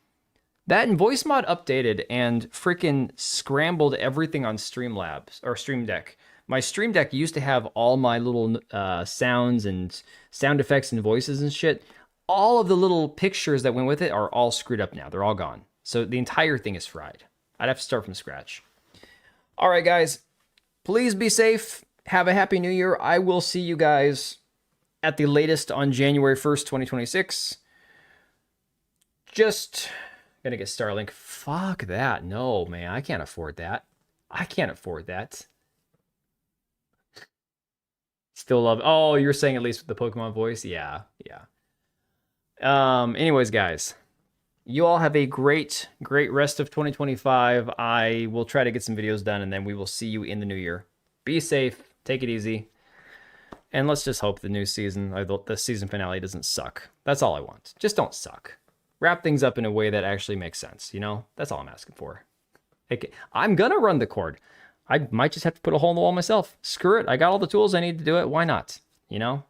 That and voice mod updated and freaking scrambled everything on Streamlabs or Stream Deck. My Stream Deck used to have all my little sounds and sound effects and voices and shit. All of the little pictures that went with it are all screwed up now. They're all gone. So the entire thing is fried. I'd have to start from scratch. All right, guys. Please be safe. Have a happy new year. I will see you guys at the latest on January 1st, 2026. Just gonna get Starlink. Fuck that. No, man. I can't afford that. I can't afford that. Still love... Oh, you're saying at least with the Pokemon voice? Yeah. Anyways, guys. You all have a great rest of 2025. I will try to get some videos done, and then we will see you in the new year. Be safe. Take it easy. And let's just hope the new season, the season finale doesn't suck. That's all I want. Just don't suck. Wrap things up in a way that actually makes sense, you know? That's all I'm asking for. I'm gonna run the cord. I might just have to put a hole in the wall myself. Screw it. I got all the tools I need to do it. Why not? You know?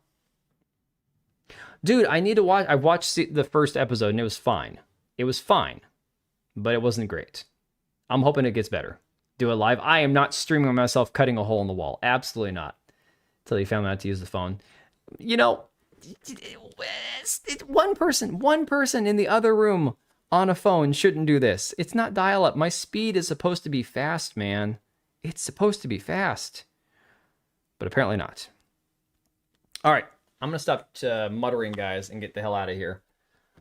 Dude, I need to watch... I watched the first episode and it was fine. It was fine. But it wasn't great. I'm hoping it gets better. Do it live. I am not streaming myself cutting a hole in the wall. Absolutely not. Until you found out to use the phone. You know, one person in the other room on a phone shouldn't do this. It's not dial-up. My speed is supposed to be fast, man. It's supposed to be fast. But apparently not. All right. I'm going to stop muttering, guys, and get the hell out of here.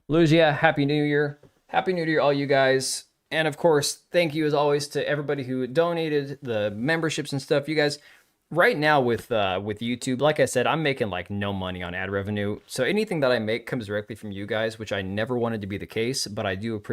Lugia, Happy New Year. Happy New Year, all you guys. And of course, thank you as always to everybody who donated, the memberships and stuff. You guys, right now with YouTube, like I said, I'm making like no money on ad revenue. So anything that I make comes directly from you guys, which I never wanted to be the case, but I do appreciate